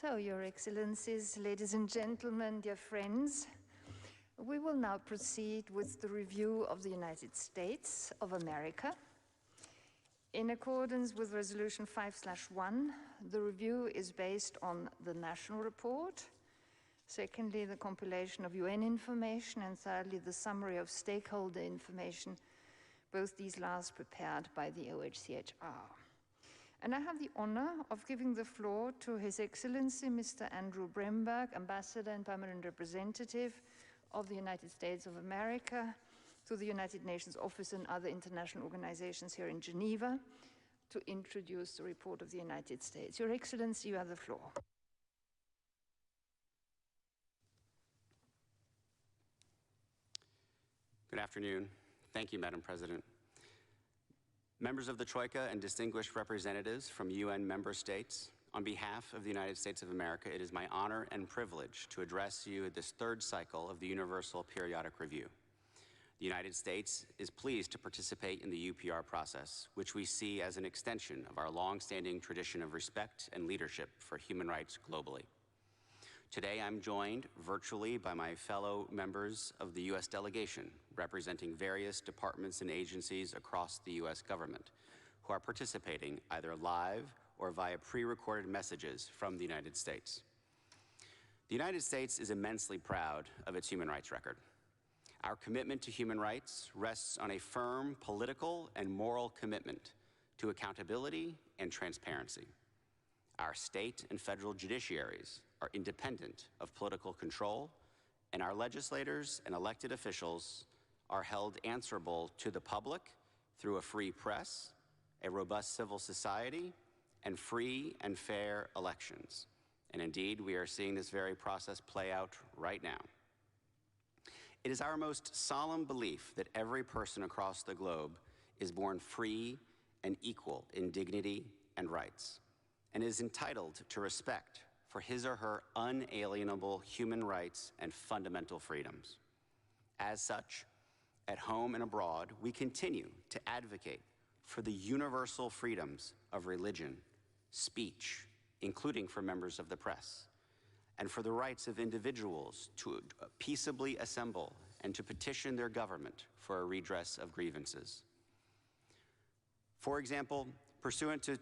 So, Your Excellencies, ladies and gentlemen, dear friends, we will now proceed with the review of the United States of America. In accordance with Resolution 5/1, the review is based on the national report, secondly, the compilation of UN information, and thirdly, the summary of stakeholder information, both these last prepared by the OHCHR. And I have the honor of giving the floor to His Excellency Mr. Andrew Bremberg, Ambassador and Permanent Representative of the United States of America to the United Nations Office and other international organizations here in Geneva, to introduce the report of the United States. Your Excellency, you have the floor. Good afternoon. Thank you, Madam President. Members of the Troika and distinguished representatives from UN member states, on behalf of the United States of America, it is my honor and privilege to address you at this third cycle of the Universal Periodic Review. The United States is pleased to participate in the UPR process, which we see as an extension of our long-standing tradition of respect and leadership for human rights globally. Today, I'm joined virtually by my fellow members of the U.S. delegation, representing various departments and agencies across the U.S. government, who are participating either live or via pre-recorded messages from the United States. The United States is immensely proud of its human rights record. Our commitment to human rights rests on a firm political and moral commitment to accountability and transparency. Our state and federal judiciaries are independent of political control, and our legislators and elected officials are held answerable to the public through a free press, a robust civil society, and free and fair elections. And indeed, we are seeing this very process play out right now. It is our most solemn belief that every person across the globe is born free and equal in dignity and rights, and is entitled to respect for his or her unalienable human rights and fundamental freedoms. As such, at home and abroad, we continue to advocate for the universal freedoms of religion, speech, including for members of the press, and for the rights of individuals to peaceably assemble and to petition their government for a redress of grievances. For example, pursuant to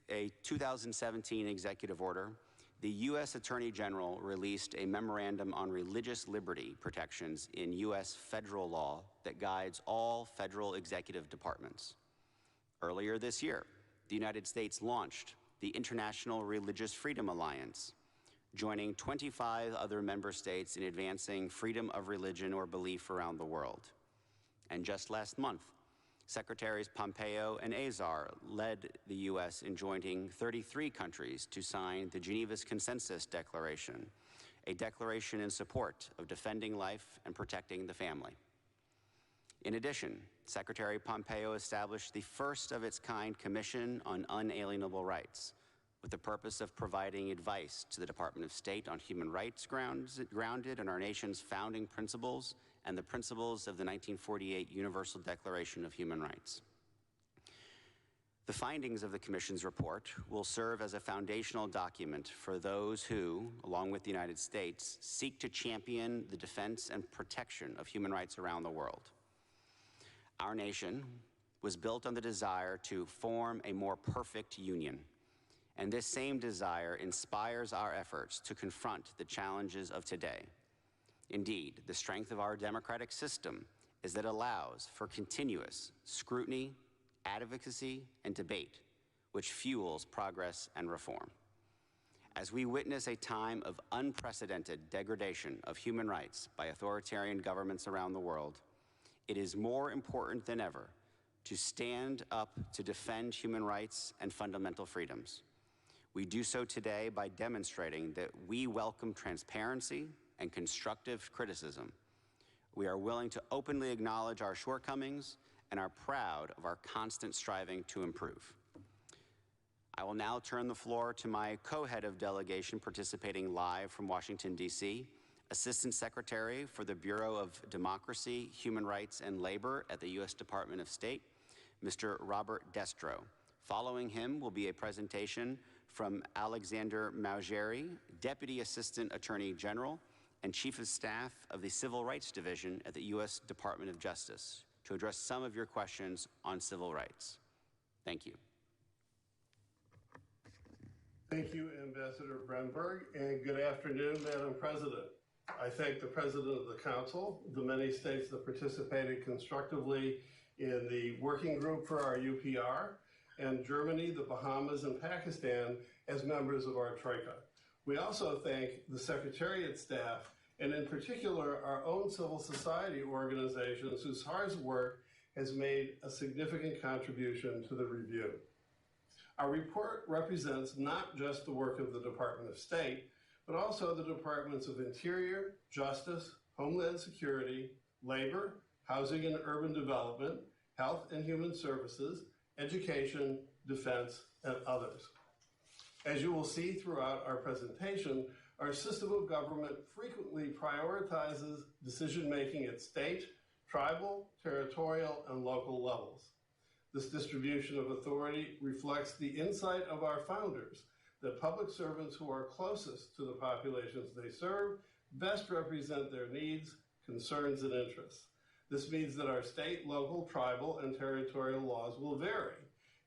a 2017 executive order, the U.S. Attorney General released a memorandum on religious liberty protections in U.S. federal law that guides all federal executive departments. Earlier this year, the United States launched the International Religious Freedom Alliance, joining 25 other member states in advancing freedom of religion or belief around the world. And just last month, Secretaries Pompeo and Azar led the U.S. in joining 33 countries to sign the Geneva's Consensus Declaration, a declaration in support of defending life and protecting the family. In addition, Secretary Pompeo established the first of its kind Commission on Unalienable Rights, with the purpose of providing advice to the Department of State on human rights grounded in our nation's founding principles and the principles of the 1948 Universal Declaration of Human Rights. The findings of the Commission's report will serve as a foundational document for those who, along with the United States, seek to champion the defense and protection of human rights around the world. Our nation was built on the desire to form a more perfect union, and this same desire inspires our efforts to confront the challenges of today. Indeed, the strength of our democratic system is that it allows for continuous scrutiny, advocacy, and debate, which fuels progress and reform. As we witness a time of unprecedented degradation of human rights by authoritarian governments around the world, it is more important than ever to stand up to defend human rights and fundamental freedoms. We do so today by demonstrating that we welcome transparency and constructive criticism. We are willing to openly acknowledge our shortcomings and are proud of our constant striving to improve. I will now turn the floor to my co-head of delegation participating live from Washington, D.C., Assistant Secretary for the Bureau of Democracy, Human Rights, and Labor at the U.S. Department of State, Mr. Robert Destro. Following him will be a presentation from Alexander Maugeri, Deputy Assistant Attorney General and Chief of Staff of the Civil Rights Division at the U.S. Department of Justice, to address some of your questions on civil rights. Thank you. Thank you, Ambassador Brenberg, and good afternoon, Madam President. I thank the President of the Council, the many states that participated constructively in the working group for our UPR, and Germany, the Bahamas, and Pakistan as members of our Troika. We also thank the Secretariat staff, and in particular, our own civil society organizations whose hard work has made a significant contribution to the review. Our report represents not just the work of the Department of State, but also the Departments of Interior, Justice, Homeland Security, Labor, Housing and Urban Development, Health and Human Services, Education, Defense, and others. As you will see throughout our presentation, our system of government frequently prioritizes decision-making at state, tribal, territorial, and local levels. This distribution of authority reflects the insight of our founders that public servants who are closest to the populations they serve best represent their needs, concerns, and interests. This means that our state, local, tribal, and territorial laws will vary,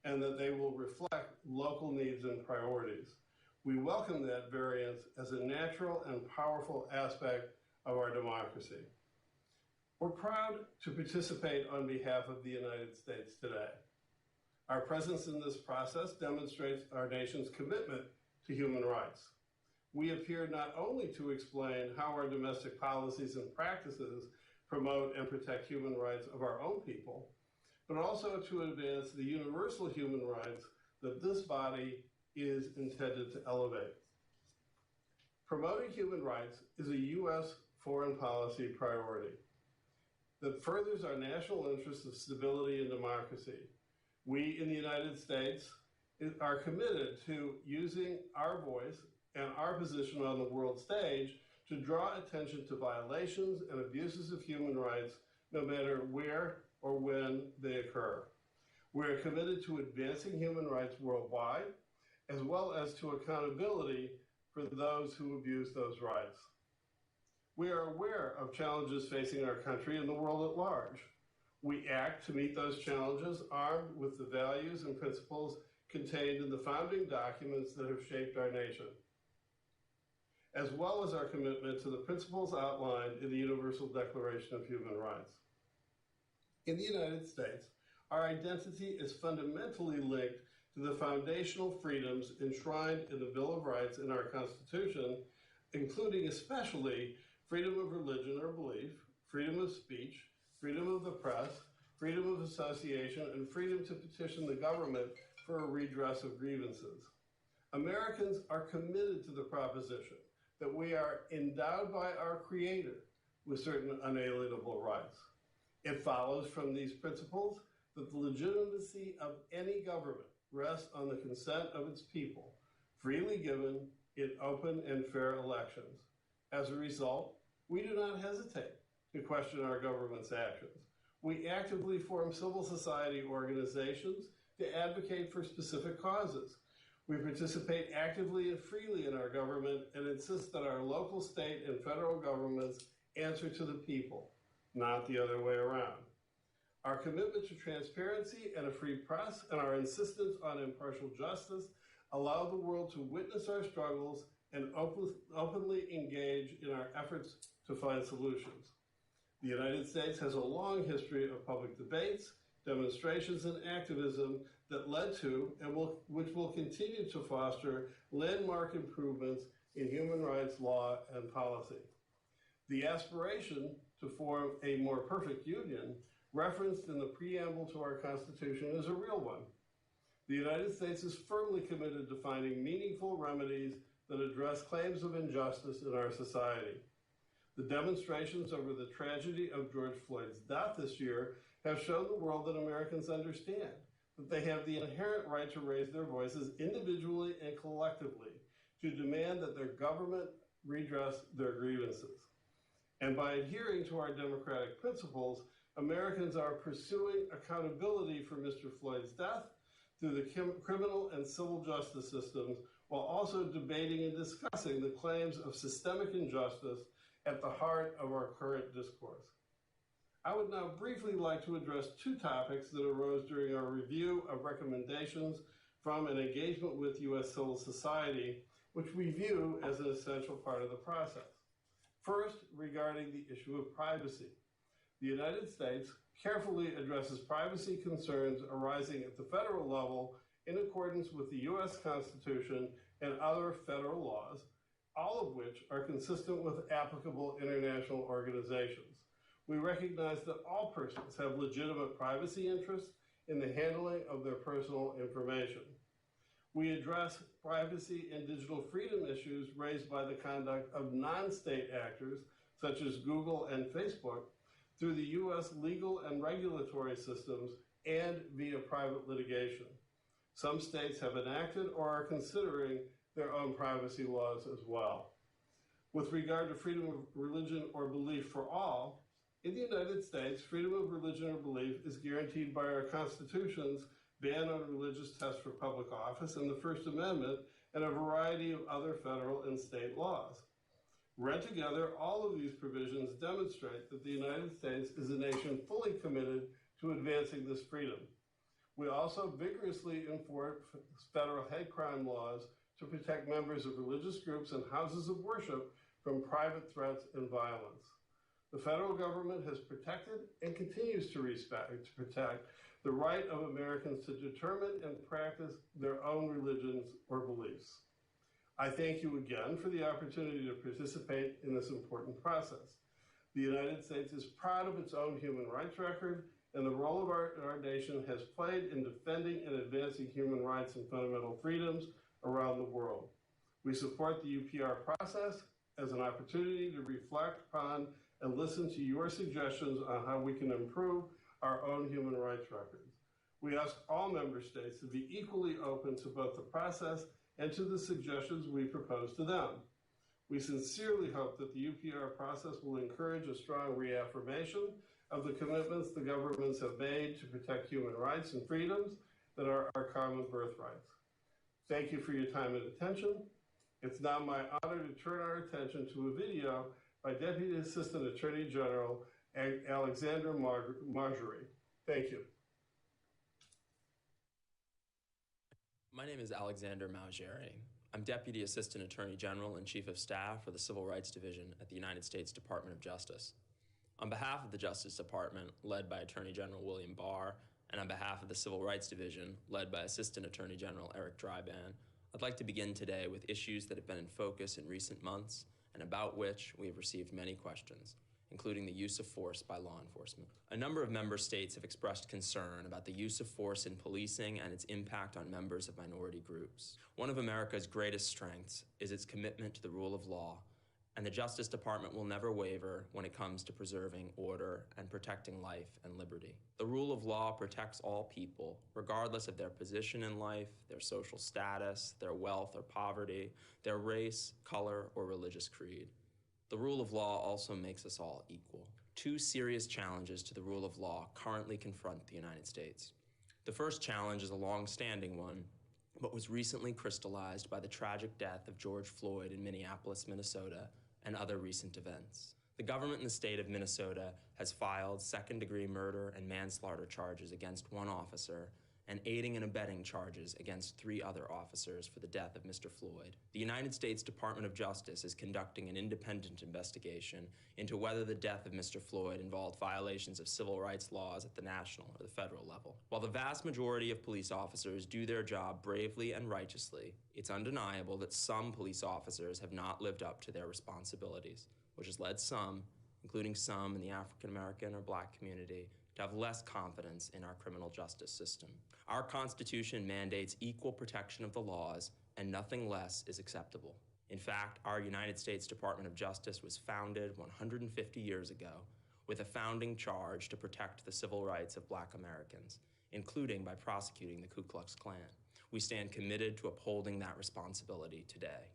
and that they will reflect local needs and priorities. We welcome that variance as a natural and powerful aspect of our democracy. We're proud to participate on behalf of the United States today. Our presence in this process demonstrates our nation's commitment to human rights. We appear not only to explain how our domestic policies and practices promote and protect human rights of our own people, but also to advance the universal human rights that this body is intended to elevate. Promoting human rights is a U.S. foreign policy priority that furthers our national interests of stability and democracy. We in the United States are committed to using our voice and our position on the world stage to draw attention to violations and abuses of human rights, no matter where or when they occur. We are committed to advancing human rights worldwide, as well as to accountability for those who abuse those rights. We are aware of challenges facing our country and the world at large. We act to meet those challenges armed with the values and principles contained in the founding documents that have shaped our nation, as well as our commitment to the principles outlined in the Universal Declaration of Human Rights. In the United States, our identity is fundamentally linked to the foundational freedoms enshrined in the Bill of Rights in our Constitution, including especially freedom of religion or belief, freedom of speech, freedom of the press, freedom of association, and freedom to petition the government for a redress of grievances. Americans are committed to the proposition that we are endowed by our Creator with certain unalienable rights. It follows from these principles that the legitimacy of any government rests on the consent of its people, freely given in open and fair elections. As a result, we do not hesitate to question our government's actions. We actively form civil society organizations to advocate for specific causes. We participate actively and freely in our government and insist that our local, state, and federal governments answer to the people, not the other way around. Our commitment to transparency and a free press and our insistence on impartial justice allow the world to witness our struggles and openly engage in our efforts to find solutions. The United States has a long history of public debates, demonstrations, and activism that led to and which will continue to foster landmark improvements in human rights law and policy. The aspiration to form a more perfect union referenced in the preamble to our Constitution is a real one. The United States is firmly committed to finding meaningful remedies that address claims of injustice in our society. The demonstrations over the tragedy of George Floyd's death this year have shown the world that Americans understand that they have the inherent right to raise their voices individually and collectively to demand that their government redress their grievances. And by adhering to our democratic principles, Americans are pursuing accountability for Mr. Floyd's death through the criminal and civil justice systems while also debating and discussing the claims of systemic injustice at the heart of our current discourse. I would now briefly like to address two topics that arose during our review of recommendations from an engagement with U.S. civil society, which we view as an essential part of the process. First, regarding the issue of privacy. The United States carefully addresses privacy concerns arising at the federal level in accordance with the U.S. Constitution and other federal laws, all of which are consistent with applicable international organizations. We recognize that all persons have legitimate privacy interests in the handling of their personal information. We address privacy and digital freedom issues raised by the conduct of non-state actors, such as Google and Facebook, through the U.S. legal and regulatory systems and via private litigation. Some states have enacted or are considering their own privacy laws as well. With regard to freedom of religion or belief for all, in the United States, freedom of religion or belief is guaranteed by our Constitution's ban on religious tests for public office and the First Amendment and a variety of other federal and state laws. Read together, all of these provisions demonstrate that the United States is a nation fully committed to advancing this freedom. We also vigorously enforce federal hate crime laws to protect members of religious groups and houses of worship from private threats and violence. The federal government has protected and continues to protect the right of Americans to determine and practice their own religions or beliefs. I thank you again for the opportunity to participate in this important process. The United States is proud of its own human rights record and the role of our nation has played in defending and advancing human rights and fundamental freedoms around the world. We support the UPR process as an opportunity to reflect upon and listen to your suggestions on how we can improve our own human rights records. We ask all member states to be equally open to both the process and to the suggestions we propose to them. We sincerely hope that the UPR process will encourage a strong reaffirmation of the commitments the governments have made to protect human rights and freedoms that are our common birthrights. Thank you for your time and attention. It's now my honor to turn our attention to a video by Deputy Assistant Attorney General Alexander Marjorie. Thank you. My name is Alexander Marjorie. I'm Deputy Assistant Attorney General and Chief of Staff for the Civil Rights Division at the United States Department of Justice. On behalf of the Justice Department, led by Attorney General William Barr, and on behalf of the Civil Rights Division, led by Assistant Attorney General Eric Dryban, I'd like to begin today with issues that have been in focus in recent months and about which we have received many questions, including the use of force by law enforcement. A number of member states have expressed concern about the use of force in policing and its impact on members of minority groups. One of America's greatest strengths is its commitment to the rule of law, and the Justice Department will never waver when it comes to preserving order and protecting life and liberty. The rule of law protects all people, regardless of their position in life, their social status, their wealth or poverty, their race, color, or religious creed. The rule of law also makes us all equal. Two serious challenges to the rule of law currently confront the United States. The first challenge is a long-standing one, but was recently crystallized by the tragic death of George Floyd in Minneapolis, Minnesota, and other recent events. The government in the state of Minnesota has filed second-degree murder and manslaughter charges against one officer and aiding and abetting charges against 3 other officers for the death of Mr. Floyd. The United States Department of Justice is conducting an independent investigation into whether the death of Mr. Floyd involved violations of civil rights laws at the national or the federal level. While the vast majority of police officers do their job bravely and righteously, it's undeniable that some police officers have not lived up to their responsibilities, which has led some, including some in the African American or Black community, to have less confidence in our criminal justice system. Our Constitution mandates equal protection of the laws, and nothing less is acceptable. In fact, our United States Department of Justice was founded 150 years ago with a founding charge to protect the civil rights of Black Americans, including by prosecuting the Ku Klux Klan. We stand committed to upholding that responsibility today.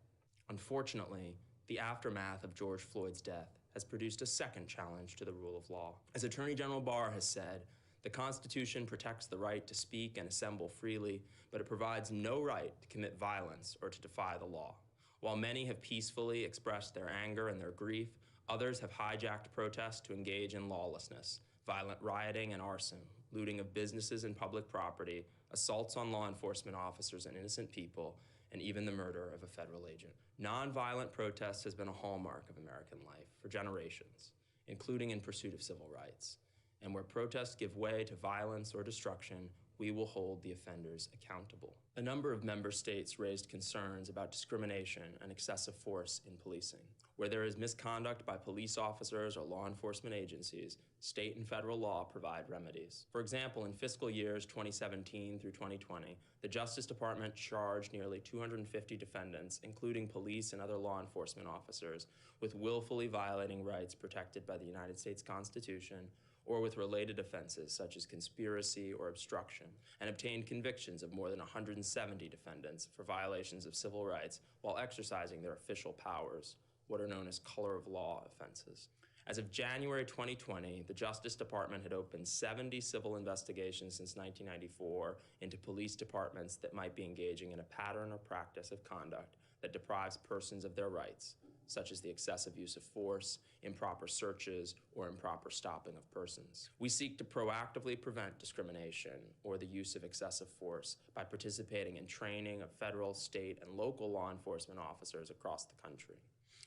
Unfortunately, the aftermath of George Floyd's death has produced a second challenge to the rule of law. As Attorney General Barr has said, The Constitution protects the right to speak and assemble freely, but it provides no right to commit violence or to defy the law. While many have peacefully expressed their anger and their grief, others have hijacked protests to engage in lawlessness, violent rioting and arson, looting of businesses and public property, assaults on law enforcement officers and innocent people, and even the murder of a federal agent. Nonviolent protest has been a hallmark of American life for generations, including in pursuit of civil rights. And where protests give way to violence or destruction, we will hold the offenders accountable. A number of member states raised concerns about discrimination and excessive force in policing. Where there is misconduct by police officers or law enforcement agencies, state and federal law provide remedies. For example, in fiscal years 2017 through 2020, the Justice Department charged nearly 250 defendants, including police and other law enforcement officers, with willfully violating rights protected by the United States Constitution or with related offenses such as conspiracy or obstruction, and obtained convictions of more than 170 defendants for violations of civil rights while exercising their official powers, what are known as color of law offenses. As of January 2020, the Justice Department had opened 70 civil investigations since 1994 into police departments that might be engaging in a pattern or practice of conduct that deprives persons of their rights, such as the excessive use of force, improper searches, or improper stopping of persons. We seek to proactively prevent discrimination or the use of excessive force by participating in training of federal, state, and local law enforcement officers across the country.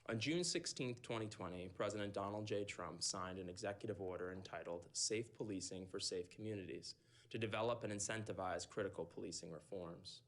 On June 16, 2020, President Donald J. Trump signed an executive order entitled Safe Policing for Safe Communities to develop and incentivize critical policing reforms.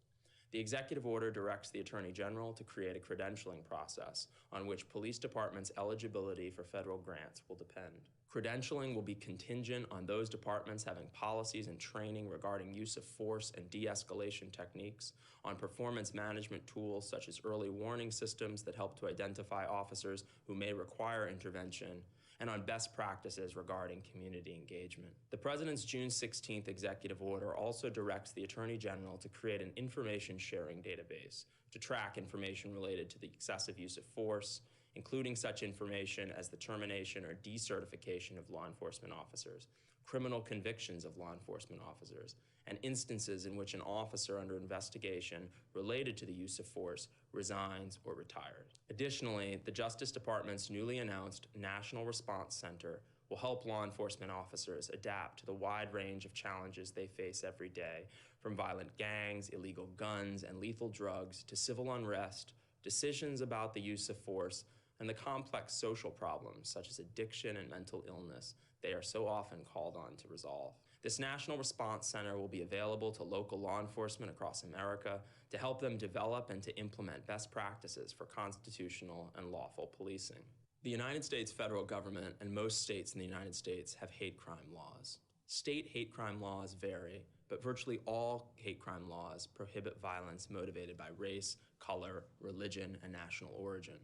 The executive order directs the Attorney General to create a credentialing process on which police departments' eligibility for federal grants will depend. Credentialing will be contingent on those departments having policies and training regarding use of force and de-escalation techniques, on performance management tools such as early warning systems that help to identify officers who may require intervention, and on best practices regarding community engagement. The President's June 16th executive order also directs the Attorney General to create an information sharing database to track information related to the excessive use of force, including such information as the termination or decertification of law enforcement officers, criminal convictions of law enforcement officers, and instances in which an officer under investigation related to the use of force resigns or retires. Additionally, the Justice Department's newly announced National Response Center will help law enforcement officers adapt to the wide range of challenges they face every day, from violent gangs, illegal guns, and lethal drugs to civil unrest, decisions about the use of force, and the complex social problems such as addiction and mental illness they are so often called on to resolve. This National Response Center will be available to local law enforcement across America to help them develop and to implement best practices for constitutional and lawful policing. The United States federal government and most states in the United States have hate crime laws. State hate crime laws vary, but virtually all hate crime laws prohibit violence motivated by race, color, religion, and national origin.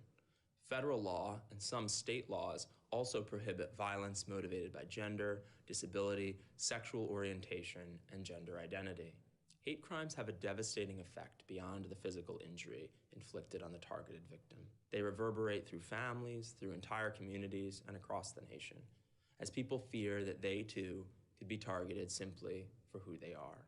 Federal law and some state laws also prohibit violence motivated by gender, disability, sexual orientation, and gender identity. Hate crimes have a devastating effect beyond the physical injury inflicted on the targeted victim. They reverberate through families, through entire communities, and across the nation, as people fear that they too could be targeted simply for who they are.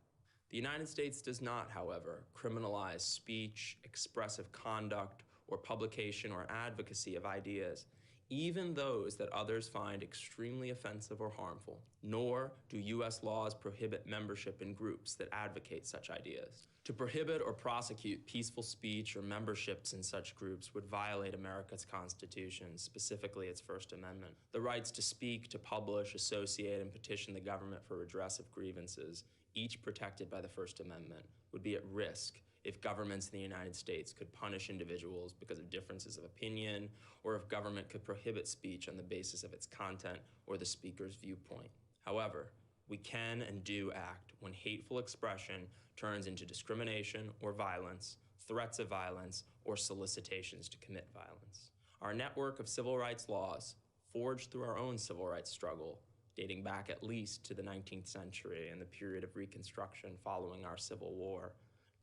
The United States does not, however, criminalize speech, expressive conduct, or publication or advocacy of ideas, even those that others find extremely offensive or harmful, nor do U.S. laws prohibit membership in groups that advocate such ideas. To prohibit or prosecute peaceful speech or memberships in such groups would violate America's Constitution, specifically its First Amendment. The rights to speak, to publish, associate, and petition the government for redress of grievances, each protected by the First Amendment, would be at risk if governments in the United States could punish individuals because of differences of opinion, or if government could prohibit speech on the basis of its content or the speaker's viewpoint. However, we can and do act when hateful expression turns into discrimination or violence, threats of violence, or solicitations to commit violence. Our network of civil rights laws, forged through our own civil rights struggle, dating back at least to the 19th century and the period of Reconstruction following our Civil War,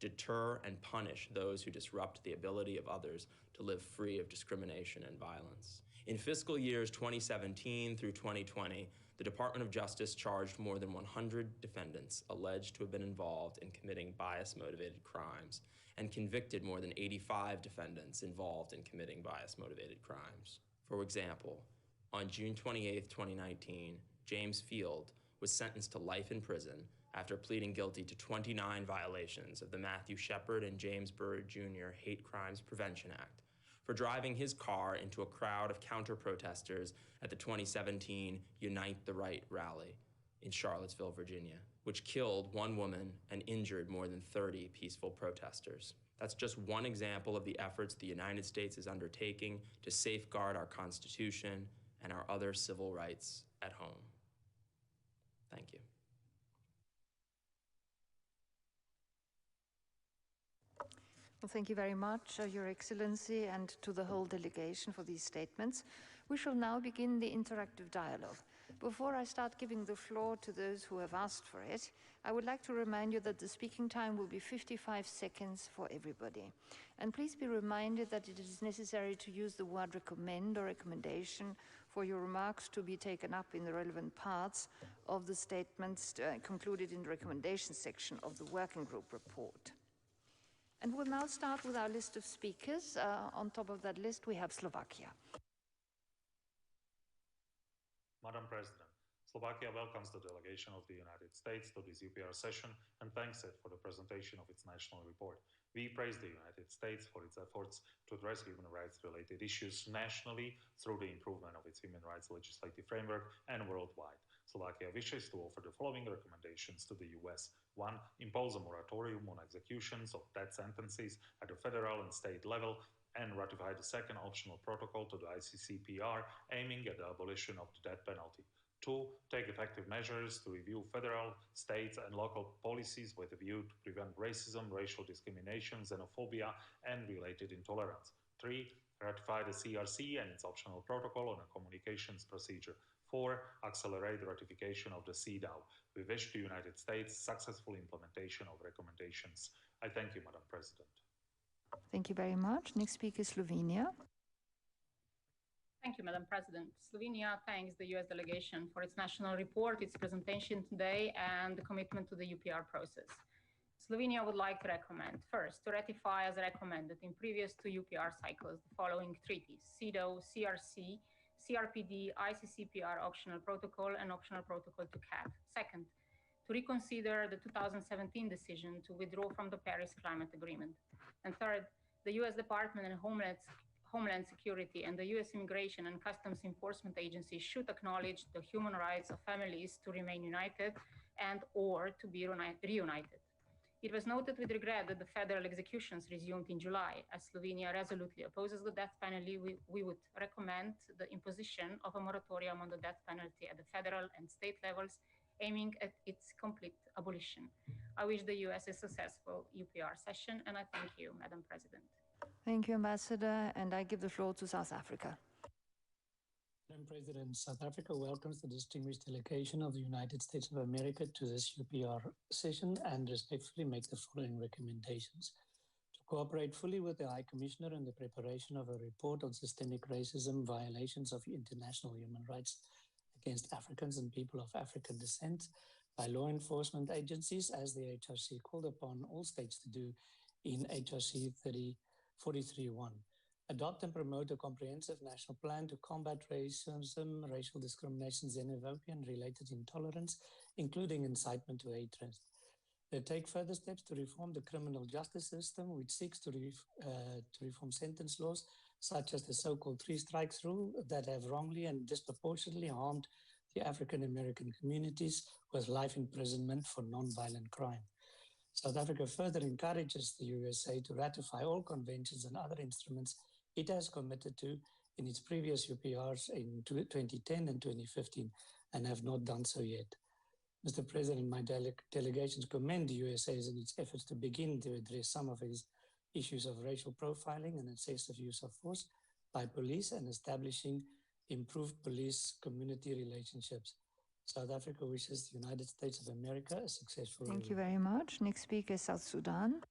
deter and punish those who disrupt the ability of others to live free of discrimination and violence. In fiscal years 2017 through 2020, the Department of Justice charged more than 100 defendants alleged to have been involved in committing bias-motivated crimes and convicted more than 85 defendants involved in committing bias-motivated crimes. For example, on June 28, 2019, James Field was sentenced to life in prison after pleading guilty to 29 violations of the Matthew Shepard and James Byrd Jr. Hate Crimes Prevention Act for driving his car into a crowd of counter-protesters at the 2017 Unite the Right rally in Charlottesville, Virginia, which killed one woman and injured more than 30 peaceful protesters. That's just one example of the efforts the United States is undertaking to safeguard our Constitution and our other civil rights at home. Thank you. Well, thank you very much, Your Excellency, and to the whole delegation for these statements. We shall now begin the interactive dialogue. Before I start giving the floor to those who have asked for it, I would like to remind you that the speaking time will be 55 seconds for everybody. And please be reminded that it is necessary to use the word recommend or recommendation for your remarks to be taken up in the relevant parts of the statements concluded in the recommendation section of the working group report. And we'll now start with our list of speakers. On top of that list, we have Slovakia. Madam President, Slovakia welcomes the delegation of the United States to this UPR session and thanks it for the presentation of its national report. We praise the United States for its efforts to address human rights-related issues nationally through the improvement of its human rights legislative framework and worldwide. Slovakia wishes to offer the following recommendations to the US. 1. Impose a moratorium on executions of death sentences at the federal and state level and ratify the second optional protocol to the ICCPR aiming at the abolition of the death penalty. 2. Take effective measures to review federal, state, and local policies with a view to prevent racism, racial discrimination, xenophobia, and related intolerance. 3. Ratify the CRC and its optional protocol on a communications procedure. 4. Accelerate the ratification of the CEDAW. We wish the United States successful implementation of recommendations. I thank you, Madam President. Thank you very much. Next speaker is Slovenia. Thank you, Madam President. Slovenia thanks the US delegation for its national report, its presentation today, and the commitment to the UPR process. Slovenia would like to recommend, first, to ratify as recommended in previous two UPR cycles the following treaties: CEDAW, CRC, CRPD, ICCPR optional protocol, and optional protocol to CAD. Second, to reconsider the 2017 decision to withdraw from the Paris Climate Agreement. And third, the US Department of Homeland Security and the US Immigration and Customs Enforcement Agency should acknowledge the human rights of families to remain united and or to be reunited. It was noted with regret that the federal executions resumed in July. As Slovenia resolutely opposes the death penalty, we would recommend the imposition of a moratorium on the death penalty at the federal and state levels, aiming at its complete abolition. I wish the US a successful UPR session, and I thank you, Madam President. Thank you, Ambassador, and I give the floor to South Africa. Madam President, South Africa welcomes the distinguished delegation of the United States of America to this UPR session and respectfully make the following recommendations. To cooperate fully with the High Commissioner in the preparation of a report on systemic racism, violations of international human rights against Africans and people of African descent by law enforcement agencies, as the HRC called upon all states to do in HRC 43.1. Adopt and promote a comprehensive national plan to combat racism, racial discrimination, xenophobia, and related intolerance, including incitement to hatred. They take further steps to reform the criminal justice system, which seeks to reform sentence laws, such as the so-called three strikes rule that have wrongly and disproportionately harmed the African American communities with life imprisonment for non-violent crime. South Africa further encourages the USA to ratify all conventions and other instruments it has committed to in its previous UPRs in 2010 and 2015 and have not done so yet. Mr. President, my delegations commend the USA in its efforts to begin to address some of its issues of racial profiling and excessive use of force by police and establishing improved police-community relationships. South Africa wishes the United States of America a successful Thank you very much. Next speaker is South Sudan.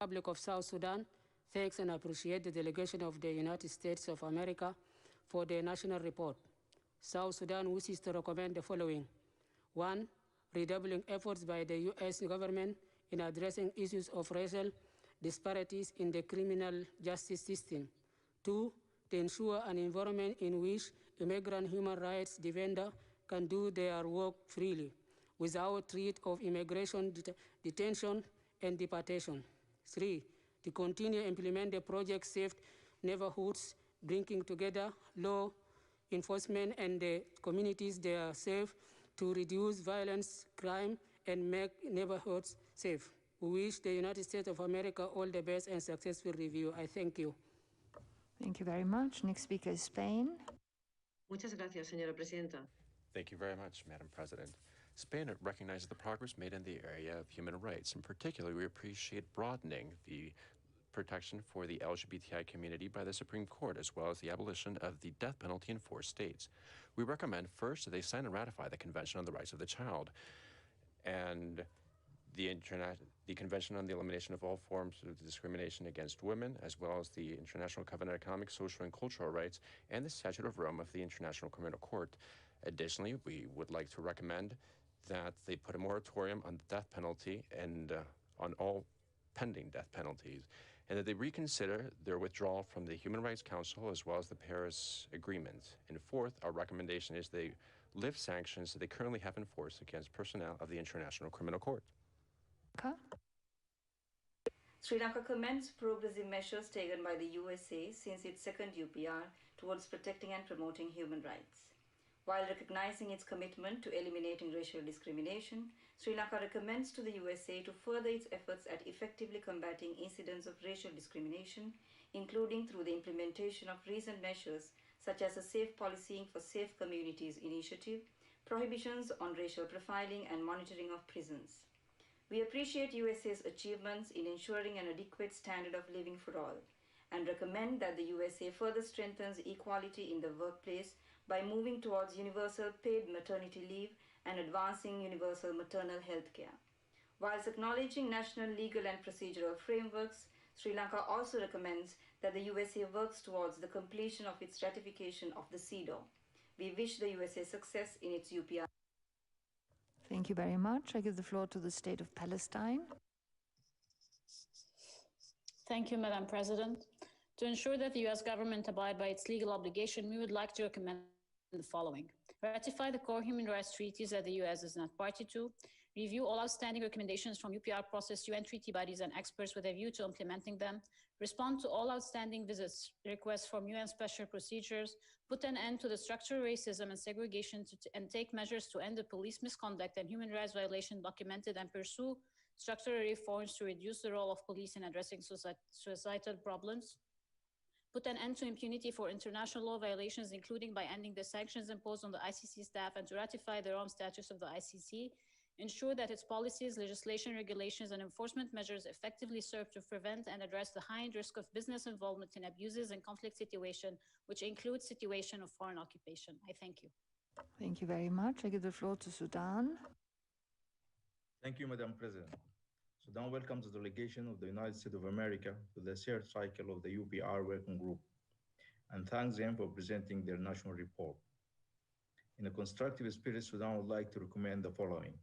Republic of South Sudan thanks and appreciates the delegation of the United States of America for their national report. South Sudan wishes to recommend the following. 1. Redoubling efforts by the U.S. government in addressing issues of racial disparities in the criminal justice system. 2. To ensure an environment in which immigrant human rights defenders can do their work freely, without threat of immigration detention and deportation. 3. To continue implement the project Safe Neighborhoods, bringing together law enforcement and the communities they are safe to reduce violence, crime, and make neighborhoods safe. We wish the United States of America all the best and successful review. I thank you. Thank you very much. Next speaker is Spain. Muchas gracias, señora presidenta. Thank you very much, Madam President. Spain recognizes the progress made in the area of human rights. In particular, we appreciate broadening the protection for the LGBTI community by the Supreme Court, as well as the abolition of the death penalty in 4 states. We recommend first that they sign and ratify the Convention on the Rights of the Child and the Convention on the Elimination of All Forms of Discrimination Against Women, as well as the International Covenant on Economic, Social, and Cultural Rights, and the Statute of Rome of the International Criminal Court. Additionally, we would like to recommend that they put a moratorium on the death penalty and on all pending death penalties, and that they reconsider their withdrawal from the Human Rights Council as well as the Paris Agreement. And fourth, our recommendation is they lift sanctions that they currently have in force against personnel of the International Criminal Court. Sri Lanka commends progressive measures taken by the USA since its second UPR towards protecting and promoting human rights. While recognizing its commitment to eliminating racial discrimination, Sri Lanka recommends to the USA to further its efforts at effectively combating incidents of racial discrimination, including through the implementation of recent measures such as a Safe Policing for Safe Communities initiative, prohibitions on racial profiling, and monitoring of prisons. We appreciate USA's achievements in ensuring an adequate standard of living for all, and recommend that the USA further strengthens equality in the workplace by moving towards universal paid maternity leave and advancing universal maternal health care. Whilst acknowledging national legal and procedural frameworks, Sri Lanka also recommends that the USA works towards the completion of its ratification of the CEDAW. We wish the USA success in its UPR. Thank you very much. I give the floor to the State of Palestine. Thank you, Madam President. To ensure that the U.S. government abide by its legal obligation, we would like to recommend the following. Ratify the core human rights treaties that the U.S. is not party to. Review all outstanding recommendations from UPR process, UN treaty bodies, and experts with a view to implementing them. Respond to all outstanding visits requests from UN special procedures. Put an end to the structural racism and segregation and take measures to end the police misconduct and human rights violation documented, and pursue structural reforms to reduce the role of police in addressing societal problems. Put an end to impunity for international law violations, including by ending the sanctions imposed on the ICC staff, and to ratify the Rome Statute of the ICC. Ensure that its policies, legislation, regulations, and enforcement measures effectively serve to prevent and address the high risk of business involvement in abuses and conflict situation, which includes situation of foreign occupation. I thank you. Thank you very much. I give the floor to Sudan. Thank you, Madam President. Sudan welcomes the delegation of the United States of America to the third cycle of the UPR Working Group and thanks them for presenting their national report. In a constructive spirit, Sudan would like to recommend the following.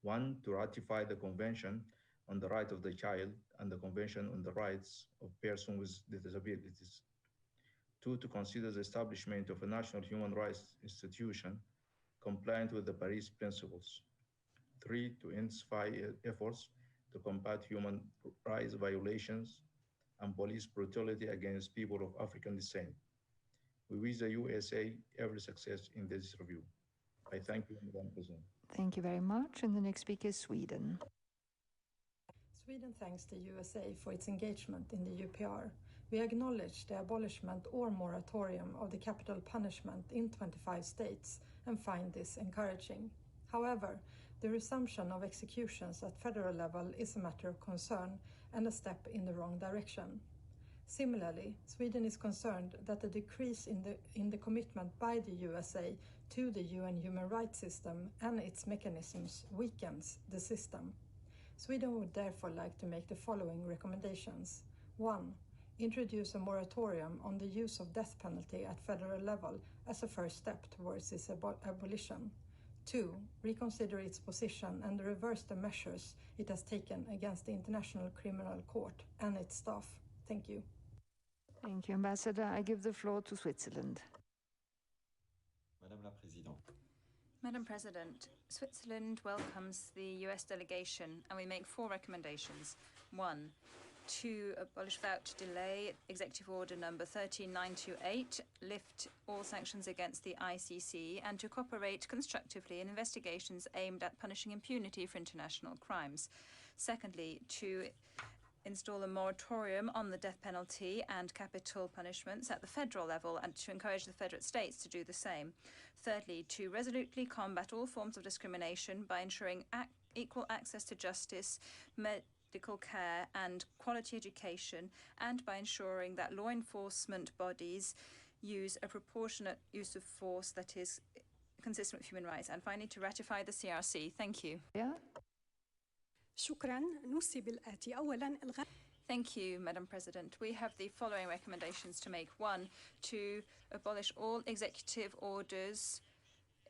1, to ratify the Convention on the Right of the Child and the Convention on the Rights of Persons with Disabilities. 2, to consider the establishment of a national human rights institution compliant with the Paris Principles. 3, to intensify efforts to combat human rights violations and police brutality against people of African descent. We wish the USA every success in this review. I thank you, Madam President. Thank you very much. And the next speaker is Sweden. Sweden thanks the USA for its engagement in the UPR. We acknowledge the abolishment or moratorium of the capital punishment in 25 states and find this encouraging. However, the resumption of executions at federal level is a matter of concern and a step in the wrong direction. Similarly, Sweden is concerned that the decrease in the commitment by the USA to the UN human rights system and its mechanisms weakens the system. Sweden would therefore like to make the following recommendations. 1. Introduce a moratorium on the use of death penalty at federal level as a first step towards its abolition. 2. Reconsider its position and reverse the measures it has taken against the International Criminal Court and its staff. Thank you. Thank you, Ambassador. I give the floor to Switzerland. Madame la Présidente. Madam President, Switzerland welcomes the US delegation and we make 4 recommendations. 1. To abolish without delay Executive Order number 13928, lift all sanctions against the ICC, and to cooperate constructively in investigations aimed at punishing impunity for international crimes. Secondly, to install a moratorium on the death penalty and capital punishments at the federal level and to encourage the federate states to do the same. Thirdly, to resolutely combat all forms of discrimination by ensuring equal access to justice, medical care and quality education, and by ensuring that law enforcement bodies use a proportionate use of force that is consistent with human rights. And finally, to ratify the CRC. Thank you. Yeah. Thank you, Madam President. We have the following recommendations to make. 1. To abolish all executive orders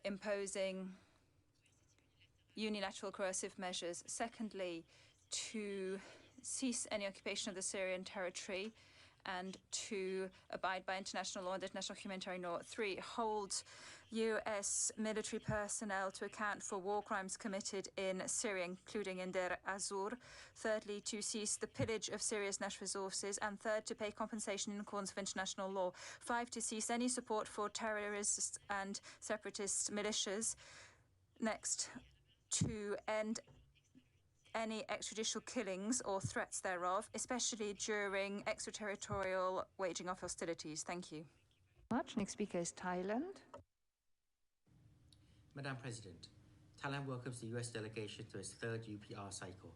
imposing unilateral coercive measures. Secondly, to cease any occupation of the Syrian territory and to abide by international law and international humanitarian law. 3. Hold US military personnel to account for war crimes committed in Syria, including in Deir Azur. Thirdly, to cease the pillage of Syria's natural resources. And third, to pay compensation in accordance with international law. 5. To cease any support for terrorists and separatist militias. Next, to end any extrajudicial killings or threats thereof, especially during extraterritorial waging of hostilities. Thank you. Next speaker is Thailand. Madam President, Thailand welcomes the US delegation to its 3rd UPR cycle.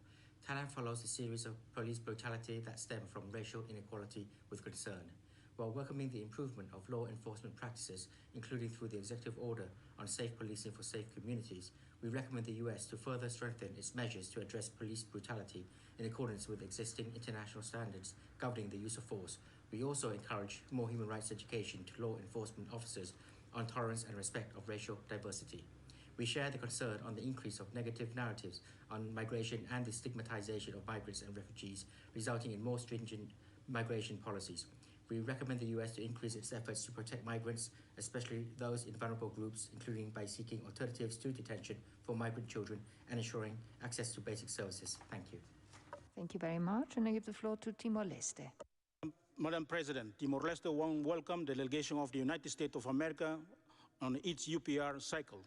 Thailand follows a series of police brutality that stem from racial inequality with concern. While welcoming the improvement of law enforcement practices, including through the executive order on safe policing for safe communities, we recommend the US to further strengthen its measures to address police brutality in accordance with existing international standards governing the use of force. We also encourage more human rights education to law enforcement officers on tolerance and respect of racial diversity. We share the concern on the increase of negative narratives on migration and the stigmatization of migrants and refugees, resulting in more stringent migration policies. We recommend the US to increase its efforts to protect migrants, especially those in vulnerable groups, including by seeking alternatives to detention for migrant children and ensuring access to basic services. Thank you. Thank you very much. And I give the floor to Timor-Leste. Madam President, Timor-Leste won't welcome the delegation of the United States of America on its UPR cycle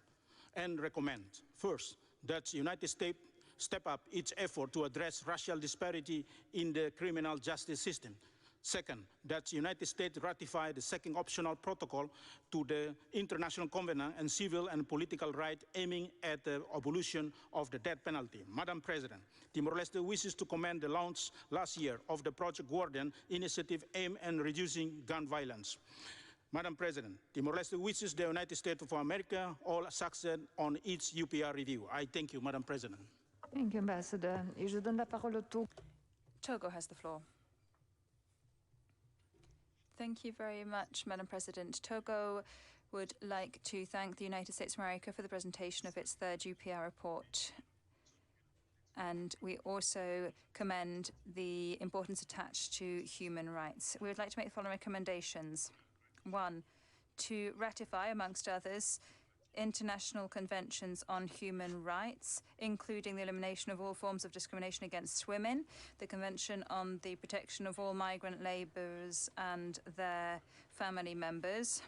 and recommend, first, that the United States step up its effort to address racial disparity in the criminal justice system. Second, that the United States ratify the second optional protocol to the International Covenant on Civil and Political Rights aiming at the abolition of the death penalty. Madam President, Timor-Leste wishes to commend the launch last year of the Project Guardian initiative aimed at reducing gun violence. Madam President, Timor-Leste wishes the United States of America all success on its UPR review. I thank you, Madam President. Thank you, Ambassador. Et je donne la parole au Togo. Togo has the floor. Thank you very much, Madam President. Togo would like to thank the United States of America for the presentation of its 3rd UPR report. And we also commend the importance attached to human rights. We would like to make the following recommendations. 1. To ratify, amongst others, international conventions on human rights, including the elimination of all forms of discrimination against women, the Convention on the Protection of All Migrant Laborers and their family members.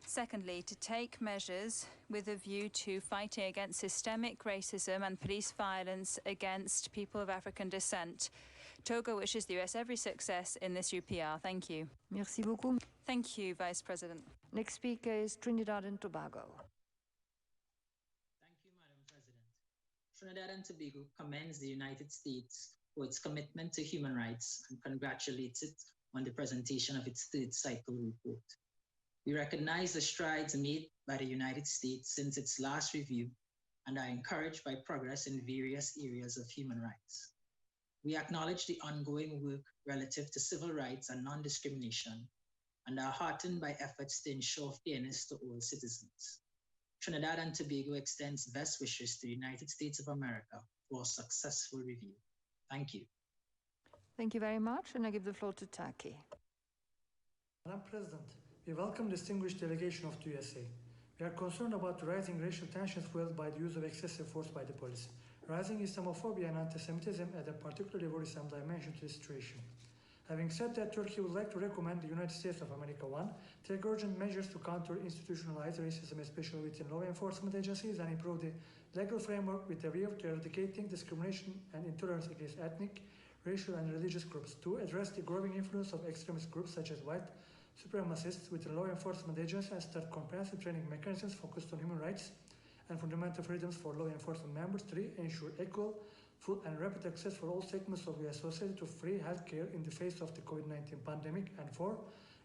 Secondly, to take measures with a view to fighting against systemic racism and police violence against people of African descent. Togo wishes the US every success in this UPR. Thank you. Merci beaucoup. Thank you, Vice President. Next speaker is Trinidad and Tobago. Trinidad and Tobago commends the United States for its commitment to human rights and congratulates it on the presentation of its 3rd cycle report. We recognize the strides made by the United States since its last review and are encouraged by progress in various areas of human rights. We acknowledge the ongoing work relative to civil rights and non-discrimination and are heartened by efforts to ensure fairness to all citizens. Trinidad and Tobago extends best wishes to the United States of America for a successful review. Thank you. Thank you very much, and I give the floor to Turkey. Madam President, we welcome distinguished delegation of the USA. We are concerned about the rising racial tensions fueled by the use of excessive force by the police. Rising Islamophobia and anti-Semitism add a particularly worrisome dimension to the situation. Having said that, Turkey would like to recommend the United States of America, 1, take urgent measures to counter institutionalized racism, especially within law enforcement agencies, and improve the legal framework with a view to eradicating discrimination and intolerance against ethnic, racial, and religious groups. 2, address the growing influence of extremist groups such as white supremacists within law enforcement agencies and start comprehensive training mechanisms focused on human rights and fundamental freedoms for law enforcement members. 3, ensure equal, full, and rapid access for all segments of the society to free healthcare in the face of the COVID-19 pandemic. And 4,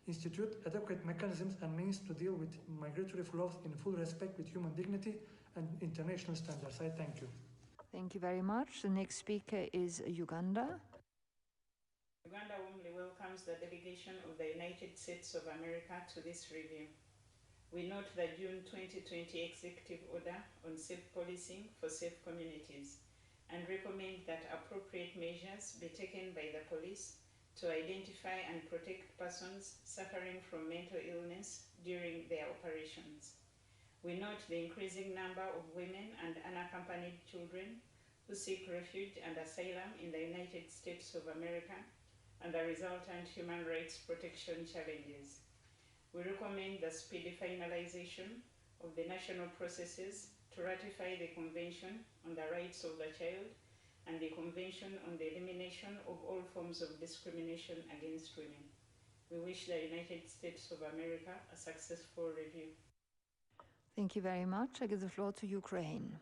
institute adequate mechanisms and means to deal with migratory flows in full respect with human dignity and international standards. I thank you. Thank you very much. The next speaker is Uganda. Uganda warmly welcomes the delegation of the United States of America to this review. We note the June 2020 Executive Order on Safe Policing for Safe Communities and recommend that appropriate measures be taken by the police to identify and protect persons suffering from mental illness during their operations. We note the increasing number of women and unaccompanied children who seek refuge and asylum in the United States of America and the resultant human rights protection challenges. We recommend the speedy finalization of the national processes to ratify the Convention on the Rights of the Child and the Convention on the Elimination of all forms of discrimination against women. We wish the United States of America a successful review. Thank you very much. I give the floor to Ukraine.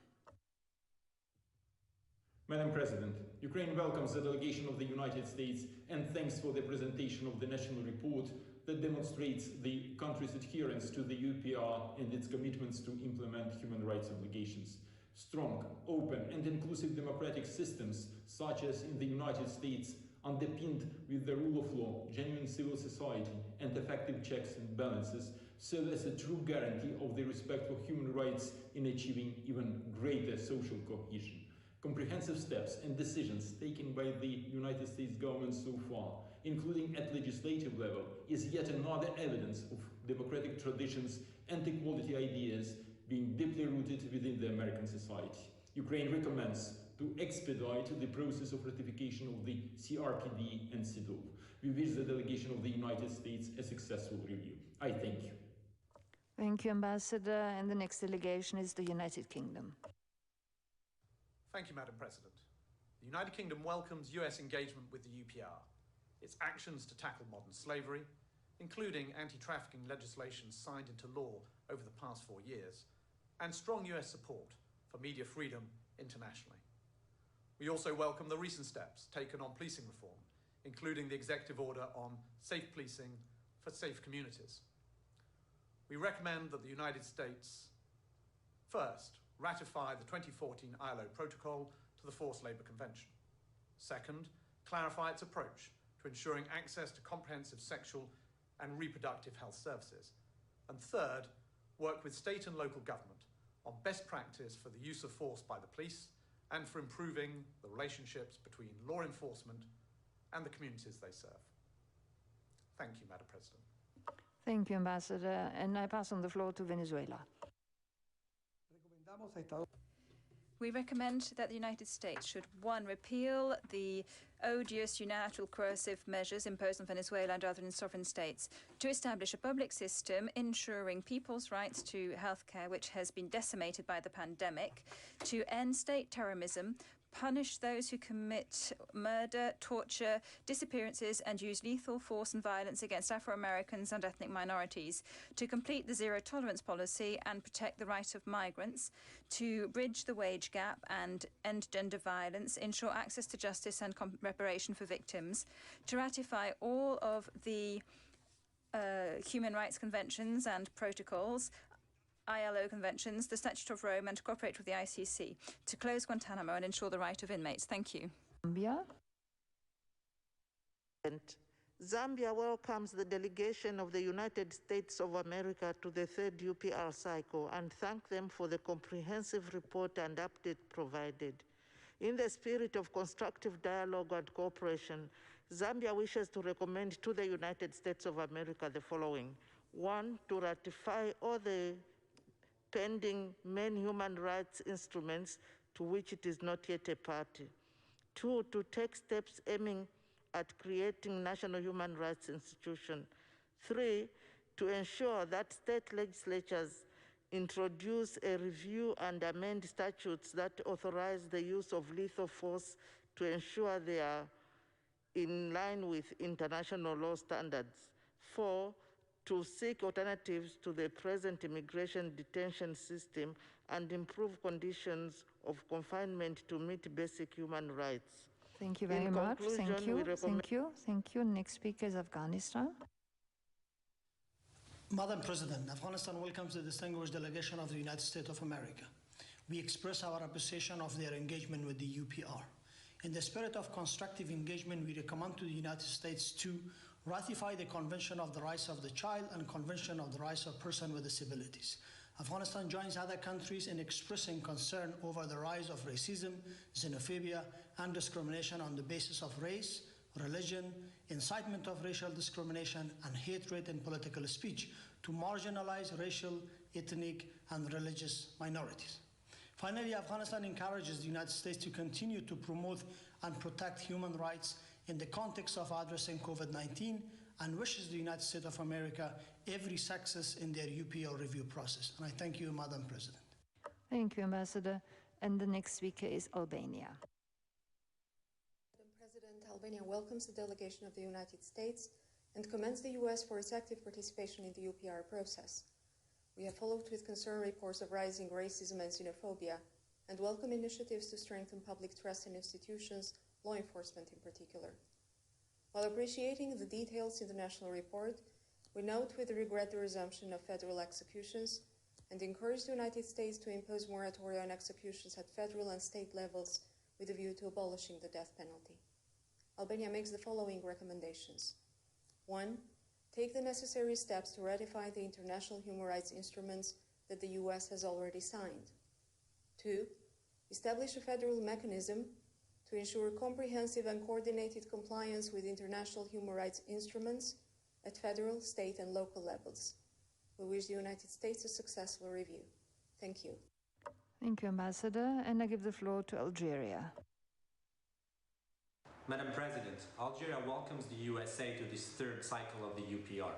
Madam President, Ukraine welcomes the delegation of the United States and thanks for the presentation of the national report that demonstrates the country's adherence to the UPR and its commitments to implement human rights obligations. Strong, open, and inclusive democratic systems, such as in the United States, underpinned with the rule of law, genuine civil society, and effective checks and balances, serve as a true guarantee of the respect for human rights in achieving even greater social cohesion. Comprehensive steps and decisions taken by the United States government so far, including at legislative level, is yet another evidence of democratic traditions and equality ideas being deeply rooted within the American society. Ukraine recommends to expedite the process of ratification of the CRPD and CEDAW. We wish the delegation of the United States a successful review. I thank you. Thank you, Ambassador. And the next delegation is the United Kingdom. Thank you, Madam President. The United Kingdom welcomes US engagement with the UPR, its actions to tackle modern slavery, including anti-trafficking legislation signed into law over the past 4 years, and strong US support for media freedom internationally. We also welcome the recent steps taken on policing reform, including the executive order on safe policing for safe communities. We recommend that the United States first ratify the 2014 ILO Protocol to the Forced Labour Convention. Second, clarify its approach to ensuring access to comprehensive sexual and reproductive health services. And third, work with state and local government on best practice for the use of force by the police and for improving the relationships between law enforcement and the communities they serve. Thank you, Madam President. Thank you, Ambassador. And I pass on the floor to Venezuela. We recommend that the United States should, 1, repeal the odious unilateral coercive measures imposed on Venezuela and other sovereign states, to establish a public system ensuring people's rights to healthcare, which has been decimated by the pandemic, to end state terrorism, punish those who commit murder, torture, disappearances, and use lethal force and violence against Afro-Americans and ethnic minorities, to complete the zero-tolerance policy and protect the right of migrants, to bridge the wage gap and end gender violence, ensure access to justice and reparation for victims, to ratify all of the human rights conventions and protocols ILO conventions, the Statute of Rome, and to cooperate with the ICC to close Guantanamo and ensure the right of inmates. Thank you. Zambia. Zambia welcomes the delegation of the United States of America to the third UPR cycle and thank them for the comprehensive report and update provided. In the spirit of constructive dialogue and cooperation, Zambia wishes to recommend to the United States of America the following. 1, to ratify all the pending main human rights instruments to which it is not yet a party. 2, to take steps aiming at creating national human rights institutions. 3, to ensure that state legislatures introduce a review and amend statutes that authorize the use of lethal force to ensure they are in line with international law standards. 4, to seek alternatives to the present immigration detention system and improve conditions of confinement to meet basic human rights. Thank you very much. Thank you. Thank you. Thank you. Next speaker is Afghanistan. Madam President, Afghanistan welcomes the distinguished delegation of the United States of America. We express our appreciation of their engagement with the UPR. In the spirit of constructive engagement, we recommend to the United States to ratify the Convention of the Rights of the Child and Convention of the Rights of Persons with Disabilities. Afghanistan joins other countries in expressing concern over the rise of racism, xenophobia, and discrimination on the basis of race, religion, incitement of racial discrimination, and hatred in political speech to marginalize racial, ethnic, and religious minorities. Finally, Afghanistan encourages the United States to continue to promote and protect human rights in the context of addressing COVID-19 and wishes the United States of America every success in their UPR review process. And I thank you, Madam President. Thank you, Ambassador. And the next speaker is Albania. Madam President, Albania welcomes the delegation of the United States and commends the U.S. for its active participation in the UPR process. We have followed with concern reports of rising racism and xenophobia and welcome initiatives to strengthen public trust in institutions, law enforcement in particular. While appreciating the detailed international report, we note with regret the resumption of federal executions and encourage the United States to impose moratoria on executions at federal and state levels with a view to abolishing the death penalty. Albania makes the following recommendations. 1. Take the necessary steps to ratify the international human rights instruments that the U.S. has already signed. 2. Establish a federal mechanism to ensure comprehensive and coordinated compliance with international human rights instruments at federal, state, and local levels. We wish the United States a successful review. Thank you. Thank you, Ambassador. And I give the floor to Algeria. Madam President, Algeria welcomes the USA to this third cycle of the UPR.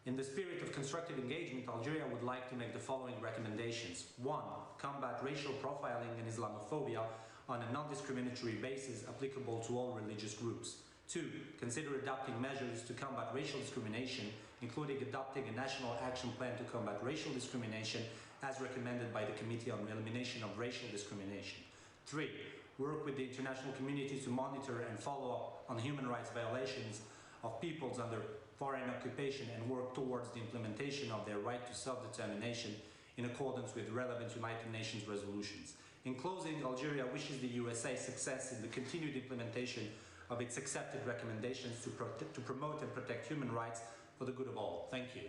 In the spirit of constructive engagement, Algeria would like to make the following recommendations. 1. Combat racial profiling and Islamophobia on a non-discriminatory basis applicable to all religious groups. 2. Consider adopting measures to combat racial discrimination, including adopting a national action plan to combat racial discrimination as recommended by the Committee on Elimination of Racial Discrimination. 3. Work with the international community to monitor and follow up on human rights violations of peoples under foreign occupation and work towards the implementation of their right to self-determination in accordance with relevant United Nations resolutions. In closing, Algeria wishes the USA success in the continued implementation of its accepted recommendations to promote and protect human rights for the good of all. Thank you.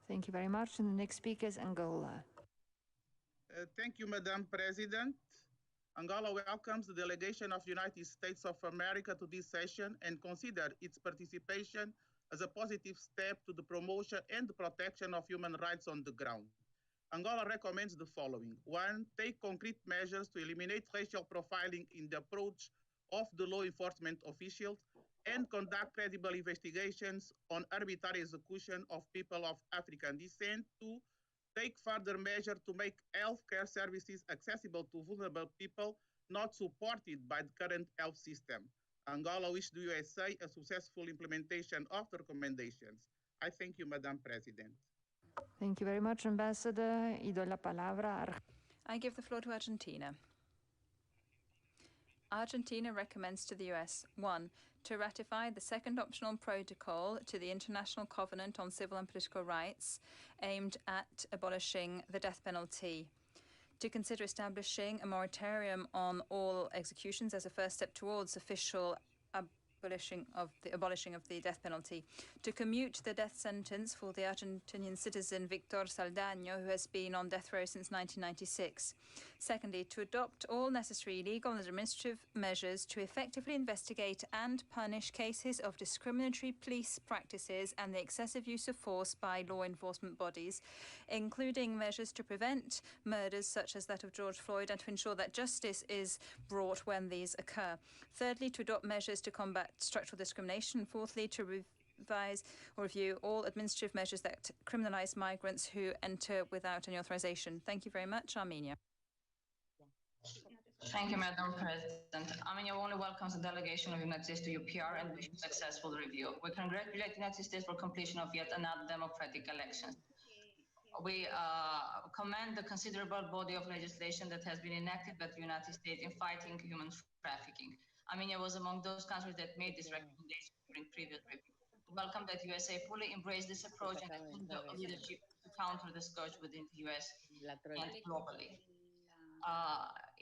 Thank you very much. And the next speaker is Angola. Thank you, Madam President. Angola welcomes the delegation of the United States of America to this session and consider its participation as a positive step to the promotion and the protection of human rights on the ground. Angola recommends the following. 1. Take concrete measures to eliminate racial profiling in the approach of the law enforcement officials and conduct credible investigations on arbitrary execution of people of African descent. 2. Take further measures to make healthcare services accessible to vulnerable people not supported by the current health system. Angola wishes the USA a successful implementation of the recommendations. I thank you, Madam President. Thank you very much, Ambassador. Y doy la palabra. I give the floor to Argentina. Argentina recommends to the US, 1. to ratify the second optional protocol to the International Covenant on Civil and Political Rights aimed at abolishing the death penalty, to consider establishing a moratorium on all executions as a first step towards official abolishing of the death penalty, to commute the death sentence for the Argentinian citizen Victor Saldaño, who has been on death row since 1996. Secondly, to adopt all necessary legal and administrative measures to effectively investigate and punish cases of discriminatory police practices and the excessive use of force by law enforcement bodies, including measures to prevent murders such as that of George Floyd and to ensure that justice is brought when these occur. Thirdly, to adopt measures to combat structural discrimination. Fourthly, to revise or review all administrative measures that criminalize migrants who enter without any authorization. Thank you very much. Armenia. Thank you, Madam President. Armenia warmly welcomes the delegation of the United States to UPR and wishes successful review. We congratulate the United States for completion of yet another democratic election. We commend the considerable body of legislation that has been enacted by the United States in fighting human trafficking. Armenia was among those countries that made this recommendation during previous review. We welcome that USA fully embraced this approach and assumed the leadership to counter the scourge within the US and globally.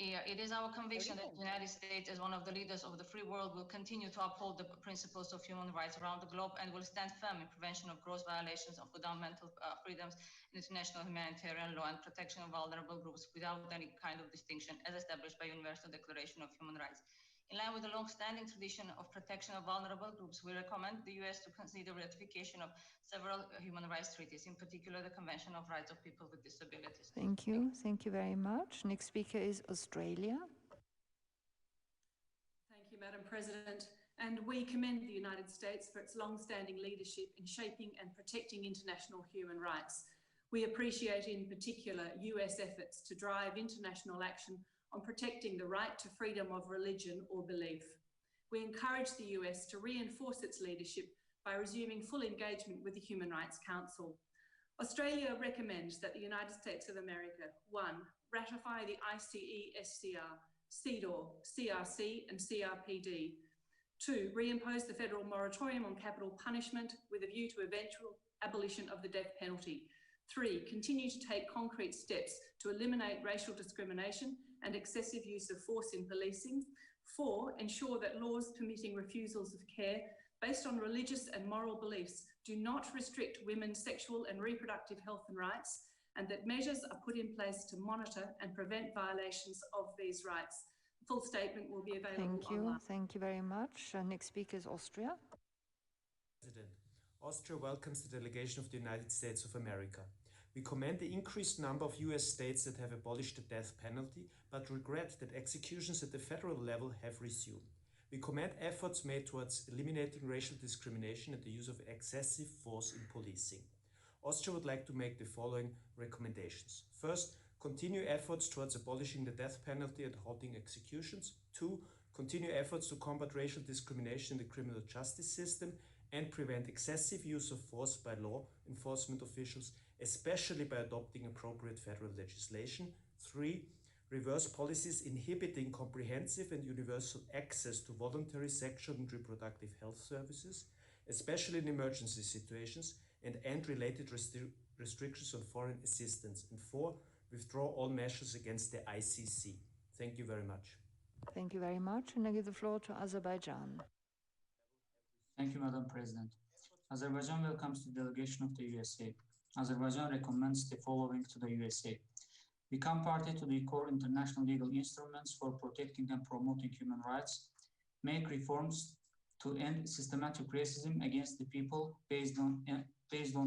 It is our conviction that the United States, as one of the leaders of the free world, will continue to uphold the principles of human rights around the globe and will stand firm in prevention of gross violations of fundamental freedoms, international humanitarian law, and protection of vulnerable groups without any kind of distinction, as established by Universal Declaration of Human Rights. In line with the long-standing tradition of protection of vulnerable groups, we recommend the U.S. to consider ratification of several human rights treaties, in particular the Convention of Rights of People with Disabilities. Thank you. Thank you very much. Next speaker is Australia. Thank you, Madam President. And we commend the United States for its long-standing leadership in shaping and protecting international human rights. We appreciate in particular US efforts to drive international action on protecting the right to freedom of religion or belief. We encourage the US to reinforce its leadership by resuming full engagement with the Human Rights Council. Australia recommends that the United States of America, 1, ratify the ICE-SCR, CEDAW, CRC and CRPD. 2, reimpose the federal moratorium on capital punishment with a view to eventual abolition of the death penalty. 3, continue to take concrete steps to eliminate racial discrimination and excessive use of force in policing. 4, ensure that laws permitting refusals of care based on religious and moral beliefs do not restrict women's sexual and reproductive health and rights, and that measures are put in place to monitor and prevent violations of these rights. The full statement will be available online. Thank you very much. Next speaker is Austria. President, Austria welcomes the delegation of the United States of America. We commend the increased number of US states that have abolished the death penalty, but regret that executions at the federal level have resumed. We commend efforts made towards eliminating racial discrimination and the use of excessive force in policing. Austria would like to make the following recommendations. First, continue efforts towards abolishing the death penalty and halting executions. 2, continue efforts to combat racial discrimination in the criminal justice system and prevent excessive use of force by law enforcement officials, especially by adopting appropriate federal legislation. 3, reverse policies inhibiting comprehensive and universal access to voluntary sexual and reproductive health services, especially in emergency situations, and end related restrictions on foreign assistance. And 4, withdraw all measures against the ICC. Thank you very much. Thank you very much. And I give the floor to Azerbaijan. Thank you, Madam President. Azerbaijan welcomes the delegation of the USA. Azerbaijan recommends the following to the USA. Become party to the core international legal instruments for protecting and promoting human rights. Make reforms to end systematic racism against the people based on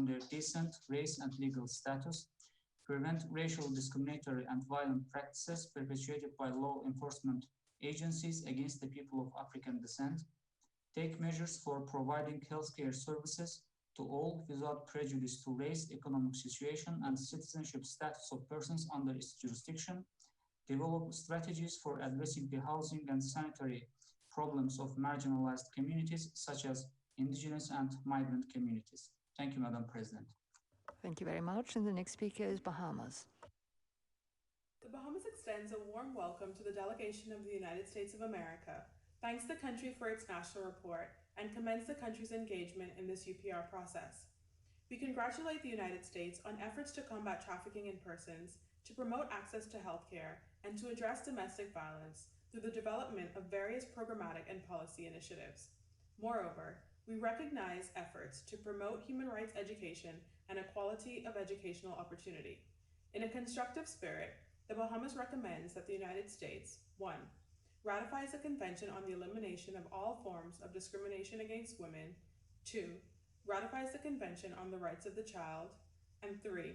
their descent, race, and legal status. Prevent racial discriminatory and violent practices perpetuated by law enforcement agencies against the people of African descent. Take measures for providing healthcare services to all without prejudice to race, economic situation, and citizenship status of persons under its jurisdiction. Develop strategies for addressing the housing and sanitary problems of marginalized communities, such as indigenous and migrant communities. Thank you, Madam President. Thank you very much. And the next speaker is Bahamas. The Bahamas extends a warm welcome to the delegation of the United States of America thanks the country for its national report, and commends the country's engagement in this UPR process. We congratulate the United States on efforts to combat trafficking in persons, to promote access to healthcare, and to address domestic violence through the development of various programmatic and policy initiatives. Moreover, we recognize efforts to promote human rights education and equality of educational opportunity. In a constructive spirit, the Bahamas recommends that the United States, 1. Ratifies the Convention on the Elimination of All Forms of Discrimination Against Women, 2. Ratifies the Convention on the Rights of the Child, and 3.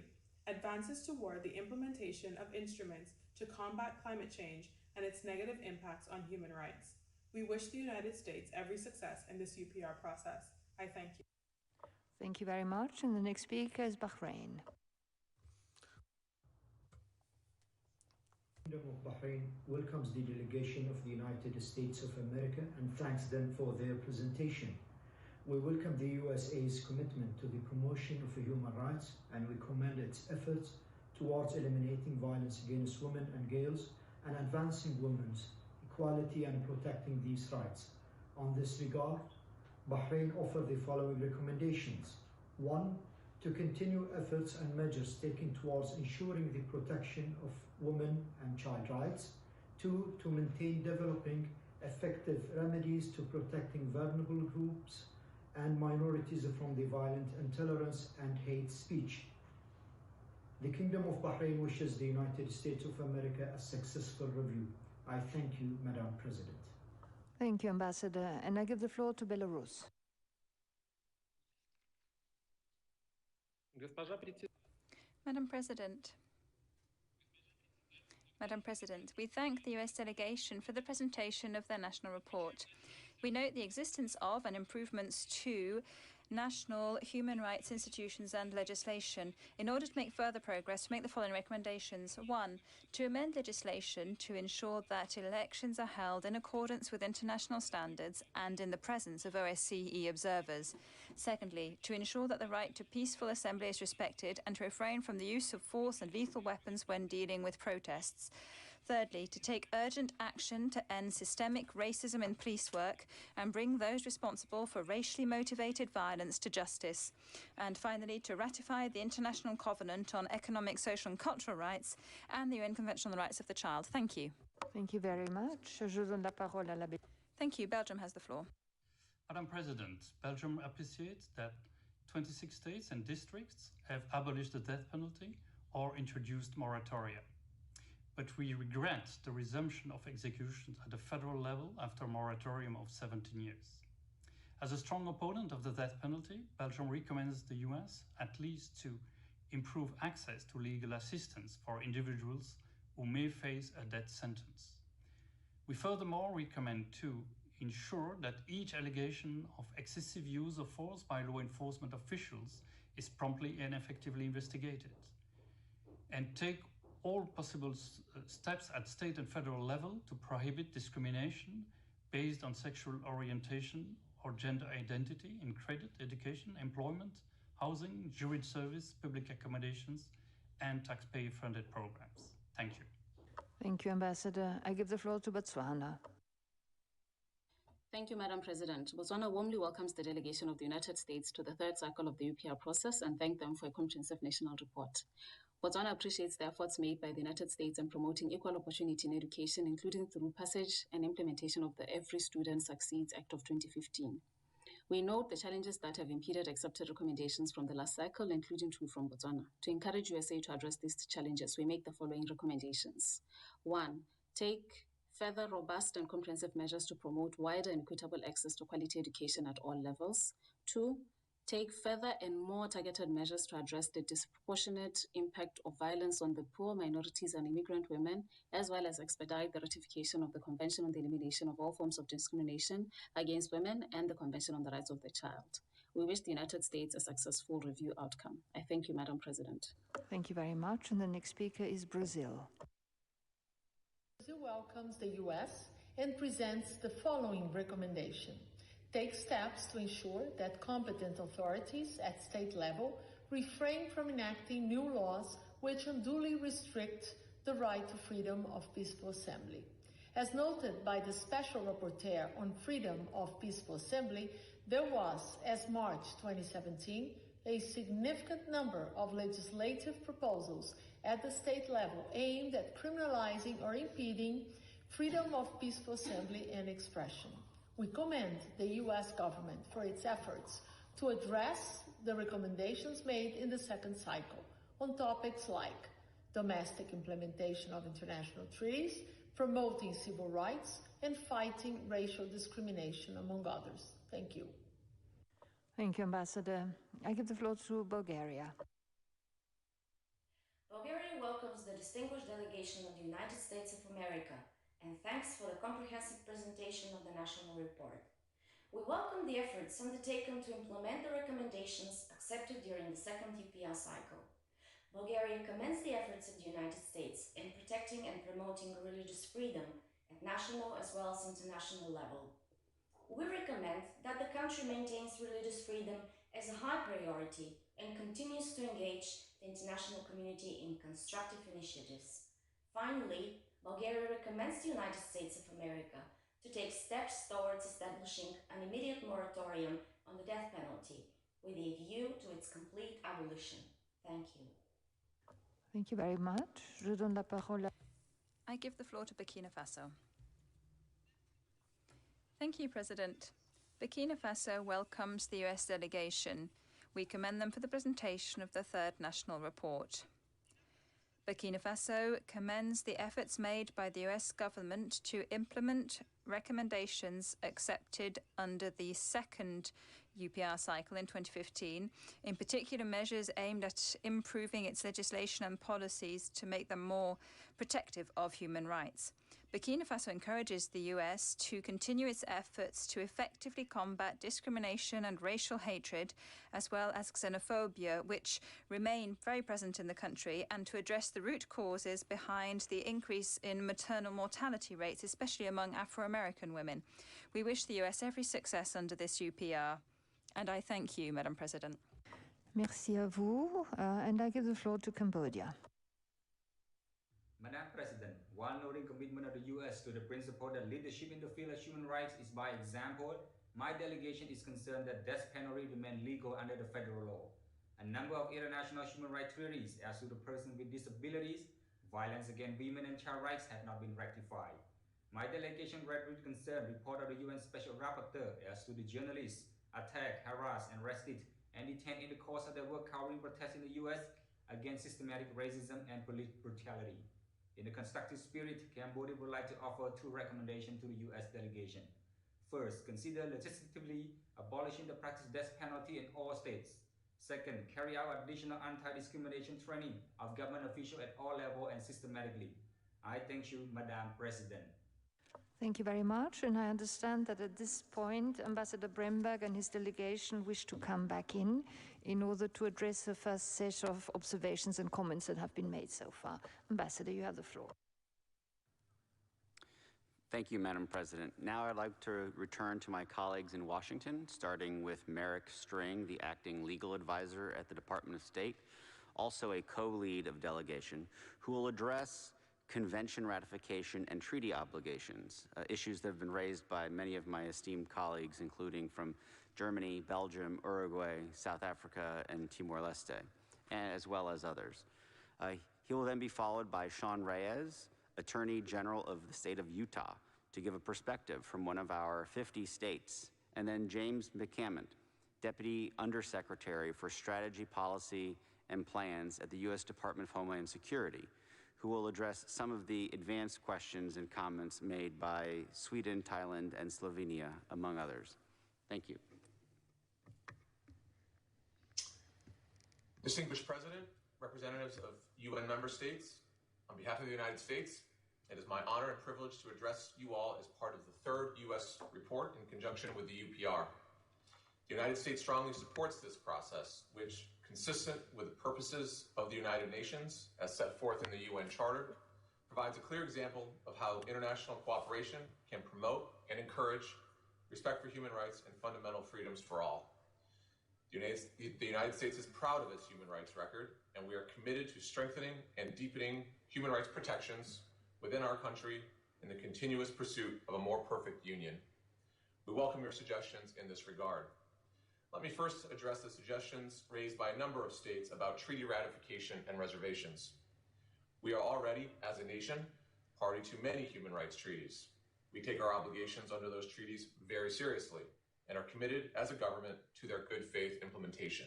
Advances toward the implementation of instruments to combat climate change and its negative impacts on human rights. We wish the United States every success in this UPR process. I thank you. Thank you very much. And the next speaker is Bahrain. The Kingdom of Bahrain welcomes the delegation of the United States of America and thanks them for their presentation. We welcome the USA's commitment to the promotion of human rights, and we commend its efforts towards eliminating violence against women and girls and advancing women's equality and protecting these rights. On this regard, Bahrain offers the following recommendations. 1. To continue efforts and measures taken towards ensuring the protection of women and child rights. 2. To maintain developing effective remedies to protecting vulnerable groups and minorities from the violent intolerance and hate speech. The Kingdom of Bahrain wishes the United States of America a successful review. I thank you, Madam President. Thank you, Ambassador. And I give the floor to Belarus. Madam President, we thank the US delegation for the presentation of their national report. We note the existence of and improvements to national human rights institutions and legislation. In order to make further progress, we make the following recommendations. 1. To amend legislation to ensure that elections are held in accordance with international standards and in the presence of OSCE observers. Secondly, to ensure that the right to peaceful assembly is respected and to refrain from the use of force and lethal weapons when dealing with protests. Thirdly, to take urgent action to end systemic racism in police work and bring those responsible for racially motivated violence to justice. And finally, to ratify the International Covenant on Economic, Social and Cultural Rights and the UN Convention on the Rights of the Child. Thank you. Thank you very much. Je donne la parole à la Thank you. Belgium has the floor. Madam President, Belgium appreciates that 26 states and districts have abolished the death penalty or introduced moratoria. But we regret the resumption of executions at the federal level after a moratorium of 17 years. As a strong opponent of the death penalty, Belgium recommends the US at least to improve access to legal assistance for individuals who may face a death sentence. We furthermore recommend to ensure that each allegation of excessive use of force by law enforcement officials is promptly and effectively investigated, and take all possible steps at state and federal level to prohibit discrimination based on sexual orientation or gender identity in credit, education, employment, housing, jury service, public accommodations, and taxpayer-funded programs. Thank you. Thank you, Ambassador. I give the floor to Botswana. Thank you, Madam President. Botswana warmly welcomes the delegation of the United States to the third cycle of the UPR process and thank them for a comprehensive national report. Botswana appreciates the efforts made by the United States in promoting equal opportunity in education, including through passage and implementation of the Every Student Succeeds Act of 2015. We note the challenges that have impeded accepted recommendations from the last cycle, including two from Botswana. To encourage USA to address these challenges, we make the following recommendations. 1. Take further robust and comprehensive measures to promote wider and equitable access to quality education at all levels. 2. Take further and more targeted measures to address the disproportionate impact of violence on the poor, minorities, and immigrant women, as well as expedite the ratification of the Convention on the Elimination of All Forms of Discrimination Against Women and the Convention on the Rights of the Child. We wish the United States a successful review outcome. I thank you, Madam President. Thank you very much. And the next speaker is Brazil. Brazil welcomes the U.S. and presents the following recommendation. Take steps to ensure that competent authorities at state level refrain from enacting new laws which unduly restrict the right to freedom of peaceful assembly. As noted by the Special Rapporteur on Freedom of Peaceful Assembly, there was, as March 2017, a significant number of legislative proposals at the state level aimed at criminalizing or impeding freedom of peaceful assembly and expression. We commend the U.S. government for its efforts to address the recommendations made in the second cycle on topics like domestic implementation of international treaties, promoting civil rights, and fighting racial discrimination, among others. Thank you. Thank you, Ambassador. I give the floor to Bulgaria. Bulgaria welcomes the distinguished delegation of the United States of America and thanks for the comprehensive presentation of the national report. We welcome the efforts undertaken to implement the recommendations accepted during the second UPR cycle. Bulgaria commends the efforts of the United States in protecting and promoting religious freedom at national as well as international level. We recommend that the country maintains religious freedom as a high priority and continues to engage the international community in constructive initiatives. Finally, Bulgaria recommends the United States of America to take steps towards establishing an immediate moratorium on the death penalty with a view to its complete abolition. Thank you. Thank you very much. Je donne la parole. I give the floor to Burkina Faso. Thank you, President. Burkina Faso welcomes the US delegation. We commend them for the presentation of the third national report. Burkina Faso commends the efforts made by the US government to implement recommendations accepted under the second UPR cycle in 2015, in particular measures aimed at improving its legislation and policies to make them more protective of human rights. Burkina Faso encourages the US to continue its efforts to effectively combat discrimination and racial hatred, as well as xenophobia, which remain very present in the country, and to address the root causes behind the increase in maternal mortality rates, especially among Afro-American women. We wish the US every success under this UPR. And I thank you, Madam President. Merci à vous. And I give the floor to Cambodia. Madam President, while noting commitment of the U.S. to the principle that leadership in the field of human rights is by example, my delegation is concerned that death penalty remain legal under the federal law. A number of international human rights treaties as to the person with disabilities, violence against women and child rights have not been ratified. My delegation read with concern report of the UN Special Rapporteur as to the journalists attacked, harassed, and arrested and detained in the course of their work covering protests in the U.S. against systematic racism and police brutality. In a constructive spirit, Cambodia would like to offer two recommendations to the U.S. delegation. First, consider legislatively abolishing the practice death penalty in all states. Second, carry out additional anti-discrimination training of government officials at all levels and systematically. I thank you, Madam President. Thank you very much. And I understand that at this point, Ambassador Bremberg and his delegation wish to come back in order to address the first set of observations and comments that have been made so far. Ambassador, you have the floor. Thank you, Madam President. Now I'd like to return to my colleagues in Washington, starting with Merrick String, the acting legal advisor at the Department of State, also a co-lead of delegation, who will address convention ratification and treaty obligations, issues that have been raised by many of my esteemed colleagues, including from Germany, Belgium, Uruguay, South Africa, and Timor-Leste, as well as others. He will then be followed by Sean Reyes, Attorney General of the state of Utah, to give a perspective from one of our 50 states, and then James McCammond, Deputy Undersecretary for Strategy, Policy, and Plans at the U.S. Department of Homeland Security, who will address some of the advanced questions and comments made by Sweden, Thailand, and Slovenia, among others. Thank you. Distinguished President, representatives of UN member states, on behalf of the United States, it is my honor and privilege to address you all as part of the third U.S. report in conjunction with the UPR. The United States strongly supports this process, which, consistent with the purposes of the United Nations as set forth in the UN Charter, provides a clear example of how international cooperation can promote and encourage respect for human rights and fundamental freedoms for all. The United States is proud of its human rights record, and we are committed to strengthening and deepening human rights protections within our country in the continuous pursuit of a more perfect union. We welcome your suggestions in this regard. Let me first address the suggestions raised by a number of states about treaty ratification and reservations. We are already, as a nation, party to many human rights treaties. We take our obligations under those treaties very seriously and are committed as a government to their good faith implementation.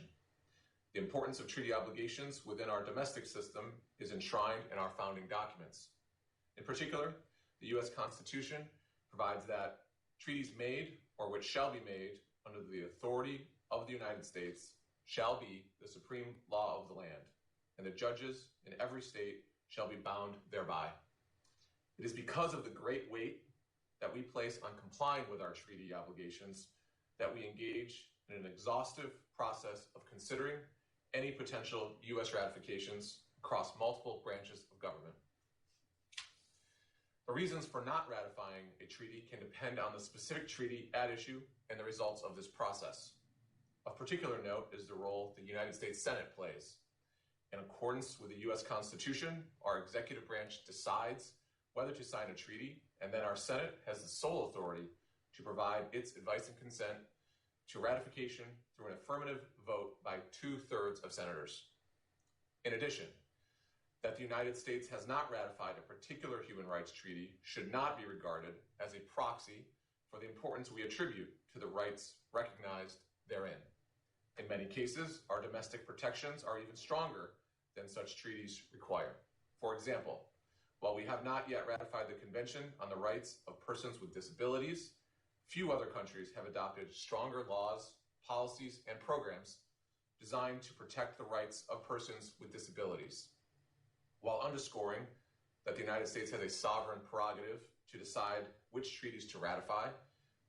The importance of treaty obligations within our domestic system is enshrined in our founding documents. In particular, the U.S. Constitution provides that treaties made or which shall be made under the authority of the United States shall be the supreme law of the land, and the judges in every state shall be bound thereby. It is because of the great weight that we place on complying with our treaty obligations that we engage in an exhaustive process of considering any potential U.S. ratifications across multiple branches of government. The reasons for not ratifying a treaty can depend on the specific treaty at issue and the results of this process. Of particular note is the role the United States Senate plays. In accordance with the U.S. Constitution, our executive branch decides whether to sign a treaty, and then our Senate has the sole authority to provide its advice and consent to ratification through an affirmative vote by 2/3 of senators. In addition, that the United States has not ratified a particular human rights treaty should not be regarded as a proxy for the importance we attribute to the rights recognized therein. In many cases, our domestic protections are even stronger than such treaties require. For example, while we have not yet ratified the Convention on the Rights of Persons with Disabilities, few other countries have adopted stronger laws, policies, and programs designed to protect the rights of persons with disabilities. While underscoring that the United States has a sovereign prerogative to decide which treaties to ratify,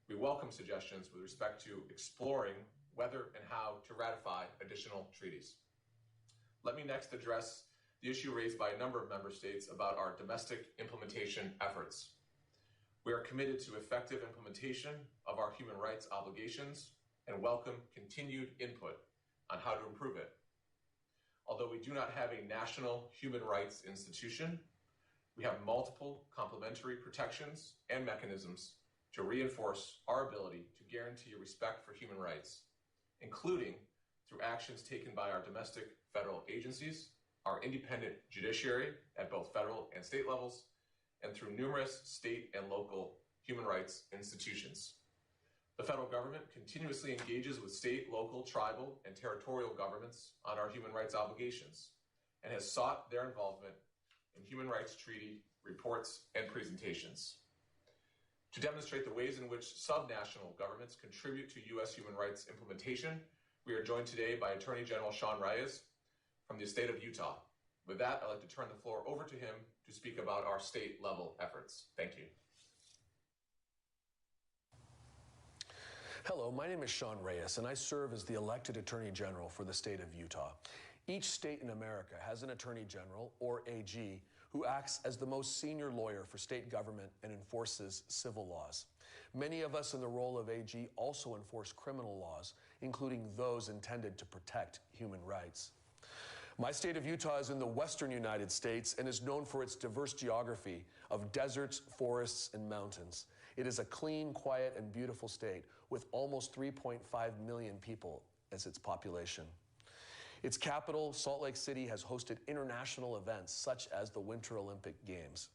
we welcome suggestions with respect to exploring whether and how to ratify additional treaties. Let me next address the issue raised by a number of member states about our domestic implementation efforts. We are committed to effective implementation of our human rights obligations and welcome continued input on how to improve it. Although we do not have a national human rights institution, we have multiple complementary protections and mechanisms to reinforce our ability to guarantee respect for human rights, including through actions taken by our domestic federal agencies, our independent judiciary at both federal and state levels, and through numerous state and local human rights institutions. The federal government continuously engages with state, local, tribal, and territorial governments on our human rights obligations and has sought their involvement in human rights treaty reports and presentations. To demonstrate the ways in which subnational governments contribute to U.S. human rights implementation, we are joined today by Attorney General Sean Reyes from the state of Utah. With that, I'd like to turn the floor over to him to speak about our state-level efforts. Thank you. Hello, my name is Sean Reyes, and I serve as the elected Attorney General for the state of Utah. Each state in America has an Attorney General, or AG, who acts as the most senior lawyer for state government and enforces civil laws. Many of us in the role of AG also enforce criminal laws, including those intended to protect human rights. My state of Utah is in the western United States and is known for its diverse geography of deserts, forests, and mountains. It is a clean, quiet, and beautiful state with almost 3.5 million people as its population. Its capital, Salt Lake City, has hosted international events such as the Winter Olympic Games.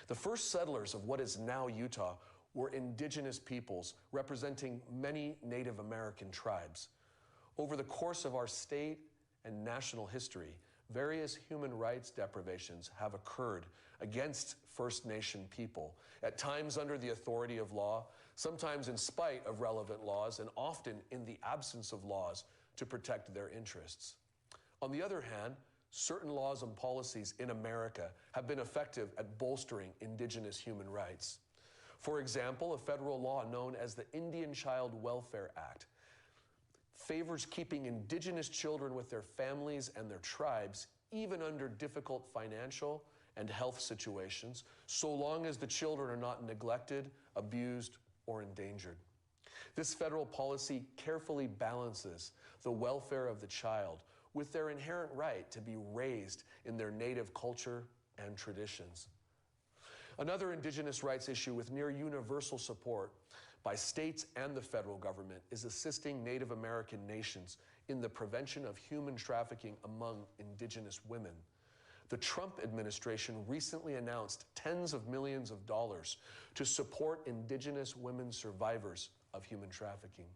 The first settlers of what is now Utah were indigenous peoples representing many Native American tribes. Over the course of our state and national history, various human rights deprivations have occurred against First Nation people, at times under the authority of law, sometimes in spite of relevant laws, and often in the absence of laws to protect their interests. On the other hand, certain laws and policies in America have been effective at bolstering indigenous human rights. For example, a federal law known as the Indian Child Welfare Act favors keeping indigenous children with their families and their tribes, even under difficult financial and health situations, so long as the children are not neglected, abused, or endangered. This federal policy carefully balances the welfare of the child with their inherent right to be raised in their native culture and traditions. Another indigenous rights issue with near universal support by states and the federal government is assisting Native American nations in the prevention of human trafficking among indigenous women. The Trump administration recently announced tens of millions of dollars to support indigenous women survivors of human trafficking.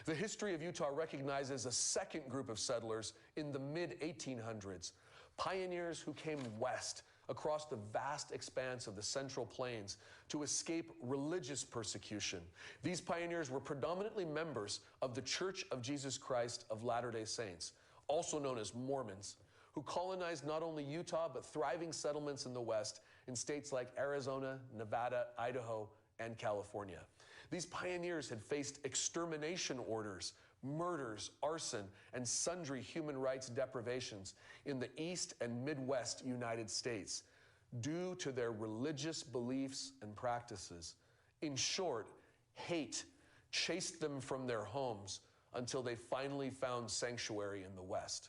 The history of Utah recognizes a second group of settlers in the mid-1800s, pioneers who came west across the vast expanse of the Central Plains to escape religious persecution. These pioneers were predominantly members of the Church of Jesus Christ of Latter-day Saints, also known as Mormons, who colonized not only Utah, but thriving settlements in the West in states like Arizona, Nevada, Idaho, and California. These pioneers had faced extermination orders, murders, arson, and sundry human rights deprivations in the East and Midwest United States due to their religious beliefs and practices. In short, hate chased them from their homes until they finally found sanctuary in the West.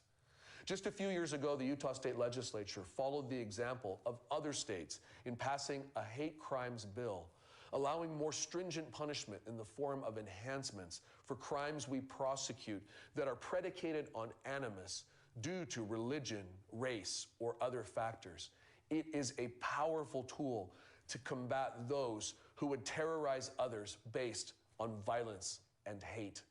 Just a few years ago, the Utah State Legislature followed the example of other states in passing a hate crimes bill, allowing more stringent punishment in the form of enhancements for crimes we prosecute that are predicated on animus due to religion, race, or other factors. It is a powerful tool to combat those who would terrorize others based on violence and hate.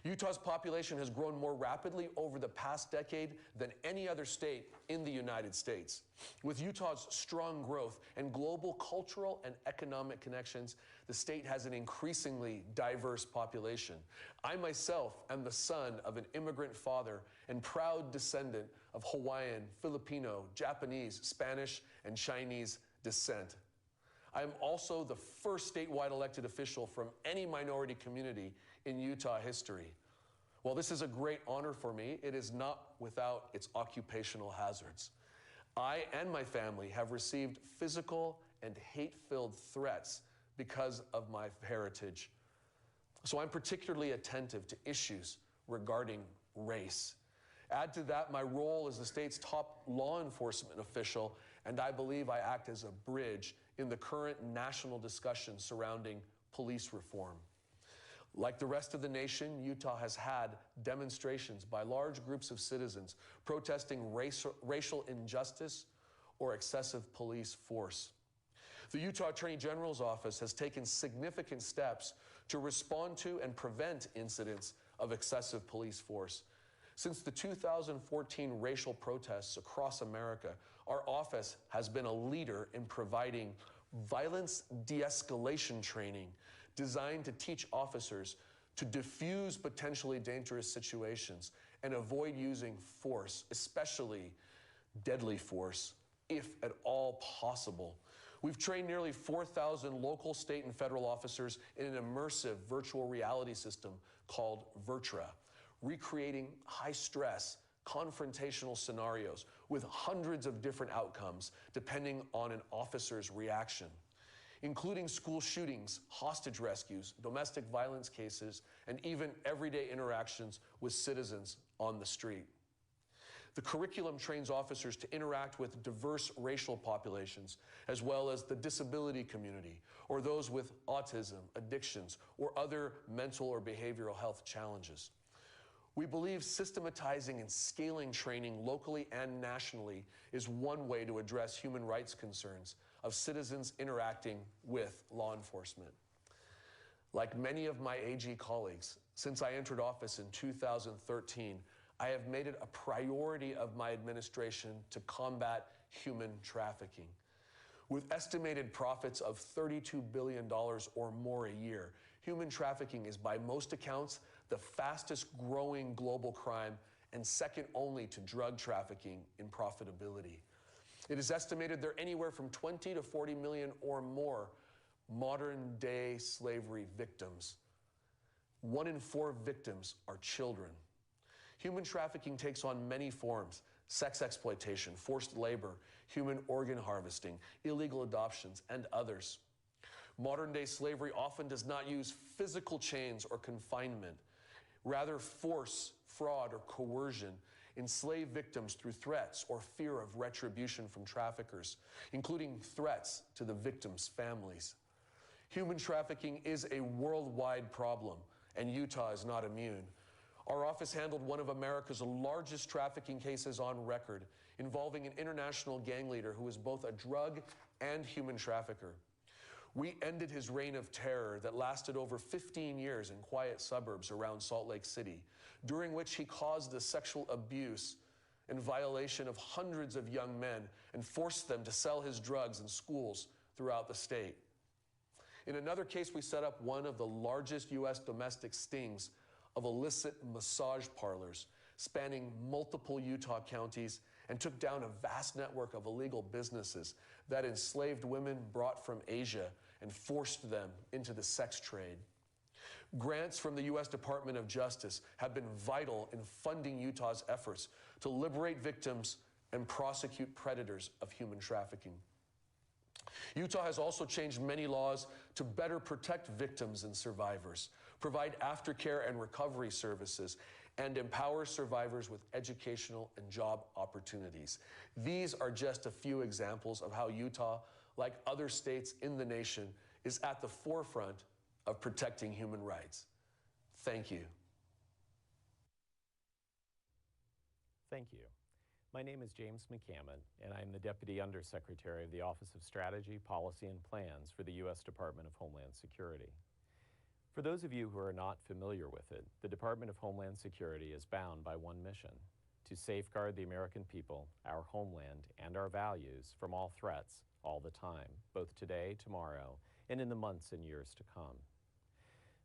Utah's population has grown more rapidly over the past decade than any other state in the United States. With Utah's strong growth and global cultural and economic connections, the state has an increasingly diverse population. I myself am the son of an immigrant father and proud descendant of Hawaiian, Filipino, Japanese, Spanish, and Chinese descent. I am also the first statewide elected official from any minority community in Utah history. While this is a great honor for me, it is not without its occupational hazards. I and my family have received physical and hate-filled threats because of my heritage. So I'm particularly attentive to issues regarding race. Add to that my role as the state's top law enforcement official, and I believe I act as a bridge in the current national discussion surrounding police reform. Like the rest of the nation, Utah has had demonstrations by large groups of citizens protesting racial injustice or excessive police force. The Utah Attorney General's office has taken significant steps to respond to and prevent incidents of excessive police force. Since the 2014 racial protests across America, our office has been a leader in providing violence de-escalation training designed to teach officers to diffuse potentially dangerous situations and avoid using force, especially deadly force, if at all possible. We've trained nearly 4,000 local, state, and federal officers in an immersive virtual reality system called VirTra, recreating high-stress, confrontational scenarios with hundreds of different outcomes depending on an officer's reaction, including school shootings, hostage rescues, domestic violence cases, and even everyday interactions with citizens on the street. The curriculum trains officers to interact with diverse racial populations, as well as the disability community, or those with autism, addictions, or other mental or behavioral health challenges. We believe systematizing and scaling training locally and nationally is one way to address human rights concerns of citizens interacting with law enforcement. Like many of my AG colleagues, since I entered office in 2013, I have made it a priority of my administration to combat human trafficking. With estimated profits of $32 billion or more a year, human trafficking is by most accounts the fastest growing global crime and second only to drug trafficking in profitability. It is estimated there are anywhere from 20 to 40 million or more modern day slavery victims. 1 in 4 victims are children. Human trafficking takes on many forms: sex exploitation, forced labor, human organ harvesting, illegal adoptions, and others. Modern day slavery often does not use physical chains or confinement. rather force, fraud, or coercion, enslave victims through threats or fear of retribution from traffickers, including threats to the victims' families. Human trafficking is a worldwide problem, and Utah is not immune. Our office handled one of America's largest trafficking cases on record, involving an international gang leader who was both a drug and human trafficker. We ended his reign of terror that lasted over 15 years in quiet suburbs around Salt Lake City, during which he caused the sexual abuse and violation of hundreds of young men and forced them to sell his drugs in schools throughout the state. In another case, we set up one of the largest U.S. domestic stings of illicit massage parlors, spanning multiple Utah counties, and took down a vast network of illegal businesses that enslaved women brought from Asia and forced them into the sex trade. Grants from the U.S. Department of Justice have been vital in funding Utah's efforts to liberate victims and prosecute predators of human trafficking. Utah has also changed many laws to better protect victims and survivors, provide aftercare and recovery services, and empower survivors with educational and job opportunities. These are just a few examples of how Utah, like other states in the nation, is at the forefront of protecting human rights. Thank you. Thank you. My name is James McCammon, and I am the Deputy Undersecretary of the Office of Strategy, Policy, and Plans for the U.S. Department of Homeland Security. For those of you who are not familiar with it, the Department of Homeland Security is bound by one mission: to safeguard the American people, our homeland, and our values from all threats, all the time, both today, tomorrow, and in the months and years to come.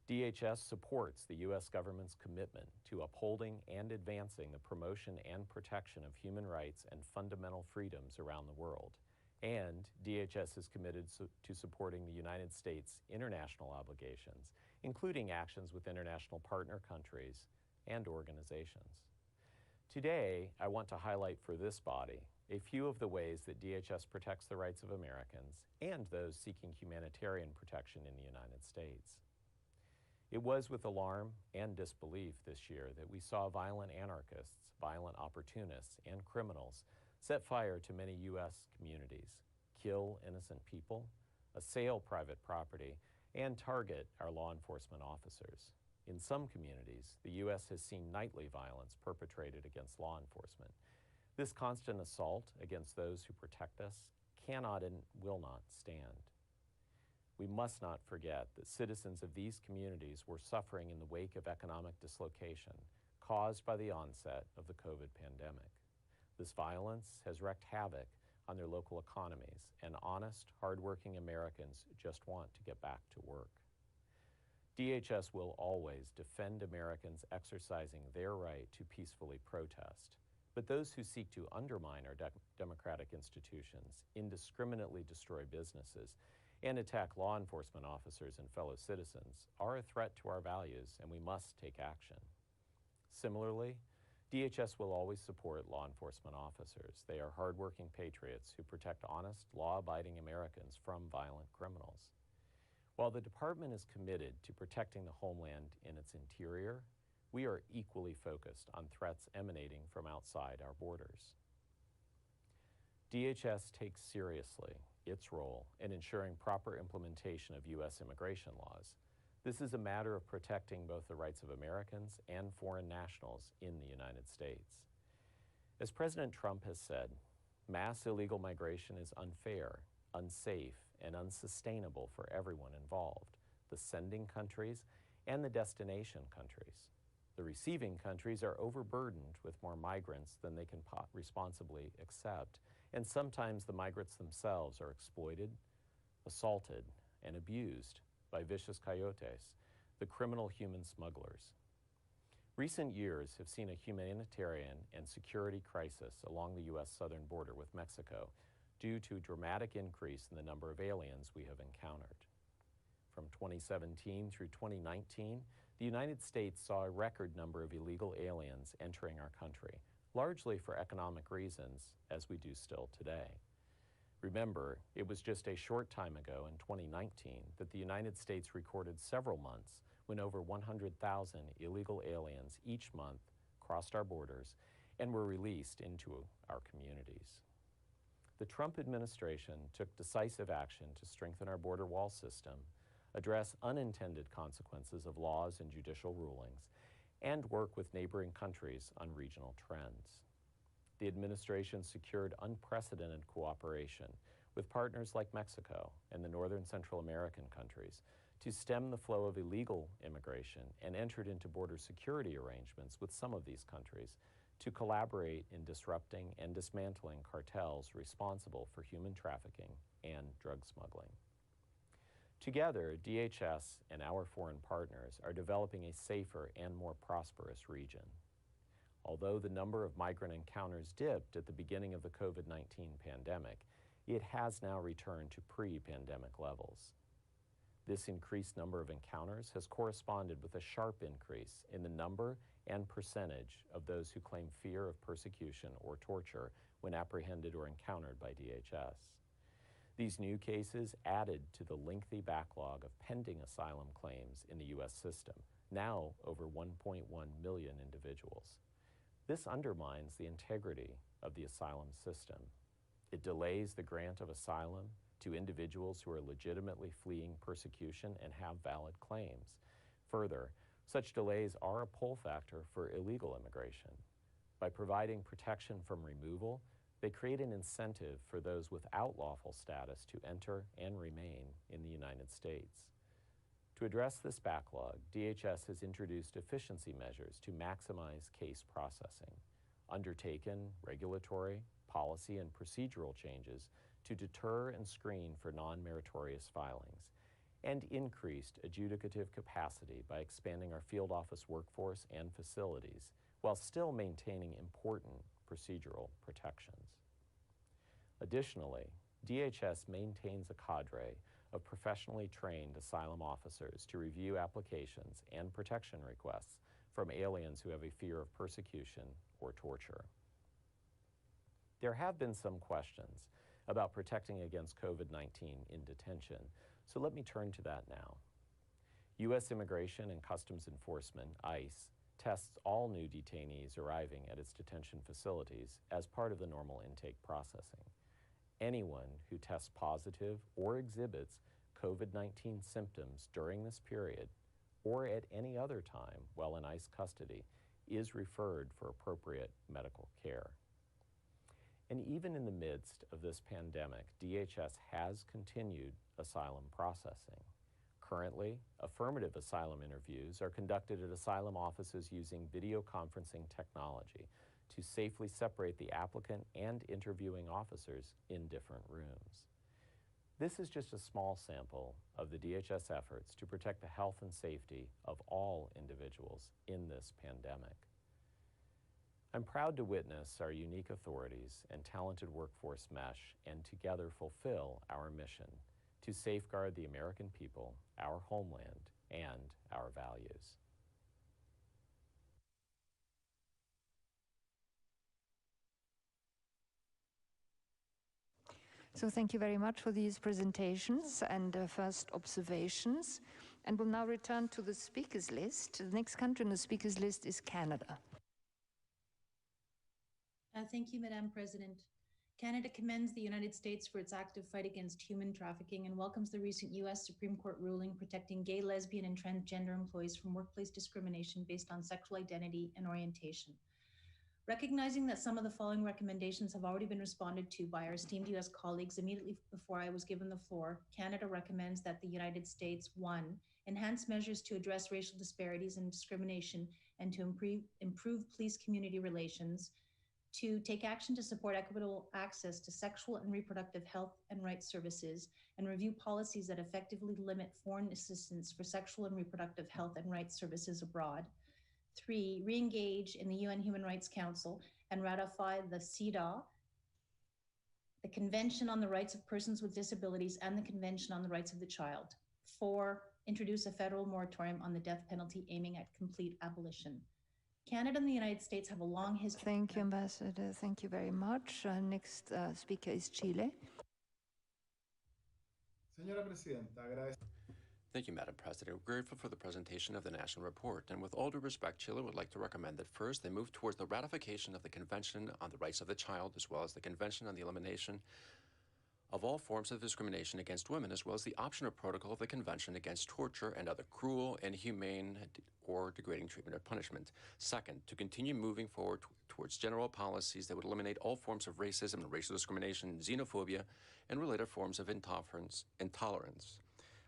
DHS supports the U.S. government's commitment to upholding and advancing the promotion and protection of human rights and fundamental freedoms around the world. And DHS is committed to supporting the United States' international obligations, including actions with international partner countries and organizations. Today, I want to highlight for this body a few of the ways that DHS protects the rights of Americans and those seeking humanitarian protection in the United States. It was with alarm and disbelief this year that we saw violent anarchists, violent opportunists, and criminals set fire to many U.S. communities, kill innocent people, assail private property, and target our law enforcement officers. In some communities, the U.S. has seen nightly violence perpetrated against law enforcement. This constant assault against those who protect us cannot and will not stand. We must not forget that citizens of these communities were suffering in the wake of economic dislocation caused by the onset of the COVID pandemic. This violence has wreaked havoc on their local economies, and honest, hardworking Americans just want to get back to work. DHS will always defend Americans exercising their right to peacefully protest, but those who seek to undermine our democratic institutions, indiscriminately destroy businesses, and attack law enforcement officers and fellow citizens are a threat to our values, and we must take action. Similarly, DHS will always support law enforcement officers. They are hardworking patriots who protect honest, law-abiding Americans from violent criminals. While the department is committed to protecting the homeland in its interior, we are equally focused on threats emanating from outside our borders. DHS takes seriously its role in ensuring proper implementation of U.S. immigration laws. This is a matter of protecting both the rights of Americans and foreign nationals in the United States. As President Trump has said, mass illegal migration is unfair, unsafe, and unsustainable for everyone involved, the sending countries and the destination countries. The receiving countries are overburdened with more migrants than they can responsibly accept, and sometimes the migrants themselves are exploited, assaulted, and abused by vicious coyotes, the criminal human smugglers. Recent years have seen a humanitarian and security crisis along the U.S. southern border with Mexico due to a dramatic increase in the number of aliens we have encountered. From 2017 through 2019, the United States saw a record number of illegal aliens entering our country, largely for economic reasons, as we do still today. Remember, it was just a short time ago in 2019 that the United States recorded several months when over 100,000 illegal aliens each month crossed our borders and were released into our communities. The Trump administration took decisive action to strengthen our border wall system, address unintended consequences of laws and judicial rulings, and work with neighboring countries on regional trends. The administration secured unprecedented cooperation with partners like Mexico and the Northern Central American countries to stem the flow of illegal immigration and entered into border security arrangements with some of these countries to collaborate in disrupting and dismantling cartels responsible for human trafficking and drug smuggling. Together, DHS and our foreign partners are developing a safer and more prosperous region. Although the number of migrant encounters dipped at the beginning of the COVID-19 pandemic, it has now returned to pre-pandemic levels. This increased number of encounters has corresponded with a sharp increase in the number and percentage of those who claim fear of persecution or torture when apprehended or encountered by DHS. These new cases added to the lengthy backlog of pending asylum claims in the U.S. system, now over 1.1 million individuals. This undermines the integrity of the asylum system. It delays the grant of asylum to individuals who are legitimately fleeing persecution and have valid claims. Further, such delays are a pull factor for illegal immigration. By providing protection from removal, they create an incentive for those without lawful status to enter and remain in the United States. To address this backlog, DHS has introduced efficiency measures to maximize case processing, undertaken regulatory, policy, and procedural changes to deter and screen for non-meritorious filings, and increased adjudicative capacity by expanding our field office workforce and facilities, while still maintaining important procedural protections. Additionally, DHS maintains a cadre of professionally trained asylum officers to review applications and protection requests from aliens who have a fear of persecution or torture. There have been some questions about protecting against COVID-19 in detention, so let me turn to that now. U.S. Immigration and Customs Enforcement, ICE, tests all new detainees arriving at its detention facilities as part of the normal intake processing. Anyone who tests positive or exhibits COVID-19 symptoms during this period or at any other time while in ICE custody is referred for appropriate medical care. And even in the midst of this pandemic, DHS has continued asylum processing. Currently, affirmative asylum interviews are conducted at asylum offices using video conferencing technology to safely separate the applicant and interviewing officers in different rooms. This is just a small sample of the DHS efforts to protect the health and safety of all individuals in this pandemic. I'm proud to witness our unique authorities and talented workforce mesh and together fulfill our mission to safeguard the American people, our homeland, and our values. So thank you very much for these presentations and first observations. And we'll now return to the speakers list. The next country on the speakers list is Canada. Thank you, Madam President. Canada commends the United States for its active fight against human trafficking and welcomes the recent U.S. Supreme Court ruling protecting gay, lesbian, and transgender employees from workplace discrimination based on sexual identity and orientation. Recognizing that some of the following recommendations have already been responded to by our esteemed U.S. colleagues immediately before I was given the floor, Canada recommends that the United States, 1, enhance measures to address racial disparities and discrimination and to improve police community relations, 2, take action to support equitable access to sexual and reproductive health and rights services and review policies that effectively limit foreign assistance for sexual and reproductive health and rights services abroad. 3, re-engage in the UN Human Rights Council and ratify the CEDAW, the Convention on the Rights of Persons with Disabilities, and the Convention on the Rights of the Child. 4, introduce a federal moratorium on the death penalty aiming at complete abolition. Canada and the United States have a long history. Thank you, Ambassador. Thank you very much. Next speaker is Chile. Thank you, Madam President. We're grateful for the presentation of the national report. And with all due respect, Chile would like to recommend that first, they move towards the ratification of the Convention on the Rights of the Child, as well as the Convention on the Elimination of all forms of discrimination against women, as well as the optional protocol of the Convention against torture and other cruel, inhumane, or degrading treatment or punishment. Second, to continue moving forward towards general policies that would eliminate all forms of racism and racial discrimination, xenophobia, and related forms of intolerance,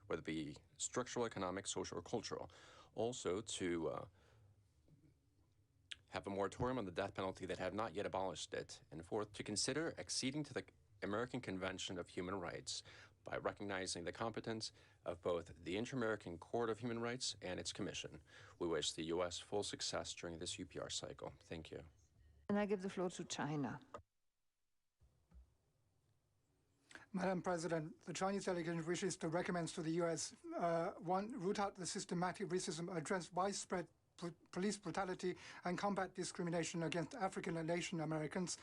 whether it be structural, economic, social, or cultural. Also, to have a moratorium on the death penalty that have not yet abolished it. And fourth, to consider acceding to the American Convention of Human Rights by recognizing the competence of both the Inter-American Court of Human Rights and its commission. We wish the U.S. full success during this UPR cycle. Thank you. And I give the floor to China. Madam President, the Chinese delegation wishes to recommend to the U.S. One, root out the systematic racism, address widespread police brutality, and combat discrimination against African and Asian Americans.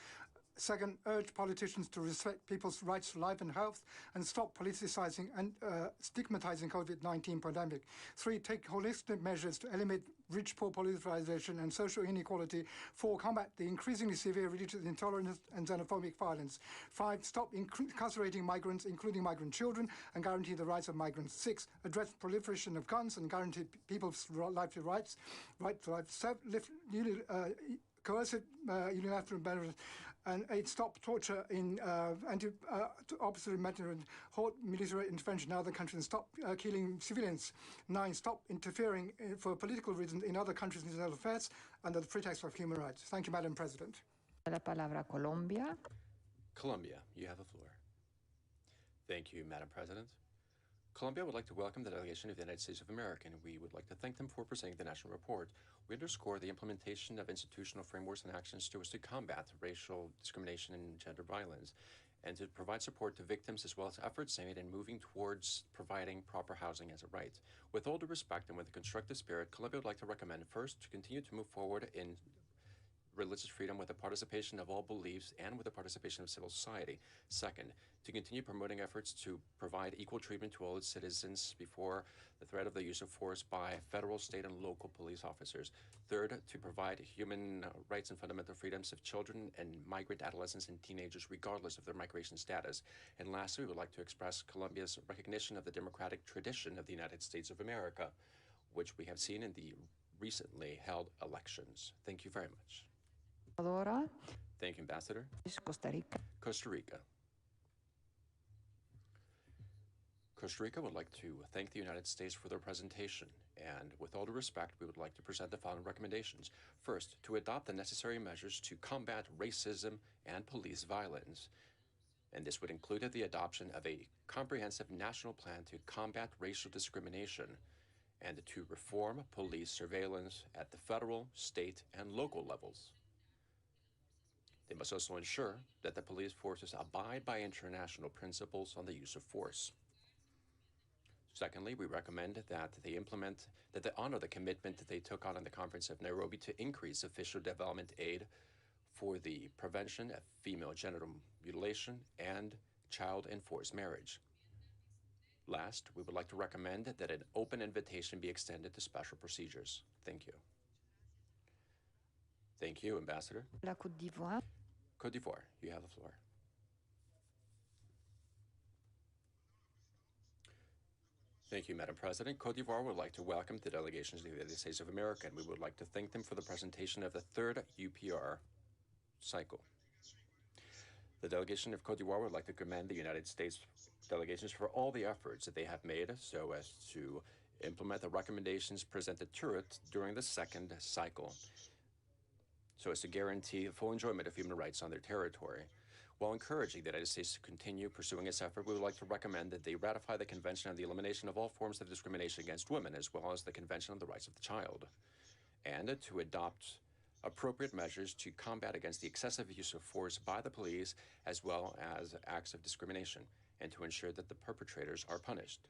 Second, urge politicians to respect people's rights to life and health and stop politicizing and stigmatizing COVID-19 pandemic. Three, take holistic measures to eliminate rich-poor polarization and social inequality. Four, combat the increasingly severe religious intolerance and xenophobic violence. Five, stop incarcerating migrants, including migrant children, and guarantee the rights of migrants. Six, address proliferation of guns and guarantee people's life rights. Right to life, coercive unilateral measures. And 8, stop torture in opposite matter and halt military intervention in other countries and stop killing civilians. 9, stop interfering for political reasons in other countries' internal affairs under the pretext of human rights. Thank you, Madam President. La palabra Colombia. Colombia, you have the floor. Thank you, Madam President. Colombia would like to welcome the delegation of the United States of America, and we would like to thank them for presenting the national report. We underscore the implementation of institutional frameworks and actions to combat racial discrimination and gender violence, and to provide support to victims as well as efforts aimed in moving towards providing proper housing as a right. With all due respect and with a constructive spirit, Colombia would like to recommend first to continue to move forward in religious freedom with the participation of all beliefs and with the participation of civil society. Second, to continue promoting efforts to provide equal treatment to all its citizens before the threat of the use of force by federal, state, and local police officers. Third, to provide human rights and fundamental freedoms of children and migrant adolescents and teenagers regardless of their migration status. And lastly, we would like to express Colombia's recognition of the democratic tradition of the United States of America, which we have seen in the recently held elections. Thank you very much. Thank you, Ambassador. Costa Rica. Costa Rica. Costa Rica would like to thank the United States for their presentation, and with all due respect, we would like to present the following recommendations. First, to adopt the necessary measures to combat racism and police violence, and this would include the adoption of a comprehensive national plan to combat racial discrimination and to reform police surveillance at the federal, state, and local levels. They must also ensure that the police forces abide by international principles on the use of force. Secondly, we recommend that they honor the commitment that they took on in the Conference of Nairobi to increase official development aid for the prevention of female genital mutilation and child and forced marriage. Last, we would like to recommend that an open invitation be extended to special procedures. Thank you. Thank you, Ambassador. La Côte d'Ivoire. Côte d'Ivoire, you have the floor. Thank you, Madam President. Côte d'Ivoire would like to welcome the delegations of the United States of America, and we would like to thank them for the presentation of the third UPR cycle. The delegation of Côte d'Ivoire would like to commend the United States delegations for all the efforts that they have made so as to implement the recommendations presented to it during the second cycle, so as to guarantee full enjoyment of human rights on their territory. While encouraging the United States to continue pursuing its effort, we would like to recommend that they ratify the Convention on the Elimination of all forms of discrimination against women, as well as the Convention on the Rights of the Child, and to adopt appropriate measures to combat against the excessive use of force by the police, as well as acts of discrimination, and to ensure that the perpetrators are punished.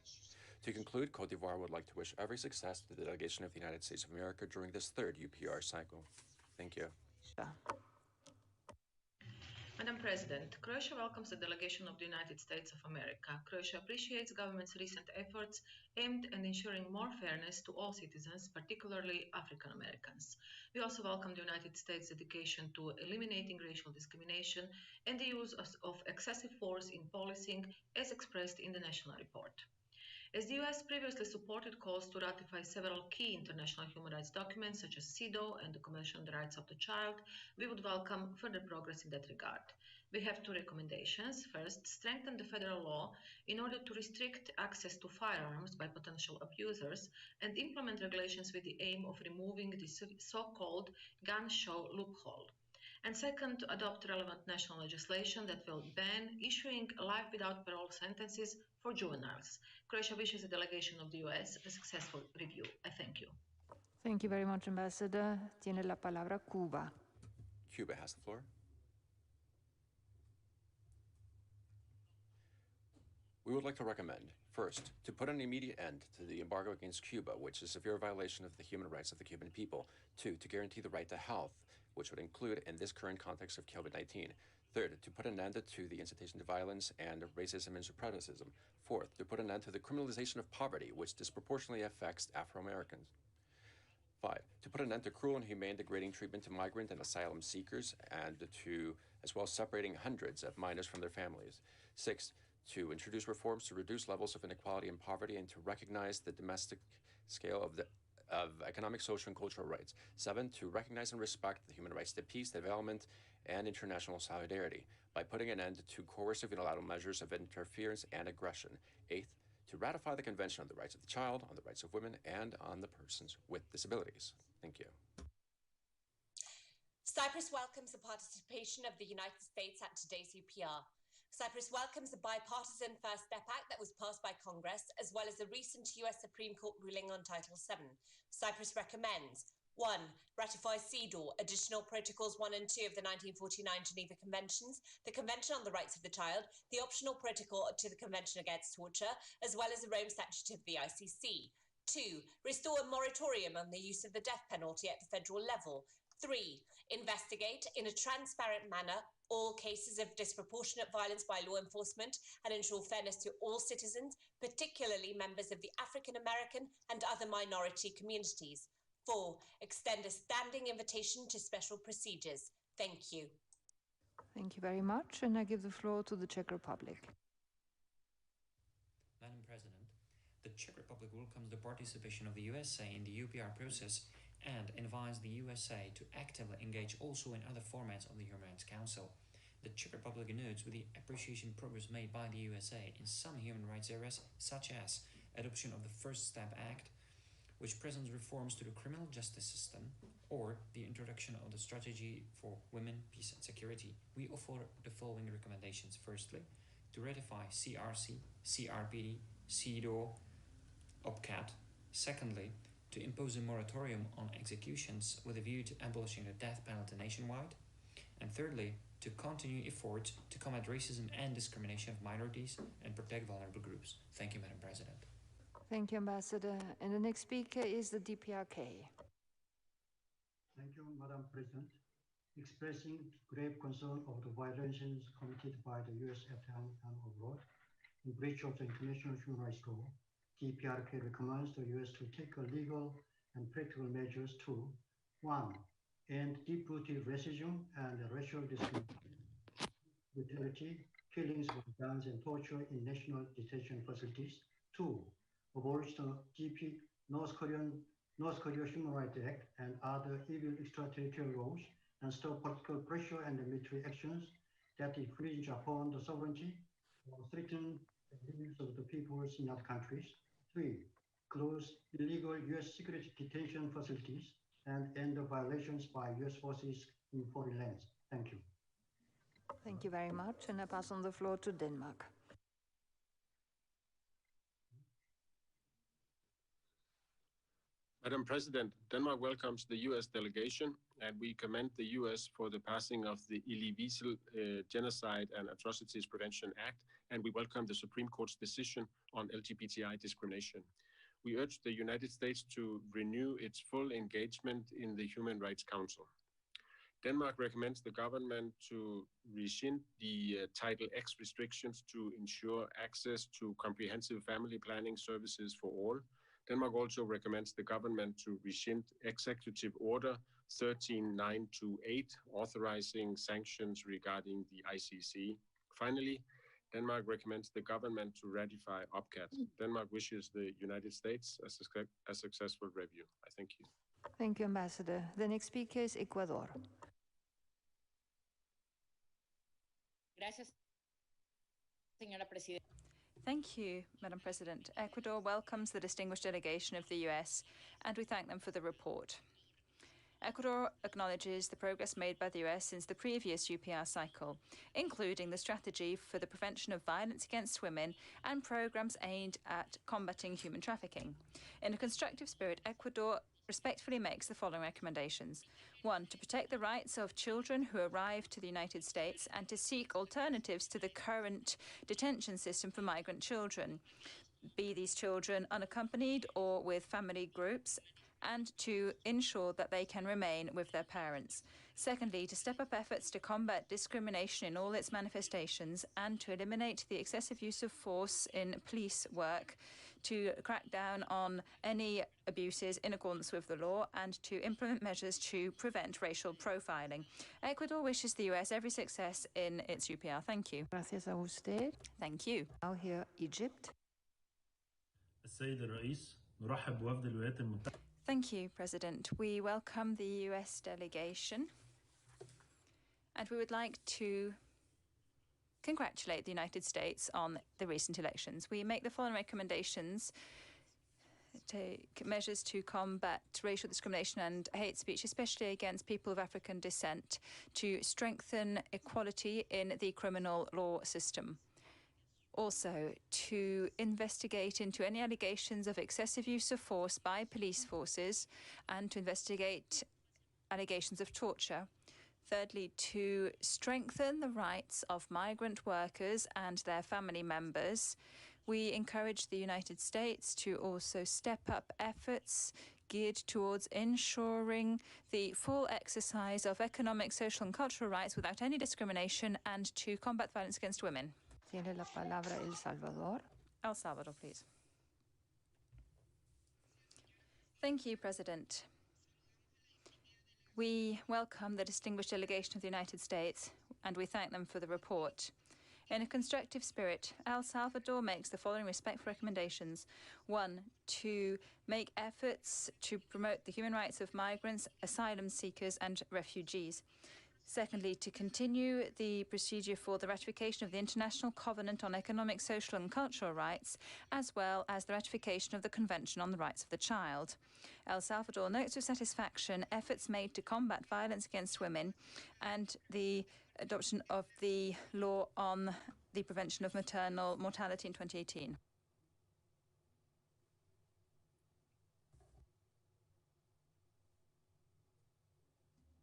To conclude, Côte d'Ivoire would like to wish every success to the delegation of the United States of America during this third UPR cycle. Thank you. Madam President, Croatia welcomes the delegation of the United States of America. Croatia appreciates government's recent efforts aimed at ensuring more fairness to all citizens, particularly African Americans. We also welcome the United States' dedication to eliminating racial discrimination and the use of excessive force in policing as expressed in the national report. As the US previously supported calls to ratify several key international human rights documents such as CEDAW and the Convention on the Rights of the Child, we would welcome further progress in that regard. We have two recommendations. First, strengthen the federal law in order to restrict access to firearms by potential abusers and implement regulations with the aim of removing the so-called gun show loophole. And second, to adopt relevant national legislation that will ban issuing life without parole sentences for juveniles. Croatia wishes the delegation of the US a successful review. I thank you. Thank you very much, Ambassador. Tiene la palabra Cuba. Cuba has the floor. We would like to recommend, first, to put an immediate end to the embargo against Cuba, which is a severe violation of the human rights of the Cuban people. Two, to guarantee the right to health, which would include in this current context of COVID-19. Third, to put an end to the incitation to violence and racism and supremacism. Fourth, to put an end to the criminalization of poverty, which disproportionately affects Afro-Americans. 5, to put an end to cruel and inhumane degrading treatment to migrant and asylum seekers, and to, as well as separating hundreds of minors from their families. 6, to introduce reforms to reduce levels of inequality and poverty and to recognize the domestic scale of economic, social, and cultural rights. 7, to recognize and respect the human rights to peace, development, and international solidarity by putting an end to coercive unilateral measures of interference and aggression. 8, to ratify the Convention on the Rights of the Child, on the Rights of Women, and on the persons with disabilities. Thank you. Cyprus welcomes the participation of the United States at today's UPR. Cyprus welcomes the bipartisan First Step Act that was passed by Congress, as well as the recent US Supreme Court ruling on Title VII. Cyprus recommends 1. Ratify CEDAW, Additional Protocols 1 and 2 of the 1949 Geneva Conventions, the Convention on the Rights of the Child, the Optional Protocol to the Convention Against Torture, as well as the Rome Statute of the ICC. 2. Restore a moratorium on the use of the death penalty at the federal level. 3. Investigate in a transparent manner all cases of disproportionate violence by law enforcement and ensure fairness to all citizens, particularly members of the African American and other minority communities. 4. Extend a standing invitation to special procedures. Thank you. Thank you very much, and I give the floor to the Czech Republic. Madam President, the Czech Republic welcomes the participation of the USA in the UPR process and invites the USA to actively engage also in other formats of the Human Rights Council. The Czech Republic notes with the appreciation progress made by the USA in some human rights areas, such as adoption of the First Step Act, which presents reforms to the criminal justice system, or the introduction of the strategy for women, peace and security. We offer the following recommendations. Firstly, to ratify CRC, CRPD, CEDAW, OPCAT. Secondly, to impose a moratorium on executions with a view to abolishing the death penalty nationwide. And thirdly, to continue efforts to combat racism and discrimination of minorities and protect vulnerable groups. Thank you, Madam President. Thank you, Ambassador. And the next speaker is the DPRK. Thank you, Madam President. Expressing grave concern of the violations committed by the US at home and abroad in breach of the international human rights law, DPRK recommends the US to take legal and practical measures to 1. End deep-rooted racism and racial discrimination, brutality, killings by guns and torture in national detention facilities. 2. Abolish the North Korea Human Rights Act and other evil extraterritorial laws and stop political pressure and military actions that infringe upon the sovereignty or threaten the lives of the peoples in other countries. 3. Close illegal US security detention facilities and end the violations by US forces in foreign lands. Thank you. Thank you very much, and I pass on the floor to Denmark. Madam President, Denmark welcomes the U.S. delegation, and we commend the U.S. for the passing of the Illegal Genocide and Atrocities Prevention Act, and we welcome the Supreme Court's decision on LGBTI discrimination. We urge the United States to renew its full engagement in the Human Rights Council. Denmark recommends the government to rescind the Title X restrictions to ensure access to comprehensive family planning services for all. Denmark also recommends the government to rescind Executive Order 13928, authorizing sanctions regarding the ICC. Finally, Denmark recommends the government to ratify OPCAT. Denmark wishes the United States a successful review. I thank you. Thank you, Ambassador. The next speaker is Ecuador. Gracias, señora Presidenta. Thank you, Madam President. Ecuador welcomes the distinguished delegation of the US, and we thank them for the report. Ecuador acknowledges the progress made by the US since the previous UPR cycle, including the strategy for the prevention of violence against women and programs aimed at combating human trafficking. In a constructive spirit, Ecuador respectfully makes the following recommendations. 1, to protect the rights of children who arrive to the United States and to seek alternatives to the current detention system for migrant children, be these children unaccompanied or with family groups, and to ensure that they can remain with their parents. Secondly, to step up efforts to combat discrimination in all its manifestations and to eliminate the excessive use of force in police work, to crack down on any abuses in accordance with the law, and to implement measures to prevent racial profiling. Ecuador wishes the US every success in its UPR. Thank you. Gracias a usted. Thank you. Now here, Egypt. السيد الرئيس نرحب بوفد الولايات المتحدة. Thank you, President. We welcome the US delegation, and we would like to congratulate the United States on the recent elections. We make the following recommendations: take measures to combat racial discrimination and hate speech, especially against people of African descent, to strengthen equality in the criminal law system. Also, to investigate into any allegations of excessive use of force by police forces and to investigate allegations of torture. Thirdly, to strengthen the rights of migrant workers and their family members. We encourage the United States to also step up efforts geared towards ensuring the full exercise of economic, social and cultural rights without any discrimination and to combat violence against women. Tiene la palabra El Salvador. El Salvador, please. Thank you, President. We welcome the distinguished delegation of the United States, and we thank them for the report. In a constructive spirit, El Salvador makes the following respectful recommendations. 1, to make efforts to promote the human rights of migrants, asylum seekers, and refugees. Secondly, to continue the procedure for the ratification of the International Covenant on Economic, Social and Cultural Rights, as well as the ratification of the Convention on the Rights of the Child. El Salvador notes with satisfaction efforts made to combat violence against women and the adoption of the law on the prevention of maternal mortality in 2018.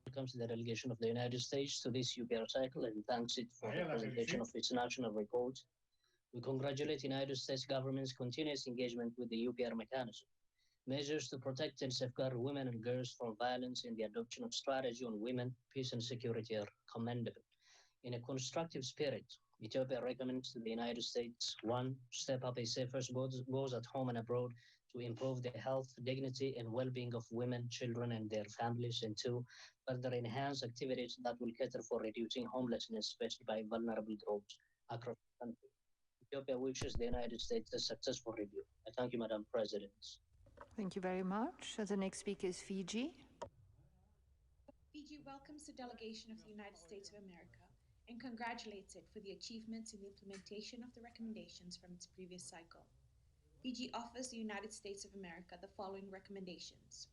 Welcomes the delegation of the United States to this UPR cycle and thanks it for the presentation of its national report. We congratulate the United States government's continuous engagement with the UPR mechanism. Measures to protect and safeguard women and girls from violence and the adoption of strategy on women, peace and security are commendable. In a constructive spirit, Ethiopia recommends to the United States: 1, step up its efforts both at home and abroad to improve the health, dignity, and well-being of women, children, and their families, and 2, further enhance activities that will cater for reducing homelessness faced by vulnerable groups across the country. Ethiopia wishes the United States a successful review. I thank you, Madam President. Thank you very much. The next speaker is Fiji. Fiji welcomes the delegation of the United States of America and congratulates it for the achievements in the implementation of the recommendations from its previous cycle. Fiji offers the United States of America the following recommendations.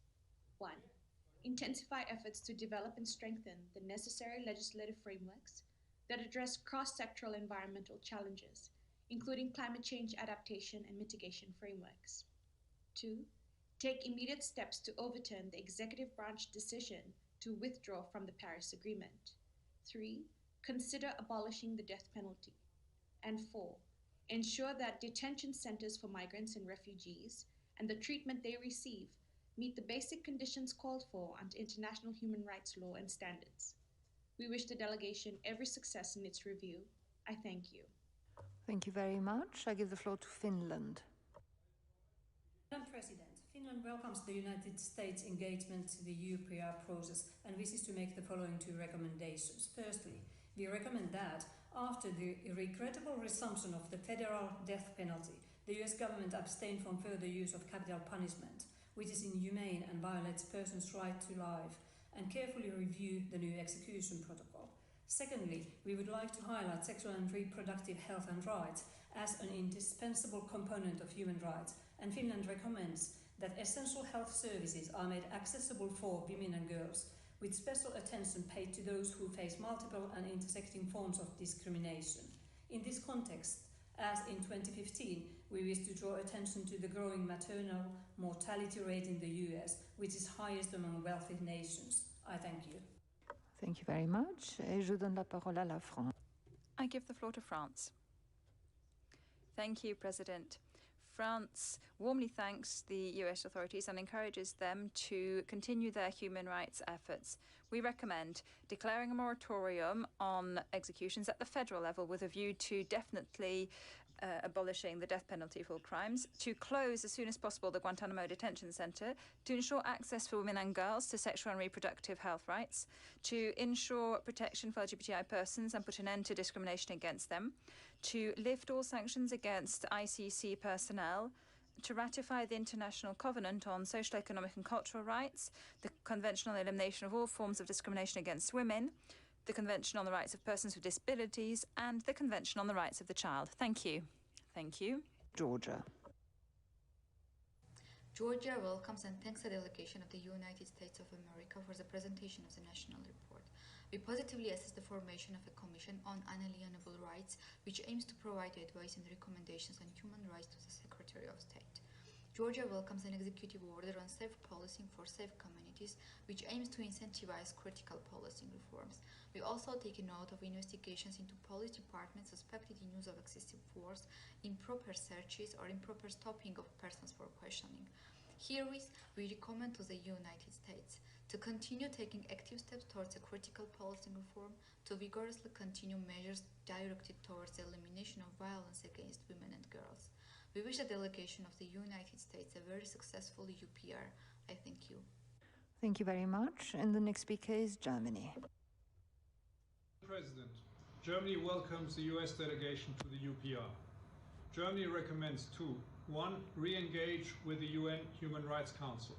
1, intensify efforts to develop and strengthen the necessary legislative frameworks that address cross-sectoral environmental challenges, including climate change adaptation and mitigation frameworks. 2, take immediate steps to overturn the executive branch decision to withdraw from the Paris Agreement. 3, consider abolishing the death penalty. And 4, ensure that detention centers for migrants and refugees and the treatment they receive meet the basic conditions called for under international human rights law and standards. We wish the delegation every success in its review. I thank you. Thank you very much. I give the floor to Finland. Madam President, Finland welcomes the United States' engagement in the UPR process and wishes to make the following two recommendations. Firstly, we recommend that, after the regrettable resumption of the federal death penalty, the US government abstain from further use of capital punishment, which is inhumane and violates persons' right to life, and carefully review the new execution protocol. Secondly, we would like to highlight sexual and reproductive health and rights as an indispensable component of human rights, and Finland recommends that essential health services are made accessible for women and girls, with special attention paid to those who face multiple and intersecting forms of discrimination. In this context, as in 2015, we wish to draw attention to the growing maternal mortality rate in the US, which is highest among wealthy nations. I thank you. Thank you very much. Et je donne la parole à la France. I give the floor to France. Thank you, President. France warmly thanks the US authorities and encourages them to continue their human rights efforts. We recommend declaring a moratorium on executions at the federal level with a view to definitely abolishing the death penalty for all crimes, to close as soon as possible the Guantanamo Detention Center, to ensure access for women and girls to sexual and reproductive health rights, to ensure protection for LGBTI persons and put an end to discrimination against them, to lift all sanctions against ICC personnel, to ratify the International Covenant on Social, Economic and Cultural Rights, the Convention on the Elimination of All Forms of Discrimination against Women, the Convention on the Rights of Persons with Disabilities, and the Convention on the Rights of the Child. Thank you. Thank you. Georgia. Georgia welcomes and thanks the delegation of the United States of America for the presentation of the national report. We positively assess the formation of a commission on unalienable rights, which aims to provide advice and recommendations on human rights to the Secretary of State. Georgia welcomes an executive order on safe policing for safe communities, which aims to incentivize critical policing reforms. We also take note of investigations into police departments suspected in use of excessive force, improper searches, or improper stopping of persons for questioning. Herewith, we recommend to the United States to continue taking active steps towards a critical policing reform, to vigorously continue measures directed towards the elimination of violence against women and girls. We wish the delegation of the United States a very successful UPR. I thank you. Thank you very much. And the next speaker is Germany. President, Germany welcomes the US delegation to the UPR. Germany recommends two. 1. Re-engage with the UN Human Rights Council.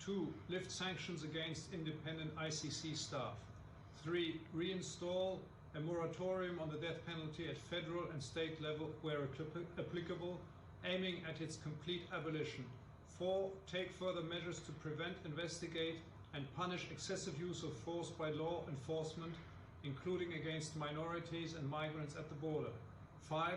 2. Lift sanctions against independent ICC staff. 3. Reinstall a moratorium on the death penalty at federal and state level where applicable, aiming at its complete abolition. 4. Take further measures to prevent, investigate, and punish excessive use of force by law enforcement, including against minorities and migrants at the border. 5.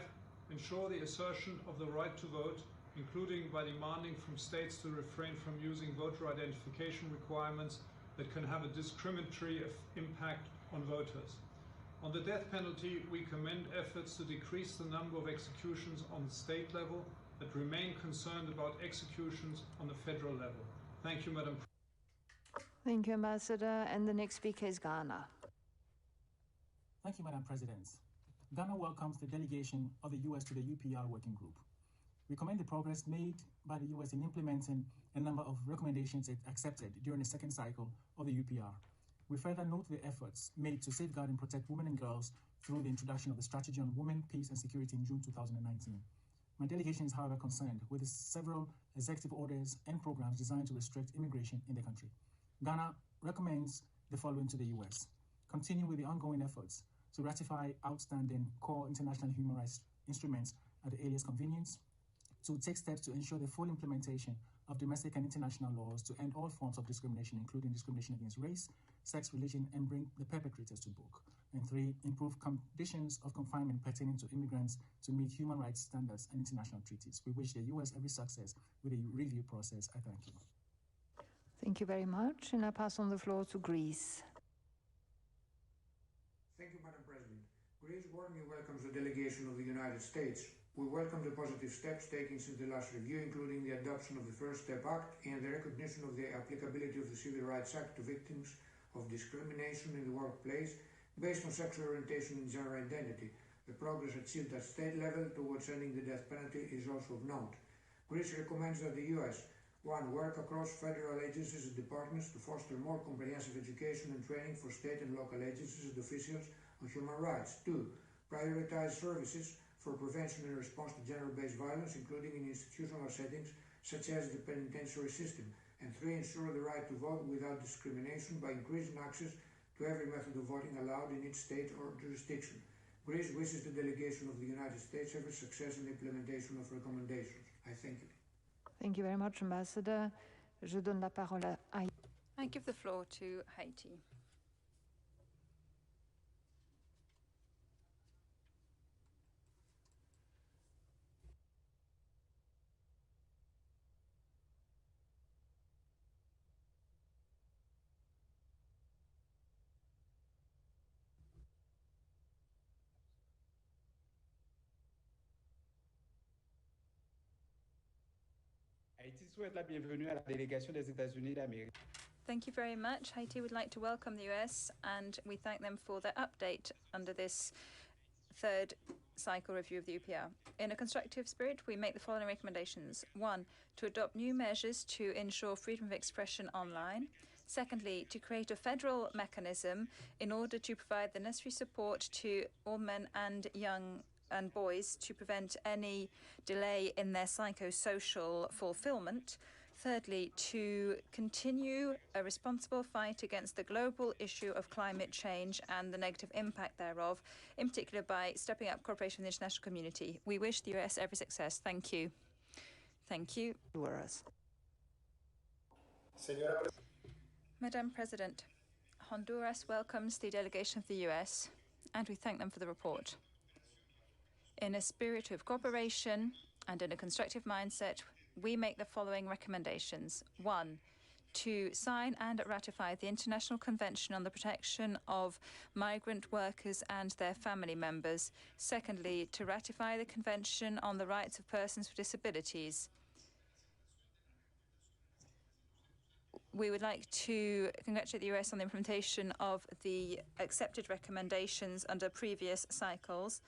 Ensure the assertion of the right to vote, including by demanding from states to refrain from using voter identification requirements that can have a discriminatory impact on voters. On the death penalty, we commend efforts to decrease the number of executions on the state level, but remain concerned about executions on the federal level. Thank you, Madam President. Thank you, Ambassador. And the next speaker is Ghana. Thank you, Madam President. Ghana welcomes the delegation of the U.S. to the UPR working group. We commend the progress made by the U.S. in implementing a number of recommendations it accepted during the second cycle of the UPR. We further note the efforts made to safeguard and protect women and girls through the introduction of the Strategy on Women, Peace and Security in June 2019. My delegation is, however, concerned with several executive orders and programs designed to restrict immigration in the country. Ghana recommends the following to the U.S. Continue with the ongoing efforts to ratify outstanding core international human rights instruments at the earliest convenience, to take steps to ensure the full implementation of domestic and international laws to end all forms of discrimination, including discrimination against race, sex, religion, and bring the perpetrators to book. And 3, improve conditions of confinement pertaining to immigrants to meet human rights standards and international treaties. We wish the U.S. every success with the review process. I thank you. Thank you very much. And I pass on the floor to Greece. Thank you, Madam President. Greece warmly welcomes the delegation of the United States. We welcome the positive steps taken since the last review, including the adoption of the First Step Act and the recognition of the applicability of the Civil Rights Act to victims of discrimination in the workplace, based on sexual orientation and gender identity. The progress achieved at state level towards ending the death penalty is also of note. Greece recommends that the US 1. Work across federal agencies and departments to foster more comprehensive education and training for state and local agencies and officials on human rights. 2. Prioritize services for prevention and response to gender-based violence, including in institutional settings such as the penitentiary system. And 3. Ensure the right to vote without discrimination by increasing access to every method of voting allowed in each state or jurisdiction. Greece wishes the delegation of the United States every success in the implementation of recommendations. I thank you. Thank you very much, Ambassador. Je donne la parole à Haïti. I give the floor to Haiti. Haïti souhaite la bienvenue à la délégation des États-Unis d'Amérique. Thank you very much. Haiti would like to welcome the US, and we thank them for their update under this third cycle review of the UPR. In a constructive spirit, we make the following recommendations. 1. To adopt new measures to ensure freedom of expression online. Secondly, to create a federal mechanism in order to provide the necessary support to all men and young and boys to prevent any delay in their psychosocial fulfillment. Thirdly, to continue a responsible fight against the global issue of climate change and the negative impact thereof, in particular by stepping up cooperation with the international community. We wish the US every success. Thank you. Thank you. Madam President, Honduras welcomes the delegation of the US, and we thank them for the report. In a spirit of cooperation and in a constructive mindset, we make the following recommendations. 1. To sign and ratify the International Convention on the Protection of Migrant Workers and their Family Members. Secondly, to ratify the Convention on the Rights of Persons with Disabilities. We would like to congratulate the US on the implementation of the accepted recommendations under previous cycles.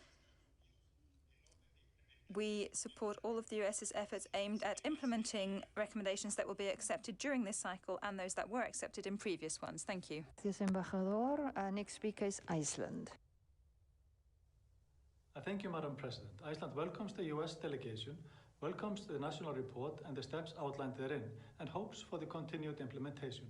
We support all of the US's efforts aimed at implementing recommendations that will be accepted during this cycle and those that were accepted in previous ones. Thank you. Gracias, Embajador. Next speaker is Iceland. Thank you, Madam President. Iceland welcomes the US delegation, welcomes the national report and the steps outlined therein, and hopes for the continued implementation.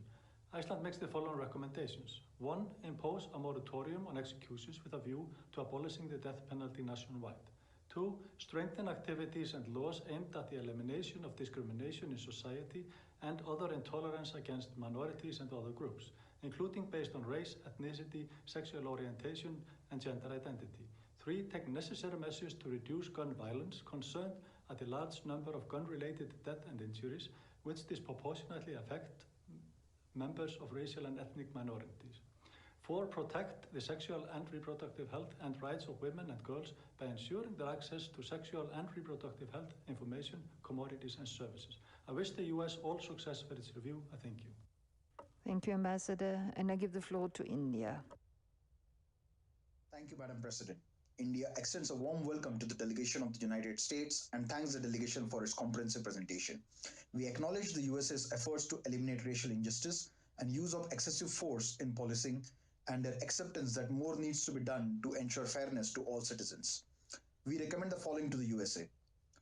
Iceland makes the following recommendations. 1. Impose a moratorium on executions with a view to abolishing the death penalty nationwide. 2. Strengthen activities and laws aimed at the elimination of discrimination in society and other intolerance against minorities and other groups, including based on race, ethnicity, sexual orientation, and gender identity. 3. Take necessary measures to reduce gun violence, concerned at the large number of gun-related deaths and injuries, which disproportionately affect members of racial and ethnic minorities. 4. Protect the sexual and reproductive health and rights of women and girls by ensuring their access to sexual and reproductive health information, commodities, and services. I wish the US all success for its review. I thank you. Thank you, Ambassador. And I give the floor to India. Thank you, Madam President. India extends a warm welcome to the delegation of the United States and thanks the delegation for its comprehensive presentation. We acknowledge the US's efforts to eliminate racial injustice and use of excessive force in policing, and their acceptance that more needs to be done to ensure fairness to all citizens. We recommend the following to the USA.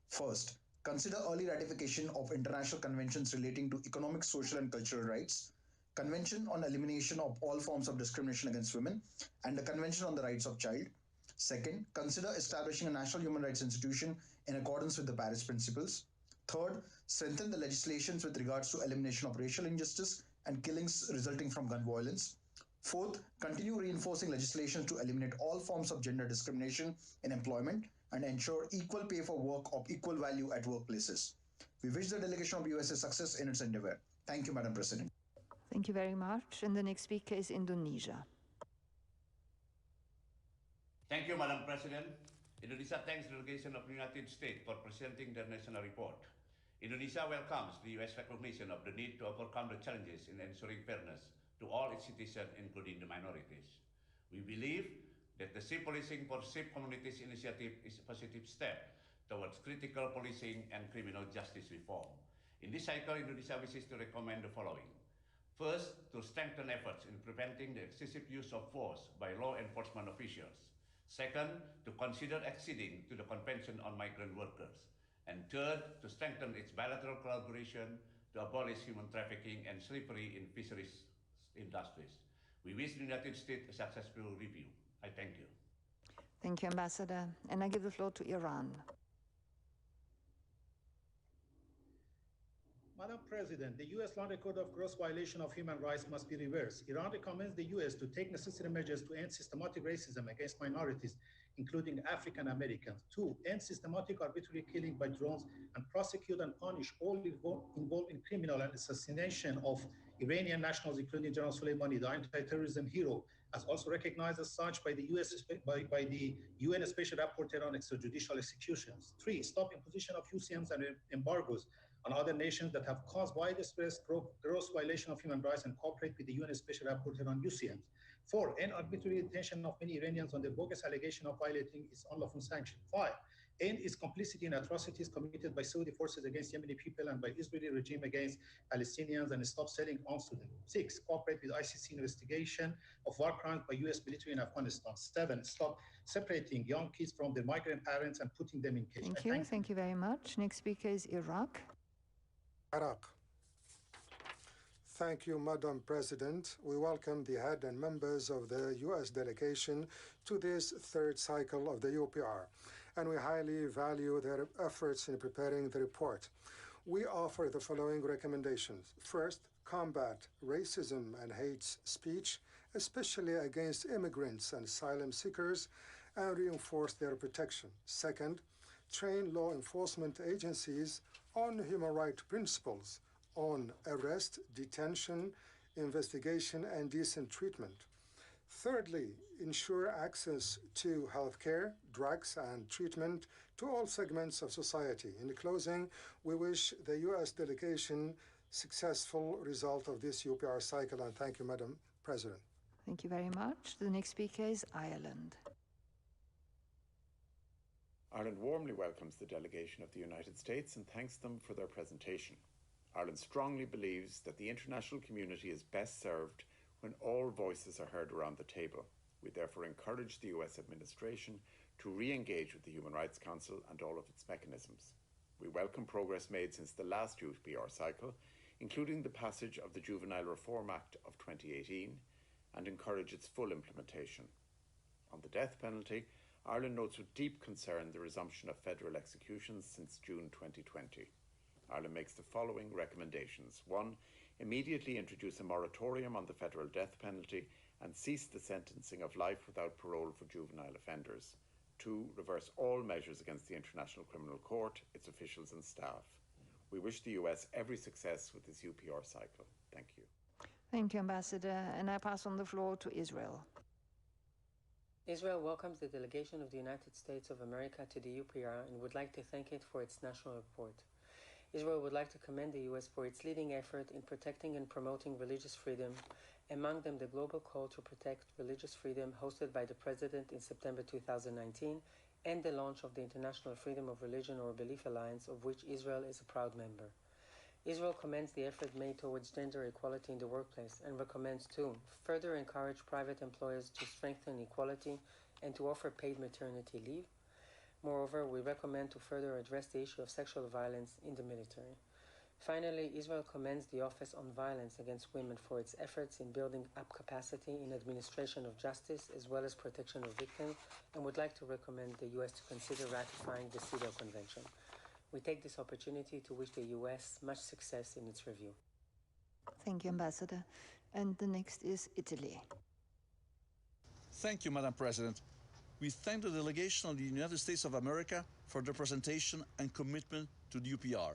First, consider early ratification of international conventions relating to economic, social, and cultural rights, Convention on Elimination of All Forms of Discrimination Against Women, and the Convention on the Rights of Child. Second, consider establishing a national human rights institution in accordance with the Paris Principles. Third, strengthen the legislations with regards to elimination of racial injustice and killings resulting from gun violence. Fourth, continue reinforcing legislation to eliminate all forms of gender discrimination in employment and ensure equal pay for work of equal value at workplaces. We wish the delegation of USA success in its endeavor. Thank you, Madam President. Thank you very much. And the next speaker is Indonesia. Thank you, Madam President. Indonesia thanks the delegation of the United States for presenting their national report. Indonesia welcomes the US recognition of the need to overcome the challenges in ensuring fairness to all its citizens, including the minorities. We believe that the Safe Policing for Safe Communities initiative is a positive step towards critical policing and criminal justice reform. In this cycle, Indonesia wishes to recommend the following. First, to strengthen efforts in preventing the excessive use of force by law enforcement officials. Second, to consider acceding to the Convention on Migrant Workers. And third, to strengthen its bilateral collaboration to abolish human trafficking and slavery in fisheries industries. We wish the United States a successful review. I thank you. Thank you, Ambassador. And I give the floor to Iran. Madam President, the U.S. long record of gross violation of human rights must be reversed. Iran recommends the U.S. to take necessary measures to end systematic racism against minorities, including African Americans. 2, end systematic arbitrary killing by drones and prosecute and punish all involved in criminal and assassination of Iranian nationals, including General Soleimani, the anti-terrorism hero, as also recognized as such by the by the UN Special Rapporteur on extrajudicial executions. 3, stop imposition of UCMs and embargoes on other nations that have caused widespread gross violation of human rights and cooperate with the UN Special Rapporteur on UCMs. 4, end arbitrary detention of many Iranians on the bogus allegation of violating its unlawful sanction. 5, end its complicity in atrocities committed by Saudi forces against Yemeni people and by Israeli regime against Palestinians and stop selling arms to them. 6, cooperate with ICC investigation of war crimes by US military in Afghanistan. 7, stop separating young kids from their migrant parents and putting them in cages. Thank you very much. Next speaker is Iraq. Iraq. Thank you, Madam President. We welcome the head and members of the U.S. delegation to this third cycle of the UPR, and we highly value their efforts in preparing the report. We offer the following recommendations. First, combat racism and hate speech, especially against immigrants and asylum seekers, and reinforce their protection. Second, train law enforcement agencies on human rights principles, on arrest, detention, investigation, and decent treatment. Thirdly, ensure access to healthcare, drugs, and treatment to all segments of society. In closing, we wish the U.S. delegation successful result of this UPR cycle, and thank you, Madam President. Thank you very much. The next speaker is Ireland. Ireland warmly welcomes the delegation of the United States and thanks them for their presentation. Ireland strongly believes that the international community is best served when all voices are heard around the table. We therefore encourage the US administration to re-engage with the Human Rights Council and all of its mechanisms. We welcome progress made since the last UPR cycle, including the passage of the Juvenile Reform Act of 2018, and encourage its full implementation. On the death penalty, Ireland notes with deep concern the resumption of federal executions since June 2020. Ireland makes the following recommendations. 1. Immediately introduce a moratorium on the federal death penalty and cease the sentencing of life without parole for juvenile offenders. 2. Reverse all measures against the International Criminal Court, its officials and staff. We wish the US every success with this UPR cycle. Thank you. Thank you, Ambassador. And I pass on the floor to Israel. Israel welcomes the delegation of the United States of America to the UPR and would like to thank it for its national report. Israel would like to commend the U.S. for its leading effort in protecting and promoting religious freedom, among them the global call to protect religious freedom hosted by the President in September 2019, and the launch of the International Freedom of Religion or Belief Alliance, of which Israel is a proud member. Israel commends the effort made towards gender equality in the workplace and recommends to further encourage private employers to strengthen equality and to offer paid maternity leave. Moreover, we recommend to further address the issue of sexual violence in the military. Finally, Israel commends the Office on Violence Against Women for its efforts in building up capacity in administration of justice as well as protection of victims, and would like to recommend the U.S. to consider ratifying the CEDAW Convention. We take this opportunity to wish the U.S. much success in its review. Thank you, Ambassador. And the next is Italy. Thank you, Madam President. We thank the delegation of the United States of America for their presentation and commitment to the UPR.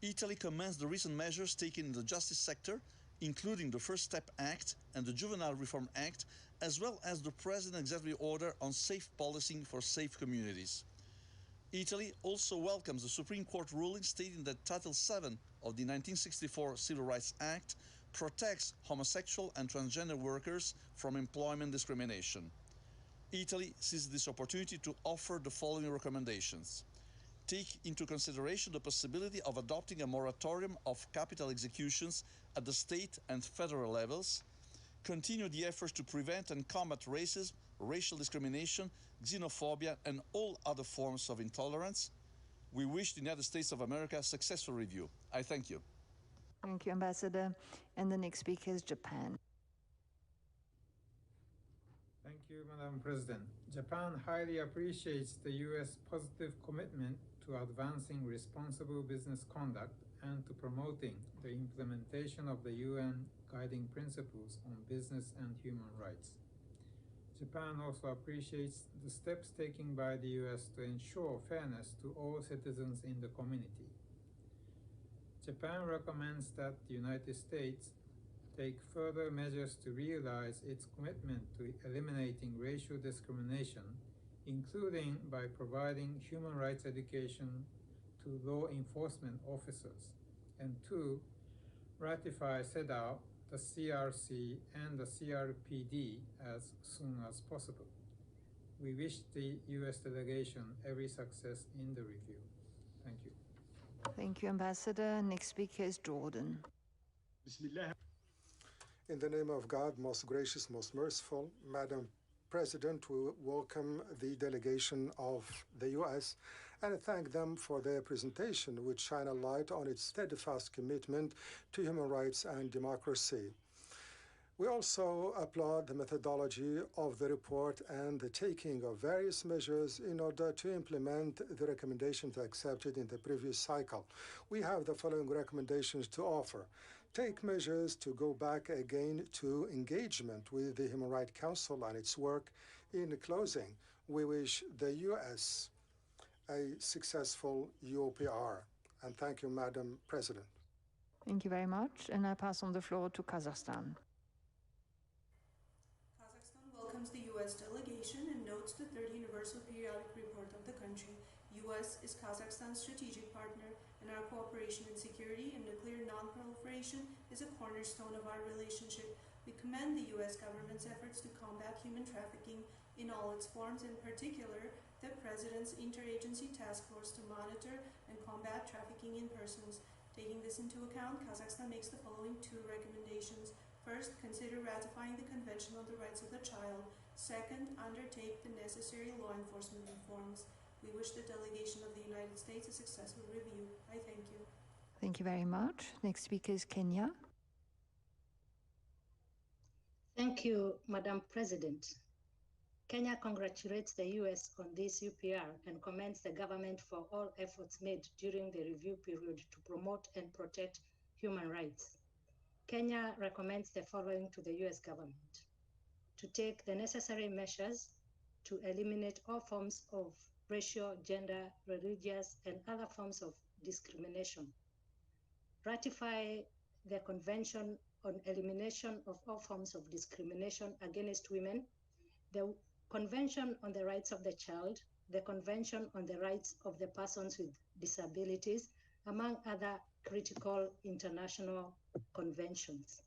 Italy commends the recent measures taken in the justice sector, including the First Step Act and the Juvenile Reform Act, as well as the President's Executive Order on Safe Policing for Safe Communities. Italy also welcomes the Supreme Court ruling stating that Title VII of the 1964 Civil Rights Act protects homosexual and transgender workers from employment discrimination. Italy sees this opportunity to offer the following recommendations. Take into consideration the possibility of adopting a moratorium of capital executions at the state and federal levels, continue the efforts to prevent and combat racism, racial discrimination, xenophobia, and all other forms of intolerance. We wish the United States of America a successful review. I thank you. Thank you, Ambassador. And the next speaker is Japan. Thank you, Madam President. Japan highly appreciates the U.S. positive commitment to advancing responsible business conduct and to promoting the implementation of the UN guiding principles on business and human rights. Japan also appreciates the steps taken by the U.S. to ensure fairness to all citizens in the community. Japan recommends that the United States take further measures to realize its commitment to eliminating racial discrimination, including by providing human rights education to law enforcement officers, and 2, ratify CEDAW, the CRC, and the CRPD as soon as possible. We wish the U.S. delegation every success in the review. Thank you. Thank you, Ambassador. Next speaker is Jordan. In the name of God, most gracious, most merciful, Madam President, we welcome the delegation of the U.S. and thank them for their presentation, which shine a light on its steadfast commitment to human rights and democracy. We also applaud the methodology of the report and the taking of various measures in order to implement the recommendations accepted in the previous cycle. We have the following recommendations to offer. Take measures to go back again to engagement with the Human Rights Council and its work. In closing, we wish the U.S. a successful UPR. And thank you, Madam President. Thank you very much. And I pass on the floor to Kazakhstan. Kazakhstan welcomes the U.S. delegation and notes the Third Universal Periodic Report of the country. U.S. is Kazakhstan's strategic partner, and our cooperation in security and nuclear non-proliferation is a cornerstone of our relationship. We commend the U.S. government's efforts to combat human trafficking in all its forms, in particular, the President's Interagency Task Force to monitor and combat trafficking in persons. Taking this into account, Kazakhstan makes the following 2 recommendations. First, consider ratifying the Convention on the Rights of the Child. Second, undertake the necessary law enforcement reforms. We wish the delegation of the United States a successful review. I thank you. Thank you very much. Next speaker is Kenya. Thank you, Madam President. Kenya congratulates the U.S. on this UPR and commends the government for all efforts made during the review period to promote and protect human rights. Kenya recommends the following to the U.S. government: to take the necessary measures to eliminate all forms of racial, gender, religious, and other forms of discrimination. Ratify the Convention on Elimination of All Forms of Discrimination Against Women, the Convention on the Rights of the Child, the Convention on the Rights of the Persons with Disabilities, among other critical international conventions.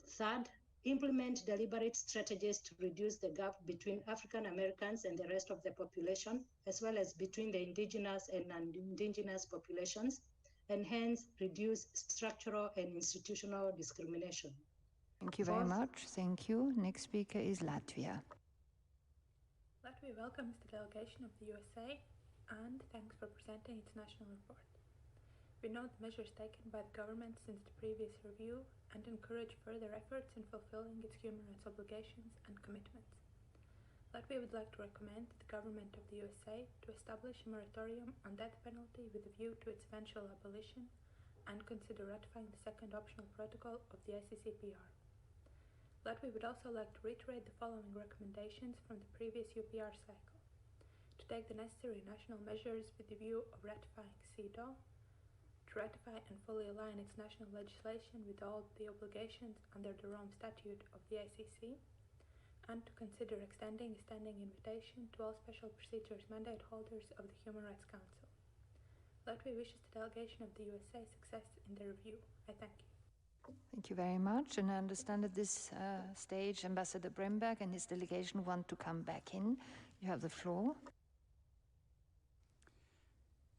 Third, implement deliberate strategies to reduce the gap between African Americans and the rest of the population, as well as between the indigenous and non-indigenous populations, and hence reduce structural and institutional discrimination. Thank you very much. Thank you. Next speaker is Latvia. Latvia welcomes the delegation of the USA and thanks for presenting its national report. We note the measures taken by the government since the previous review and encourage further efforts in fulfilling its human rights obligations and commitments. Latvia would like to recommend the government of the USA to establish a moratorium on death penalty with a view to its eventual abolition and consider ratifying the second optional protocol of the ICCPR. Latvia would also like to reiterate the following recommendations from the previous UPR cycle: to take the necessary national measures with the view of ratifying CEDAW, to ratify and fully align its national legislation with all the obligations under the Rome Statute of the ICC, and to consider extending a standing invitation to all special procedures mandate holders of the Human Rights Council. Latvia wishes the delegation of the USA success in the review. I thank you. Thank you very much. And I understand at this stage, Ambassador Bremberg and his delegation want to come back in. You have the floor.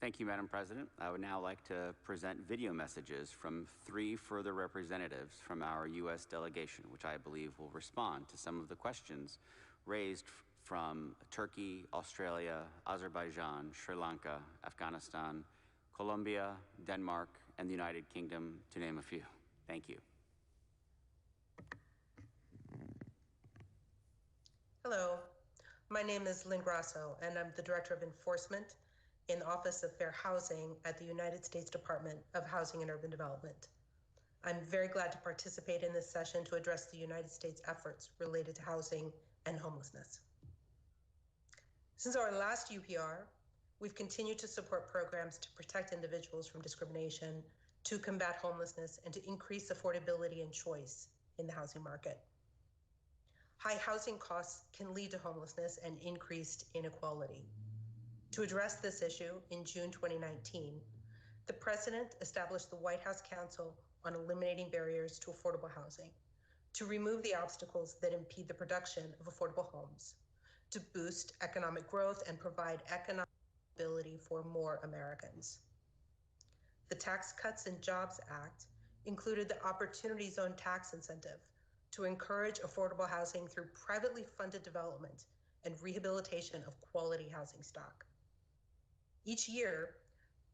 Thank you, Madam President. I would now like to present video messages from 3 further representatives from our U.S. delegation, which I believe will respond to some of the questions raised from Turkey, Australia, Azerbaijan, Sri Lanka, Afghanistan, Colombia, Denmark, and the United Kingdom, to name a few. Thank you. Hello, my name is Lynn Grasso, and I'm the Director of Enforcement in the Office of Fair Housing at the United States Department of Housing and Urban Development. I'm very glad to participate in this session to address the United States efforts related to housing and homelessness. Since our last UPR, we've continued to support programs to protect individuals from discrimination, to combat homelessness, and to increase affordability and choice in the housing market. High housing costs can lead to homelessness and increased inequality. To address this issue, in June 2019, the President established the White House Council on Eliminating Barriers to Affordable Housing to remove the obstacles that impede the production of affordable homes, to boost economic growth and provide economic stability for more Americans. The Tax Cuts and Jobs Act included the Opportunity Zone tax incentive to encourage affordable housing through privately funded development and rehabilitation of quality housing stock. Each year,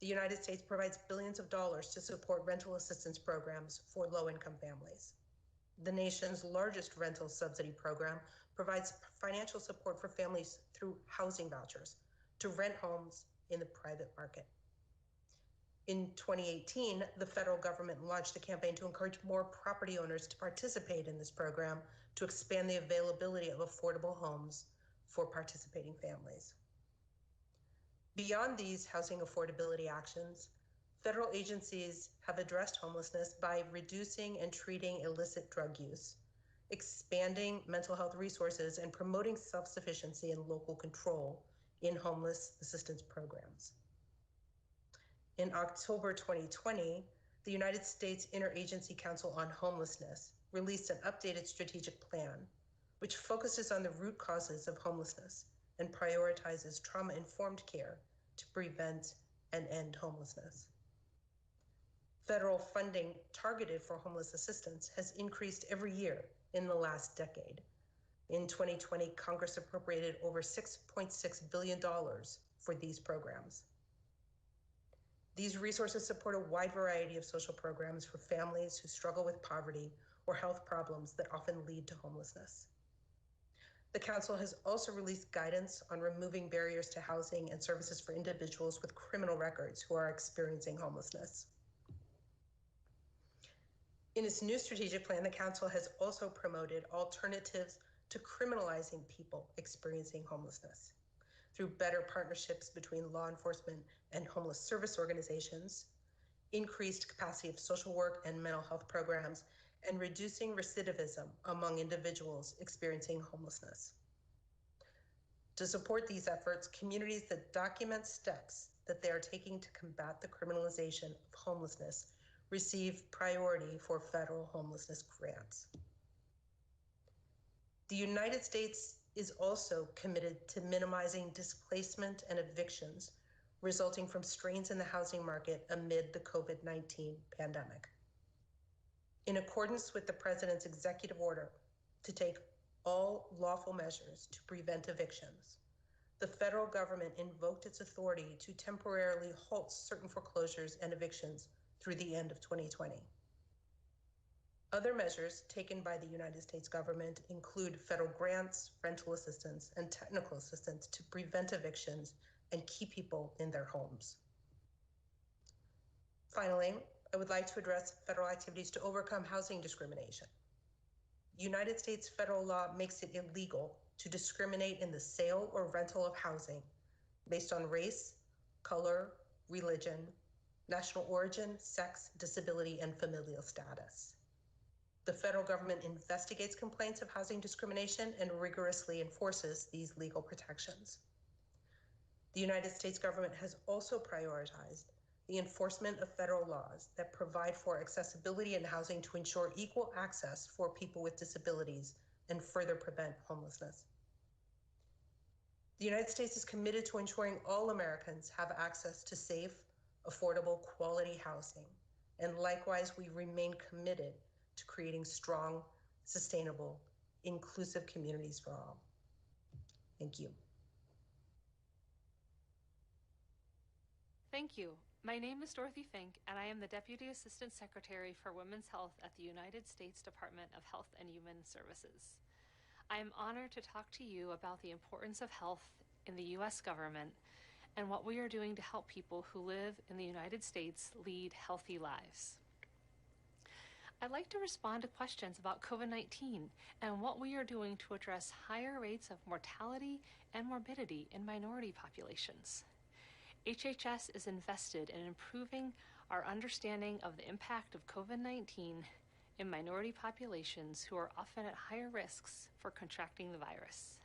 the United States provides billions of dollars to support rental assistance programs for low-income families. The nation's largest rental subsidy program provides financial support for families through housing vouchers to rent homes in the private market. In 2018, the federal government launched a campaign to encourage more property owners to participate in this program to expand the availability of affordable homes for participating families. Beyond these housing affordability actions, federal agencies have addressed homelessness by reducing and treating illicit drug use, expanding mental health resources, and promoting self-sufficiency and local control in homeless assistance programs. In October 2020, the United States Interagency Council on Homelessness released an updated strategic plan, which focuses on the root causes of homelessness and prioritizes trauma-informed care to prevent and end homelessness. Federal funding targeted for homeless assistance has increased every year in the last decade. In 2020, Congress appropriated over $6.6 billion for these programs. These resources support a wide variety of social programs for families who struggle with poverty or health problems that often lead to homelessness. The Council has also released guidance on removing barriers to housing and services for individuals with criminal records who are experiencing homelessness. In its new strategic plan, the Council has also promoted alternatives to criminalizing people experiencing homelessness through better partnerships between law enforcement and homeless service organizations, increased capacity of social work and mental health programs, and reducing recidivism among individuals experiencing homelessness. To support these efforts, communities that document steps that they are taking to combat the criminalization of homelessness receive priority for federal homelessness grants. The United States is also committed to minimizing displacement and evictions resulting from strains in the housing market amid the COVID-19 pandemic. In accordance with the President's executive order to take all lawful measures to prevent evictions, the federal government invoked its authority to temporarily halt certain foreclosures and evictions through the end of 2020. Other measures taken by the United States government include federal grants, rental assistance, and technical assistance to prevent evictions and keep people in their homes. Finally, I would like to address federal activities to overcome housing discrimination. United States federal law makes it illegal to discriminate in the sale or rental of housing based on race, color, religion, national origin, sex, disability, and familial status. The federal government investigates complaints of housing discrimination and rigorously enforces these legal protections. The United States government has also prioritized the enforcement of federal laws that provide for accessibility and housing to ensure equal access for people with disabilities and further prevent homelessness. The United States is committed to ensuring all Americans have access to safe, affordable, quality housing. And likewise, we remain committed to creating strong, sustainable, inclusive communities for all. Thank you. Thank you. My name is Dorothy Fink, and I am the Deputy Assistant Secretary for Women's Health at the United States Department of Health and Human Services. I am honored to talk to you about the importance of health in the U.S. government and what we are doing to help people who live in the United States lead healthy lives. I'd like to respond to questions about COVID-19 and what we are doing to address higher rates of mortality and morbidity in minority populations. HHS is invested in improving our understanding of the impact of COVID-19 in minority populations who are often at higher risks for contracting the virus.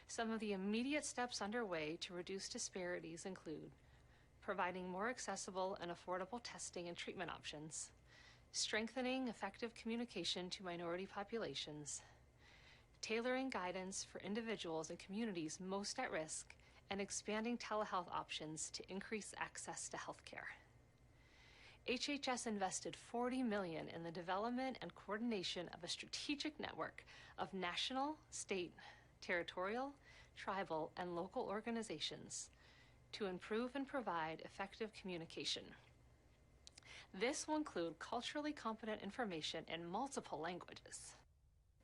Some of the immediate steps underway to reduce disparities include providing more accessible and affordable testing and treatment options, strengthening effective communication to minority populations, tailoring guidance for individuals and communities most at risk, and expanding telehealth options to increase access to healthcare. HHS invested $40 million in the development and coordination of a strategic network of national, state, territorial, tribal, and local organizations to improve and provide effective communication. This will include culturally competent information in multiple languages.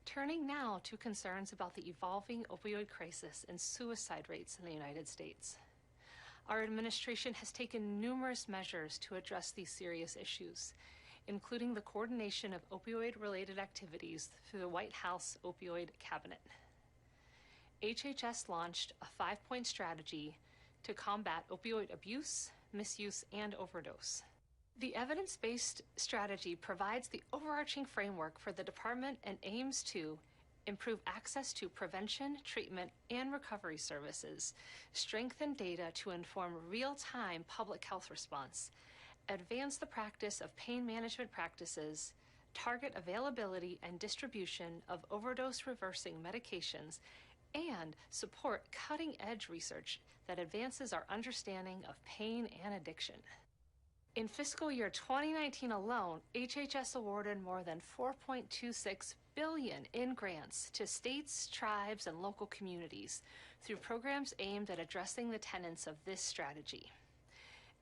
Turning now to concerns about the evolving opioid crisis and suicide rates in the United States. Our administration has taken numerous measures to address these serious issues, including the coordination of opioid-related activities through the White House Opioid Cabinet. HHS launched a 5-point strategy to combat opioid abuse, misuse, and overdose. The evidence-based strategy provides the overarching framework for the department and aims to improve access to prevention, treatment, and recovery services, strengthen data to inform real-time public health response, advance the practice of pain management practices, target availability and distribution of overdose-reversing medications, and support cutting-edge research that advances our understanding of pain and addiction. In fiscal year 2019 alone, HHS awarded more than $4.26 billion in grants to states, tribes, and local communities through programs aimed at addressing the tenets of this strategy.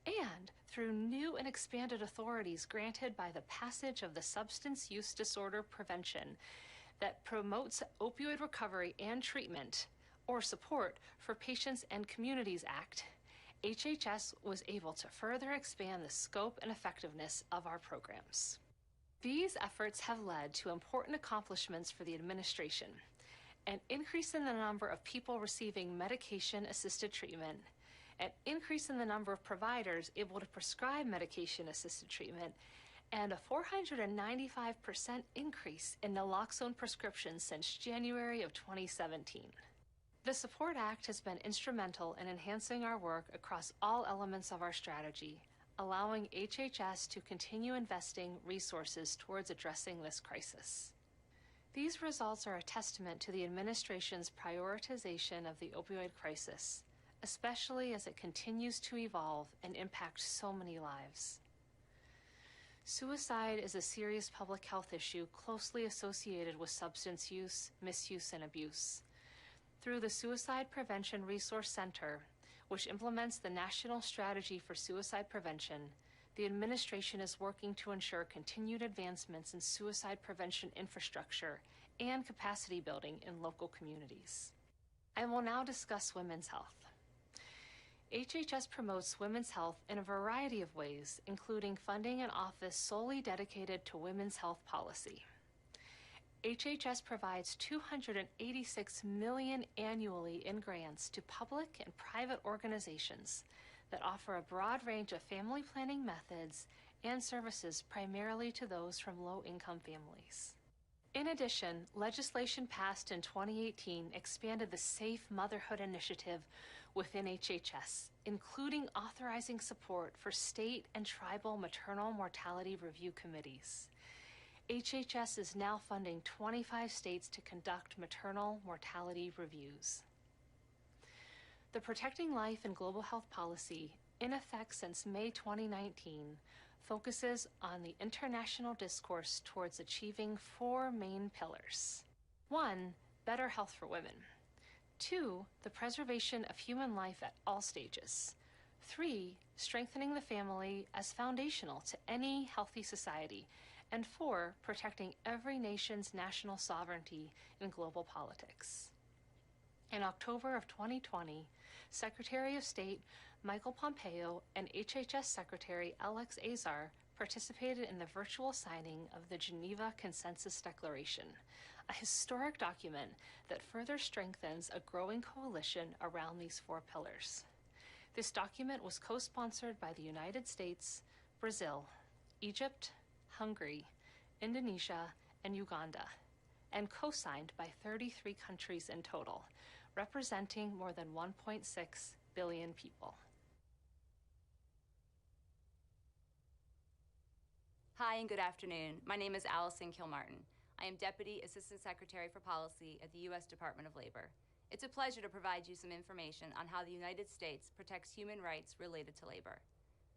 And through new and expanded authorities granted by the passage of the Substance Use Disorder Prevention that promotes opioid recovery and treatment, or support for Patients and Communities Act, HHS was able to further expand the scope and effectiveness of our programs. These efforts have led to important accomplishments for the administration: an increase in the number of people receiving medication-assisted treatment, an increase in the number of providers able to prescribe medication-assisted treatment, and a 495% increase in naloxone prescriptions since January of 2017. The SUPPORT Act has been instrumental in enhancing our work across all elements of our strategy, allowing HHS to continue investing resources towards addressing this crisis. These results are a testament to the administration's prioritization of the opioid crisis, especially as it continues to evolve and impact so many lives. Suicide is a serious public health issue closely associated with substance use, misuse, and abuse. Through the Suicide Prevention Resource Center, which implements the National Strategy for Suicide Prevention, the administration is working to ensure continued advancements in suicide prevention infrastructure and capacity building in local communities. I will now discuss women's health. HHS promotes women's health in a variety of ways, including funding an office solely dedicated to women's health policy. HHS provides $286 million annually in grants to public and private organizations that offer a broad range of family planning methods and services primarily to those from low-income families. In addition, legislation passed in 2018 expanded the Safe Motherhood Initiative within HHS, including authorizing support for state and tribal maternal mortality review committees. HHS is now funding 25 states to conduct maternal mortality reviews. The Protecting Life and Global Health Policy, in effect since May 2019, focuses on the international discourse towards achieving 4 main pillars. 1, better health for women. 2, the preservation of human life at all stages. 3, strengthening the family as foundational to any healthy society. And 4, protecting every nation's national sovereignty in global politics. In October of 2020, Secretary of State Michael Pompeo and HHS Secretary Alex Azar participated in the virtual signing of the Geneva Consensus Declaration, a historic document that further strengthens a growing coalition around these 4 pillars. This document was co-sponsored by the United States, Brazil, Egypt, Hungary, Indonesia, and Uganda, and co-signed by 33 countries in total, representing more than 1.6 billion people. Hi and good afternoon. My name is Allison Kilmartin. I am Deputy Assistant Secretary for Policy at the U.S. Department of Labor. It's a pleasure to provide you some information on how the United States protects human rights related to labor.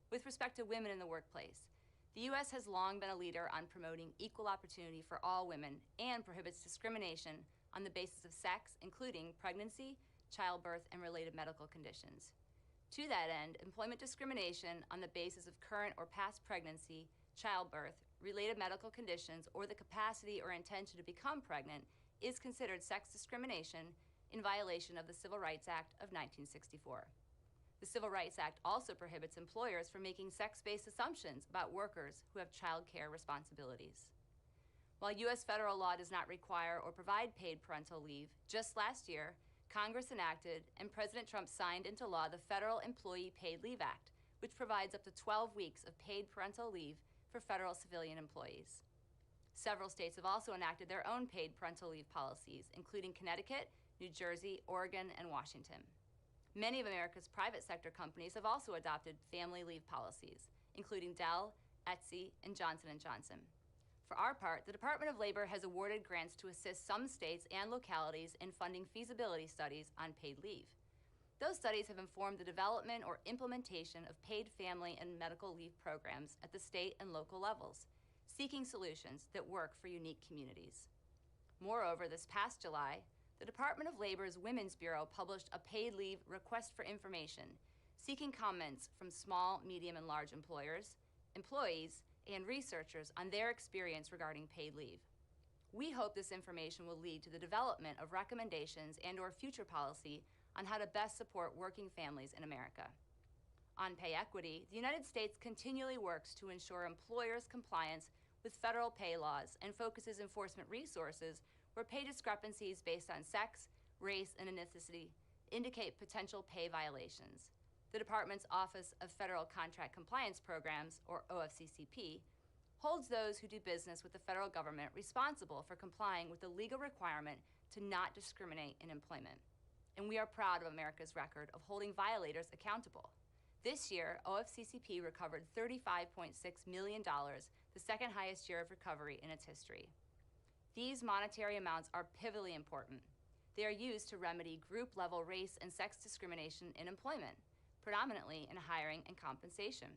With respect to women in the workplace, the U.S. has long been a leader on promoting equal opportunity for all women and prohibits discrimination on the basis of sex, including pregnancy, childbirth, and related medical conditions. To that end, employment discrimination on the basis of current or past pregnancy, childbirth, related medical conditions, or the capacity or intention to become pregnant is considered sex discrimination in violation of the Civil Rights Act of 1964. The Civil Rights Act also prohibits employers from making sex-based assumptions about workers who have child care responsibilities. While U.S. federal law does not require or provide paid parental leave, just last year, Congress enacted and President Trump signed into law the Federal Employee Paid Leave Act, which provides up to 12 weeks of paid parental leave for federal civilian employees. Several states have also enacted their own paid parental leave policies, including Connecticut, New Jersey, Oregon, and Washington. Many of America's private sector companies have also adopted family leave policies, including Dell, Etsy, and Johnson & Johnson. For our part, the Department of Labor has awarded grants to assist some states and localities in funding feasibility studies on paid leave. Those studies have informed the development or implementation of paid family and medical leave programs at the state and local levels, seeking solutions that work for unique communities. Moreover, this past July, the Department of Labor's Women's Bureau published a paid leave request for information, seeking comments from small, medium, and large employers, employees, and researchers on their experience regarding paid leave. We hope this information will lead to the development of recommendations and/or future policy on how to best support working families in America. On pay equity, the United States continually works to ensure employers' compliance with federal pay laws and focuses enforcement resources where pay discrepancies based on sex, race, and ethnicity indicate potential pay violations. The Department's Office of Federal Contract Compliance Programs, or OFCCP, holds those who do business with the federal government responsible for complying with the legal requirement to not discriminate in employment. And we are proud of America's record of holding violators accountable. This year, OFCCP recovered $35.6 million, the second highest year of recovery in its history. These monetary amounts are pivotally important. They are used to remedy group-level race and sex discrimination in employment, predominantly in hiring and compensation.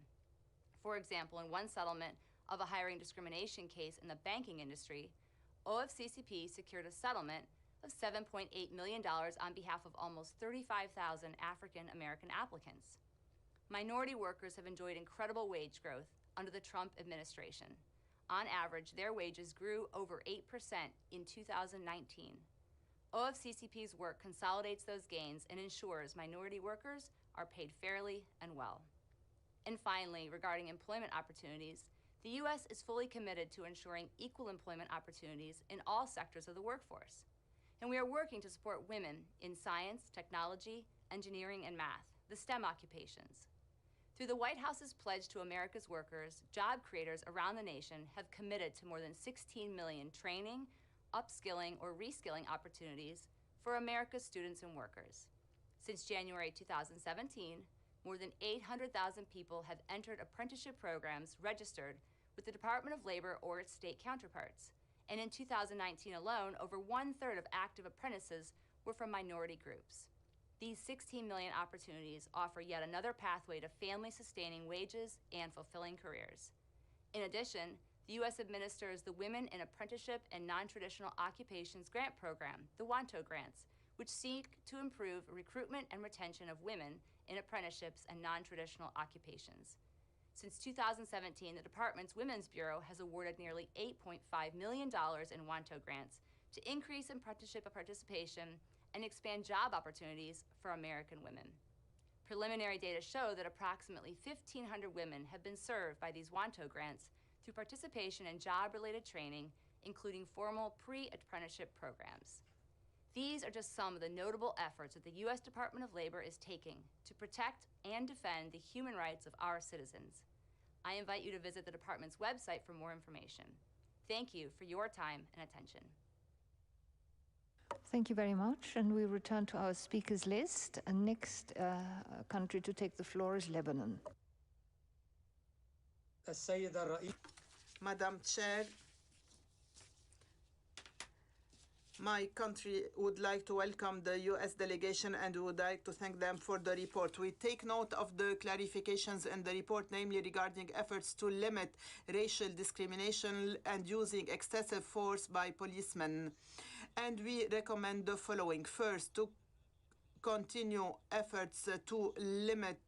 For example, in one settlement of a hiring discrimination case in the banking industry, OFCCP secured a settlement of $7.8 million on behalf of almost 35,000 African American applicants. Minority workers have enjoyed incredible wage growth under the Trump administration. On average, their wages grew over 8% in 2019. OFCCP's work consolidates those gains and ensures minority workers are paid fairly and well. And finally, regarding employment opportunities, the U.S. is fully committed to ensuring equal employment opportunities in all sectors of the workforce. And we are working to support women in science, technology, engineering, and math, the STEM occupations. Through the White House's pledge to America's workers, job creators around the nation have committed to more than 16 million training, upskilling, or reskilling opportunities for America's students and workers. Since January 2017, more than 800,000 people have entered apprenticeship programs registered with the Department of Labor or its state counterparts. And in 2019 alone, over 1/3 of active apprentices were from minority groups. These 16 million opportunities offer yet another pathway to family-sustaining wages and fulfilling careers. In addition, the U.S. administers the Women in Apprenticeship and Non-Traditional Occupations Grant Program, the WANTO grants, which seek to improve recruitment and retention of women in apprenticeships and non-traditional occupations. Since 2017, the department's Women's Bureau has awarded nearly $8.5 million in WANTO grants to increase apprenticeship participation and expand job opportunities for American women. Preliminary data show that approximately 1,500 women have been served by these WANTO grants through participation in job-related training, including formal pre-apprenticeship programs. These are just some of the notable efforts that the U.S. Department of Labor is taking to protect and defend the human rights of our citizens. I invite you to visit the department's website for more information. Thank you for your time and attention. Thank you very much, and we return to our speakers list. And next country to take the floor is Lebanon. Madam Chair, my country would like to welcome the U.S. delegation and would like to thank them for the report. We take note of the clarifications in the report, namely regarding efforts to limit racial discrimination and using excessive force by policemen. And we recommend the following. First, to continue efforts to limit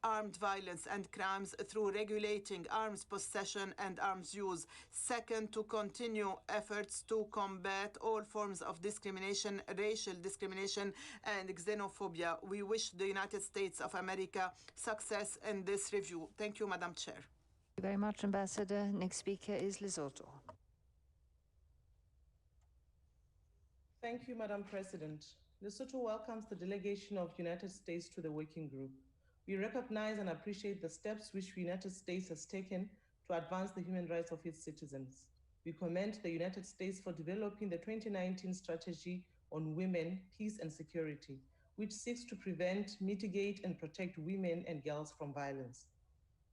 armed violence and crimes through regulating arms possession and arms use. Second, to continue efforts to combat all forms of discrimination, racial discrimination, and xenophobia. We wish the United States of America success in this review. Thank you, Madam Chair. Thank you very much, Ambassador. Next speaker is Lesotho. Thank you, Madam President. Lesotho welcomes the delegation of the United States to the working group. We recognize and appreciate the steps which the United States has taken to advance the human rights of its citizens. We commend the United States for developing the 2019 strategy on women, peace and security, which seeks to prevent, mitigate and protect women and girls from violence.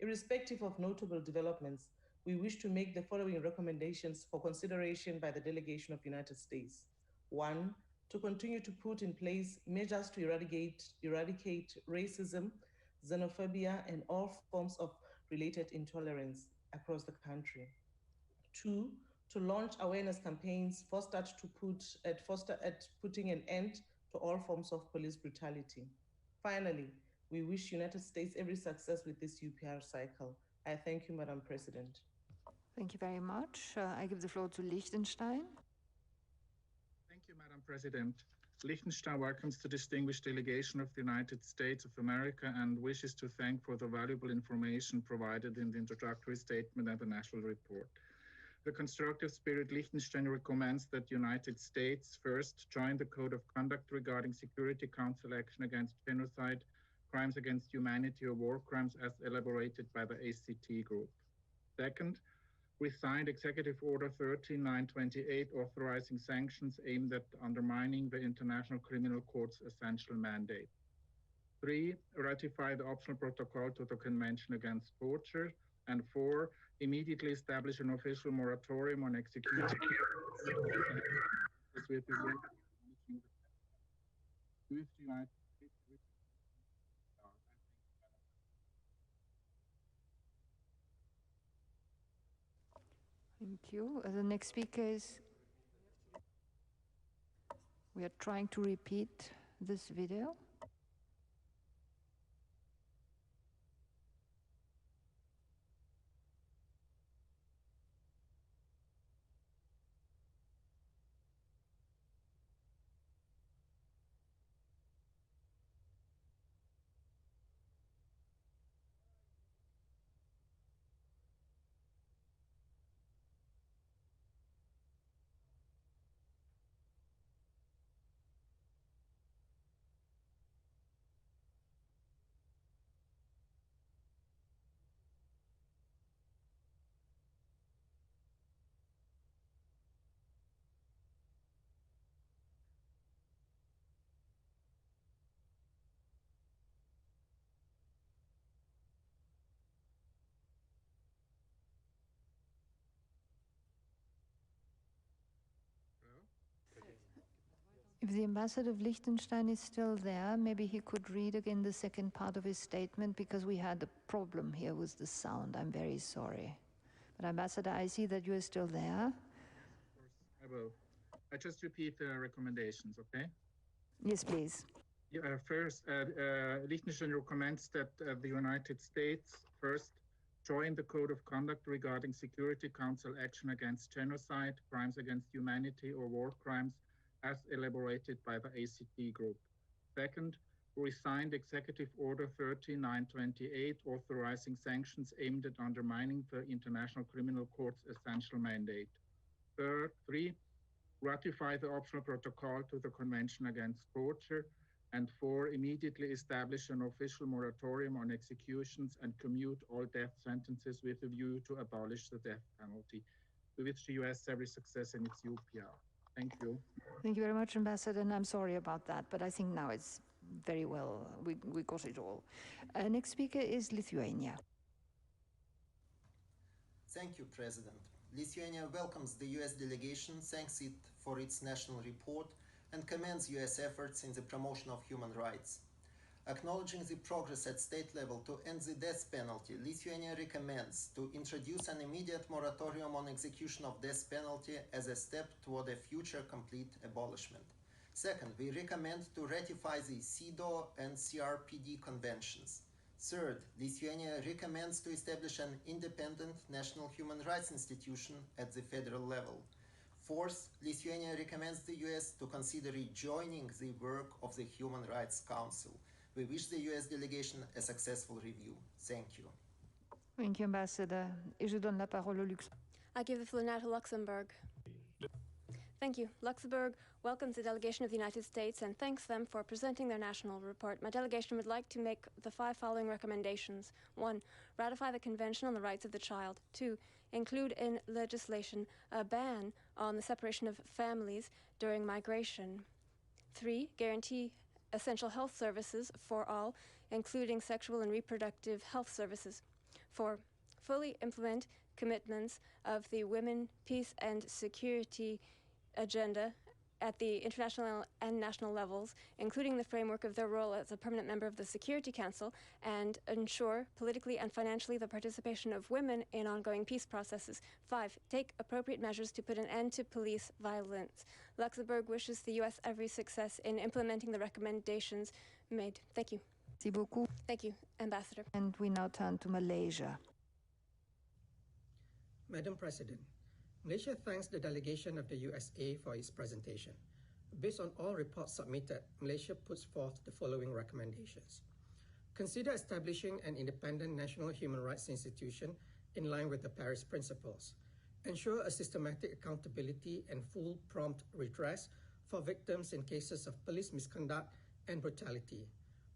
Irrespective of notable developments, we wish to make the following recommendations for consideration by the delegation of the United States. 1, to continue to put in place measures to eradicate racism, xenophobia, and all forms of related intolerance across the country. 2, to launch awareness campaigns foster at putting an end to all forms of police brutality. Finally, we wish United States every success with this UPR cycle. I thank you, Madam President. Thank you very much. I give the floor to Liechtenstein. Thank you, Madam President. Liechtenstein welcomes the distinguished delegation of the United States of America and wishes to thank for the valuable information provided in the introductory statement and the national report. The constructive spirit Liechtenstein recommends that the United States first join the Code of Conduct regarding Security Council action against genocide, crimes against humanity or war crimes as elaborated by the ACT group. Second, we signed Executive Order 13928 authorizing sanctions aimed at undermining the International Criminal Court's essential mandate. 3, ratify the optional protocol to the Convention Against Torture. And 4, immediately establish an official moratorium on execution. Thank you. The next speaker is... We are trying to repeat this video. If the ambassador of Liechtenstein is still there, maybe he could read again the second part of his statement, because we had a problem here with the sound. I'm very sorry. But Ambassador, I see that you are still there. Of course, I will. I just repeat the recommendations, okay? Yes, please. First, Liechtenstein recommends that the United States first join the Code of Conduct regarding Security Council action against genocide, crimes against humanity, or war crimes as elaborated by the ACT group. Second, resigned Executive Order 13928 authorizing sanctions aimed at undermining the International Criminal Court's essential mandate. Three, ratify the optional protocol to the Convention Against Torture. And 4, immediately establish an official moratorium on executions and commute all death sentences with a view to abolish the death penalty. We wish the US every success in its UPR. Thank you. Thank you very much, Ambassador, and I'm sorry about that, but I think now it's very well, we got it all. Next speaker is Lithuania. Thank you, President. Lithuania welcomes the US delegation, thanks it for its national report, and commends US efforts in the promotion of human rights. Acknowledging the progress at state level to end the death penalty, Lithuania recommends to introduce an immediate moratorium on execution of death penalty as a step toward a future complete abolishment. Second, we recommend to ratify the CEDAW and CRPD conventions. Third, Lithuania recommends to establish an independent national human rights institution at the federal level. Fourth, Lithuania recommends the US to consider rejoining the work of the Human Rights Council. We wish the US delegation a successful review. Thank you. Thank you, Ambassador. Et je donne la parole au Luxembourg. I give the floor now to Luxembourg. Thank you. Luxembourg welcomes the delegation of the United States and thanks them for presenting their national report. My delegation would like to make the 5 following recommendations. 1. Ratify the Convention on the Rights of the Child. 2. Include in legislation a ban on the separation of families during migration. 3. Guarantee essential health services for all, including sexual and reproductive health services. 4. Fully implement commitments of the Women, Peace and Security agenda at the international and national levels, including the framework of their role as a permanent member of the Security Council, and ensure politically and financially the participation of women in ongoing peace processes. 5. Take appropriate measures to put an end to police violence. Luxembourg wishes the U.S. every success in implementing the recommendations made. Thank you. Merci beaucoup. Thank you, Ambassador. And we now turn to Malaysia. Madam President, Malaysia thanks the delegation of the USA for its presentation. Based on all reports submitted, Malaysia puts forth the following recommendations. Consider establishing an independent national human rights institution in line with the Paris Principles. Ensure a systematic accountability and full prompt redress for victims in cases of police misconduct and brutality.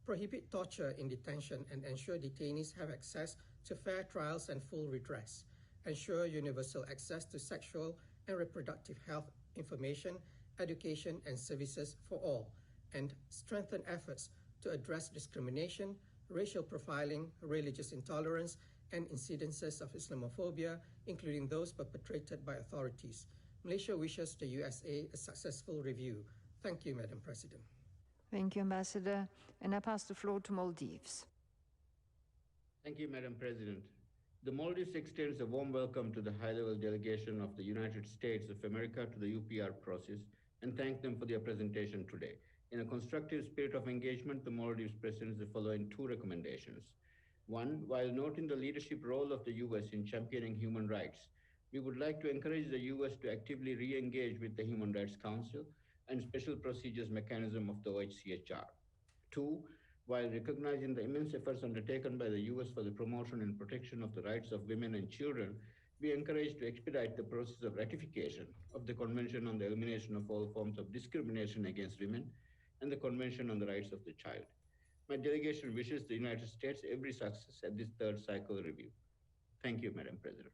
Prohibit torture in detention and ensure detainees have access to fair trials and full redress. Ensure universal access to sexual and reproductive health information, education, and services for all, and strengthen efforts to address discrimination, racial profiling, religious intolerance, and incidences of Islamophobia, including those perpetrated by authorities. Malaysia wishes the USA a successful review. Thank you, Madam President. Thank you, Ambassador. And I pass the floor to Maldives. Thank you, Madam President. The Maldives extends a warm welcome to the high-level delegation of the United States of America to the UPR process and thank them for their presentation today. In a constructive spirit of engagement, the Maldives presents the following 2 recommendations. 1, while noting the leadership role of the US in championing human rights, we would like to encourage the US to actively re-engage with the Human Rights Council and Special Procedures Mechanism of the OHCHR. 2, while recognizing the immense efforts undertaken by the US for the promotion and protection of the rights of women and children, we encourage to expedite the process of ratification of the Convention on the Elimination of All Forms of Discrimination Against Women and the Convention on the Rights of the Child. My delegation wishes the United States every success at this 3rd cycle review. Thank you, Madam President.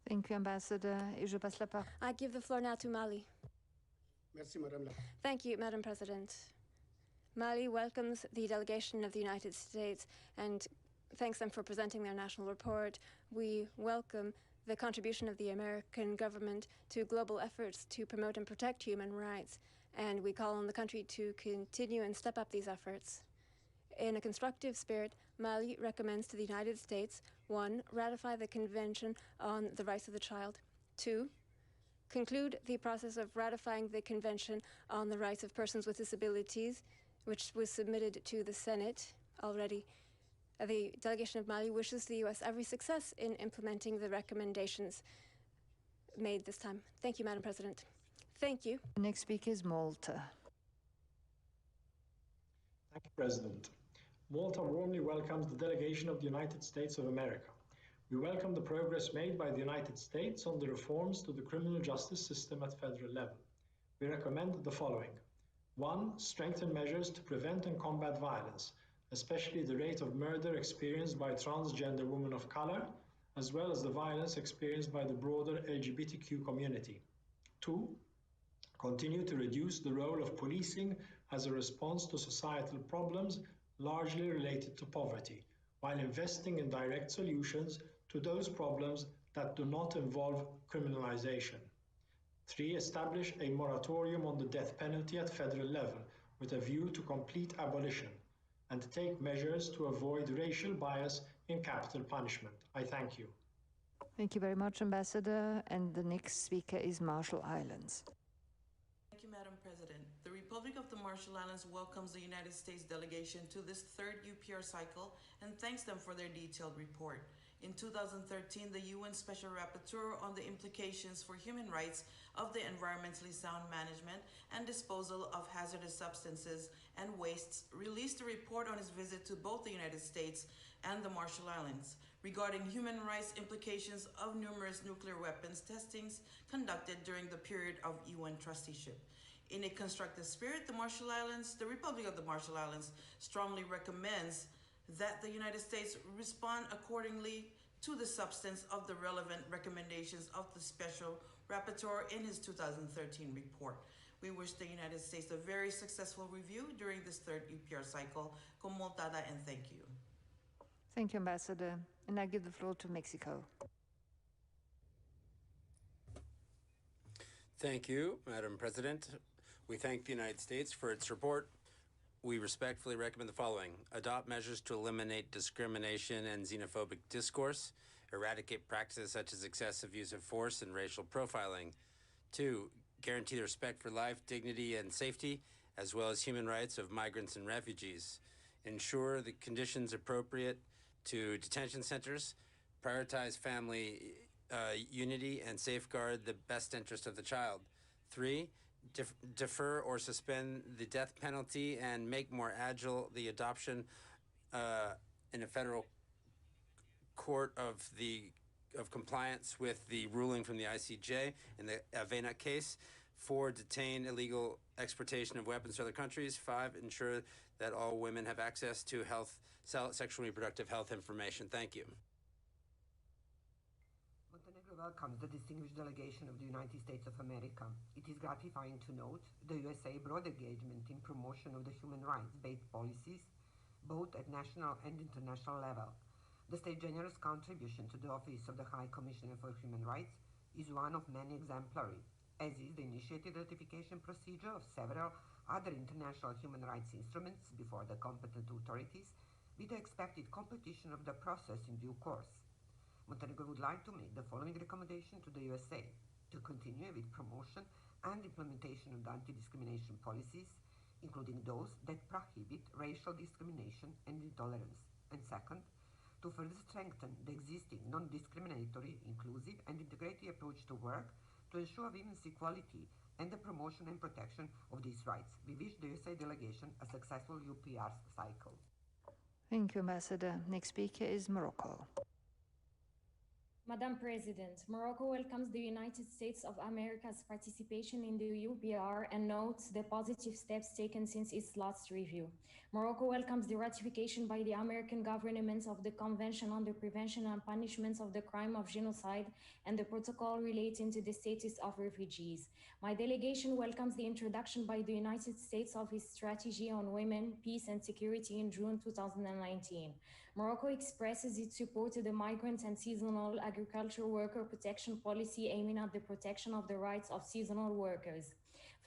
Thank you, Ambassador. Et je passe la parole. I give the floor now to Mali. Merci, Madame la. Thank you, Madam President. Mali welcomes the delegation of the United States and thanks them for presenting their national report. We welcome the contribution of the American government to global efforts to promote and protect human rights and we call on the country to continue and step up these efforts. In a constructive spirit, Mali recommends to the United States: 1. Ratify the Convention on the Rights of the Child. 2. Conclude the process of ratifying the Convention on the Rights of Persons with Disabilities, which was submitted to the Senate already. The delegation of Mali wishes the U.S. every success in implementing the recommendations made this time. Thank you, Madam President. Thank you. The next speaker is Malta. Thank you, President. Malta warmly welcomes the delegation of the United States of America. We welcome the progress made by the United States on the reforms to the criminal justice system at federal level. We recommend the following. 1. Strengthen measures to prevent and combat violence, especially the rate of murder experienced by transgender women of color, as well as the violence experienced by the broader LGBTQ community. 2. Continue to reduce the role of policing as a response to societal problems largely related to poverty, while investing in direct solutions to those problems that do not involve criminalization. 3. Establish a moratorium on the death penalty at federal level with a view to complete abolition, and take measures to avoid racial bias in capital punishment. I thank you. Thank you very much, Ambassador. And the next speaker is Marshall Islands. Thank you, Madam President. The Republic of the Marshall Islands welcomes the United States delegation to this third UPR cycle and thanks them for their detailed report. In 2013, the UN Special Rapporteur on the implications for human rights of the environmentally sound management and disposal of hazardous substances and wastes released a report on his visit to both the United States and the Marshall Islands regarding human rights implications of numerous nuclear weapons testings conducted during the period of UN trusteeship. In a constructive spirit, the Republic of the Marshall Islands strongly recommends that the United States respond accordingly to the substance of the relevant recommendations of the Special Rapporteur in his 2013 report. We wish the United States a very successful review during this third UPR cycle. Con moltada, and thank you. Thank you, Ambassador. And I give the floor to Mexico. Thank you, Madam President. We thank the United States for its report. We respectfully recommend the following: adopt measures to eliminate discrimination and xenophobic discourse, eradicate practices such as excessive use of force and racial profiling. 2, guarantee the respect for life, dignity, and safety, as well as human rights of migrants and refugees. Ensure the conditions appropriate to detention centers, prioritize family unity, and safeguard the best interest of the child. 3, defer or suspend the death penalty and make more agile the adoption in a federal court of compliance with the ruling from the ICJ in the Avena case. 4, detain illegal exportation of weapons to other countries. 5, ensure that all women have access to sexual and reproductive health information. Thank you. Montenegro welcomes the distinguished delegation of the United States of America. It is gratifying to note the USA broad engagement in promotion of the human rights-based policies, both at national and international level. The state's generous contribution to the Office of the High Commissioner for Human Rights is one of many exemplary, as is the initiated ratification procedure of several other international human rights instruments before the competent authorities, with the expected completion of the process in due course. Montenegro would like to make the following recommendation to the USA: to continue with promotion and implementation of the anti-discrimination policies, including those that prohibit racial discrimination and intolerance, and second, to further strengthen the existing non-discriminatory, inclusive, and integrated approach to work to ensure women's equality and the promotion and protection of these rights. We wish the USA delegation a successful UPR cycle. Thank you, Ambassador. Next speaker is Morocco. Madam President, Morocco welcomes the United States of America's participation in the UPR and notes the positive steps taken since its last review. Morocco welcomes the ratification by the American government of the Convention on the Prevention and Punishment of the Crime of Genocide and the protocol relating to the status of refugees. My delegation welcomes the introduction by the United States of its strategy on women, peace and security in June 2019. Morocco expresses its support to the migrant and seasonal agricultural worker protection policy aiming at the protection of the rights of seasonal workers.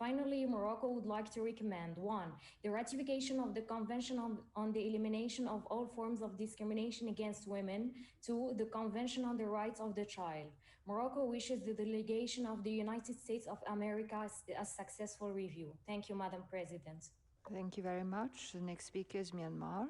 Finally, Morocco would like to recommend 1. The ratification of the Convention on the Elimination of All Forms of Discrimination Against Women. 2. The Convention on the Rights of the Child. Morocco wishes the delegation of the United States of America a successful review. Thank you, Madam President. Thank you very much. The next speaker is Myanmar.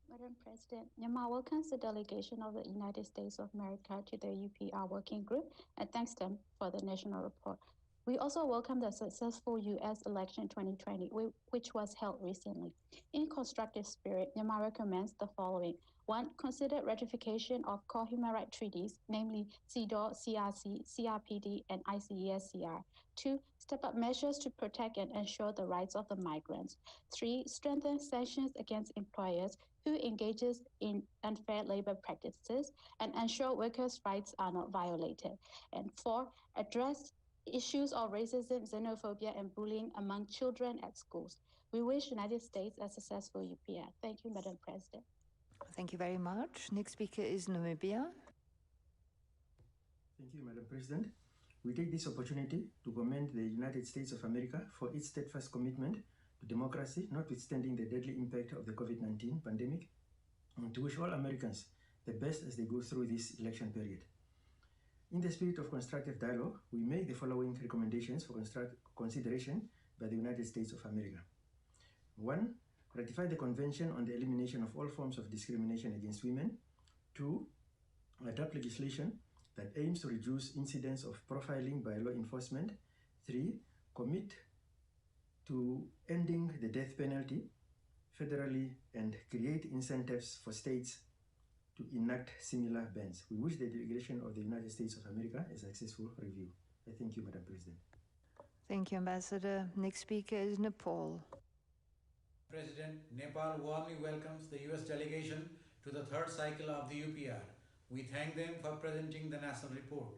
Madam President, Myanmar welcomes the delegation of the United States of America to the UPR working group and thanks them for the national report. We also welcome the successful U.S. election 2020, which was held recently. In constructive spirit, Myanmar recommends the following. 1. Consider ratification of core human rights treaties, namely CEDAW, CRC, CRPD, and ICESCR. 2. Step up measures to protect and ensure the rights of the migrants. 3. Strengthen sanctions against employers who engages in unfair labor practices and ensure workers' rights are not violated. And 4. Address issues of racism, xenophobia, and bullying among children at schools. We wish United States a successful UPR. Thank you, Madam President. Thank you very much. Next speaker is Namibia. Thank you, Madam President. We take this opportunity to commend the United States of America for its steadfast commitment to democracy, notwithstanding the deadly impact of the COVID-19 pandemic, and to wish all Americans the best as they go through this election period. In the spirit of constructive dialogue, we make the following recommendations for consideration by the United States of America. 1. Ratify the Convention on the Elimination of All Forms of Discrimination Against Women. 2. Adopt legislation that aims to reduce incidents of profiling by law enforcement. 3. Commit to ending the death penalty federally and create incentives for states to enact similar bans. We wish the delegation of the United States of America a successful review. I thank you, Madam President. Thank you, Ambassador. Next speaker is Nepal. President, Nepal warmly welcomes the U.S. delegation to the third cycle of the UPR. We thank them for presenting the national report.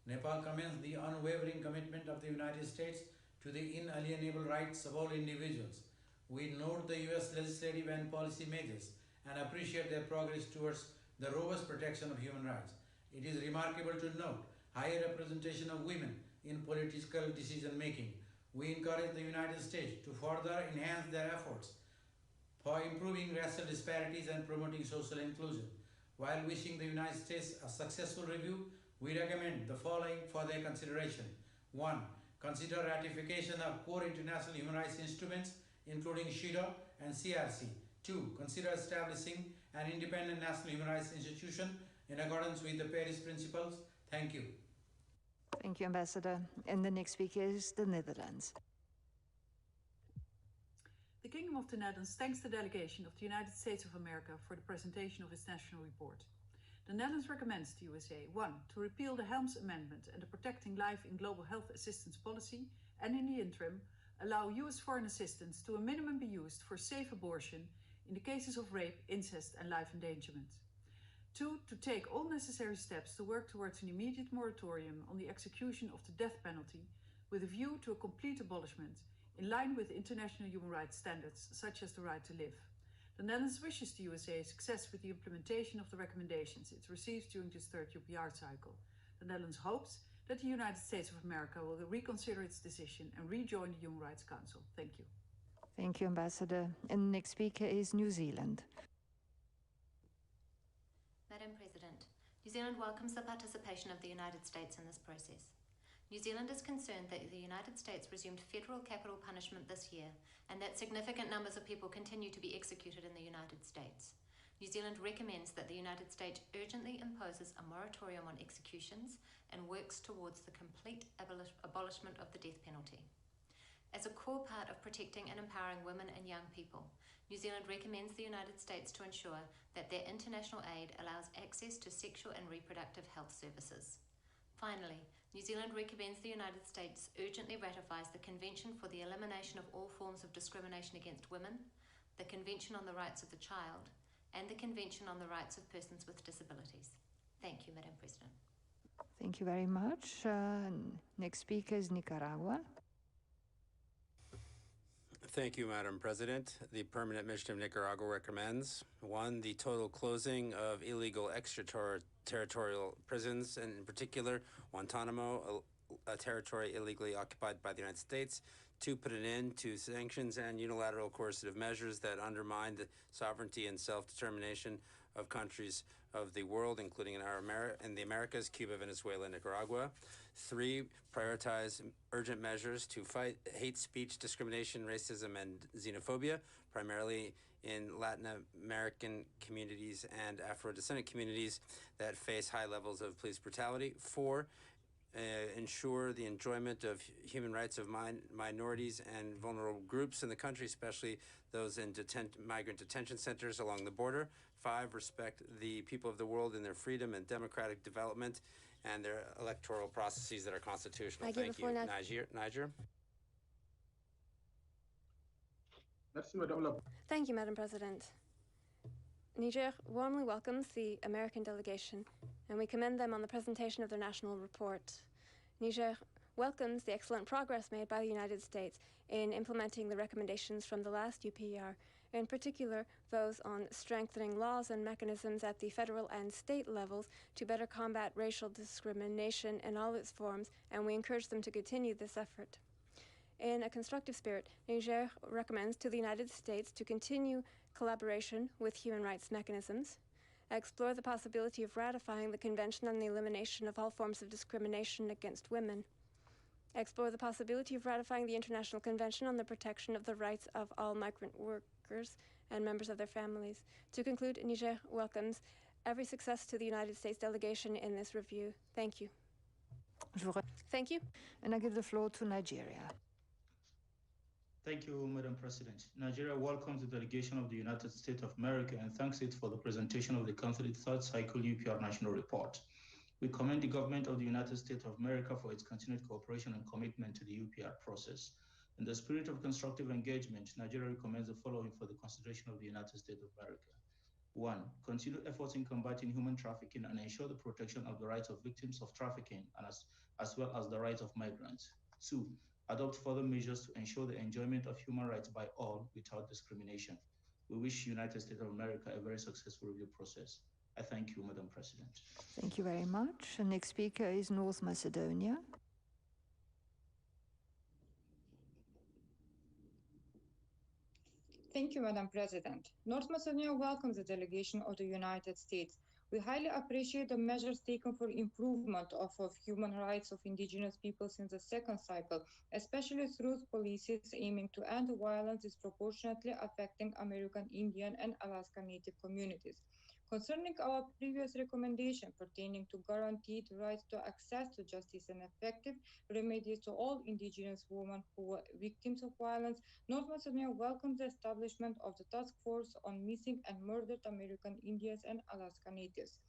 Nepal commends the unwavering commitment of the United States to the inalienable rights of all individuals. We note the U.S. legislative and policy measures and appreciate their progress towards the robust protection of human rights. It is remarkable to note higher representation of women in political decision-making. We encourage the United States to further enhance their efforts for improving racial disparities and promoting social inclusion. While wishing the United States a successful review, we recommend the following for their consideration. 1. Consider ratification of core international human rights instruments, including CEDAW and CRC. 2. Consider establishing an independent national human rights institution in accordance with the Paris Principles. Thank you. Thank you, Ambassador. And the next speaker is the Netherlands. The Kingdom of the Netherlands thanks the delegation of the United States of America for the presentation of its national report. The Netherlands recommends the USA 1. To repeal the Helms Amendment and the Protecting Life in Global Health Assistance Policy, and in the interim, allow U.S. foreign assistance to a minimum be used for safe abortion in the cases of rape, incest, and life endangerment. 2. To take all necessary steps to work towards an immediate moratorium on the execution of the death penalty with a view to a complete abolishment in line with international human rights standards such as the right to live. The Netherlands wishes the USA success with the implementation of the recommendations it receives during this third UPR cycle. The Netherlands hopes that the United States of America will reconsider its decision and rejoin the Human Rights Council. Thank you. Thank you, Ambassador. And the next speaker is New Zealand. Madam President, New Zealand welcomes the participation of the United States in this process. New Zealand is concerned that the United States resumed federal capital punishment this year and that significant numbers of people continue to be executed in the United States. New Zealand recommends that the United States urgently imposes a moratorium on executions and works towards the complete abolishment of the death penalty. As a core part of protecting and empowering women and young people, New Zealand recommends the United States to ensure that their international aid allows access to sexual and reproductive health services. Finally, New Zealand recommends the United States urgently ratifies the Convention for the Elimination of All Forms of Discrimination Against Women, the Convention on the Rights of the Child, and the Convention on the Rights of Persons with Disabilities. Thank you, Madam President. Thank you very much. Next speaker is Nicaragua. Thank you, Madam President. The Permanent Mission of Nicaragua recommends 1. The total closing of illegal extraterritorial prisons, and in particular Guantanamo, territory illegally occupied by the United States. 2, put an end to sanctions and unilateral coercive measures that undermine the sovereignty and self-determination of countries of the world, including in the Americas, Cuba, Venezuela, and Nicaragua. 3, prioritize urgent measures to fight hate speech, discrimination, racism, and xenophobia, primarily in Latin American communities and Afro-descendant communities that face high levels of police brutality. 4, ensure the enjoyment of human rights of minorities and vulnerable groups in the country, especially those in migrant detention centers along the border. 5, respect the people of the world in their freedom and democratic development and their electoral processes that are constitutional. Thank you. Niger. Thank you, Madam President. Niger warmly welcomes the American delegation, and we commend them on the presentation of their national report. Niger welcomes the excellent progress made by the United States in implementing the recommendations from the last UPR, in particular those on strengthening laws and mechanisms at the federal and state levels to better combat racial discrimination in all its forms, and we encourage them to continue this effort. In a constructive spirit, Niger recommends to the United States to continue collaboration with human rights mechanisms, explore the possibility of ratifying the Convention on the Elimination of All Forms of Discrimination Against Women, explore the possibility of ratifying the International Convention on the Protection of the Rights of All Migrant Workers and members of their families. To conclude, Niger welcomes every success to the United States delegation in this review. Thank you. Thank you. And I give the floor to Nigeria. Thank you, Madam President. Nigeria welcomes the delegation of the United States of America and thanks it for the presentation of the country's third cycle UPR national report. We commend the government of the United States of America for its continued cooperation and commitment to the UPR process. In the spirit of constructive engagement, Nigeria recommends the following for the consideration of the United States of America. 1. Continue efforts in combating human trafficking and ensure the protection of the rights of victims of trafficking and as well as the rights of migrants. 2. Adopt further measures to ensure the enjoyment of human rights by all without discrimination. We wish United States of America a very successful review process. I thank you, Madam President. Thank you very much. The next speaker is North Macedonia. Thank you, Madam President. North Macedonia welcomes the delegation of the United States. We highly appreciate the measures taken for improvement of human rights of indigenous peoples in the second cycle, especially through policies aiming to end violence disproportionately affecting American Indian and Alaska Native communities. Concerning our previous recommendation pertaining to guaranteed rights to access to justice and effective remedies to all indigenous women who were victims of violence, North Macedonia welcomes the establishment of the Task Force on Missing and Murdered American Indians and Alaska Natives.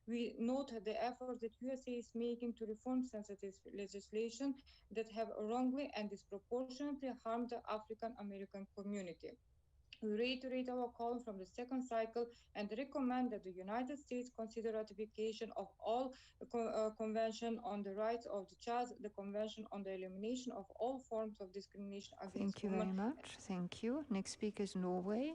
We note the efforts that USA is making to reform sensitive legislation that have wrongly and disproportionately harmed the African American community. We reiterate our call from the second cycle and recommend that the United States consider ratification of all Convention on the Rights of the Child, the Convention on the Elimination of All Forms of Discrimination Against Women. Thank you very much. Thank you. Next speaker is Norway.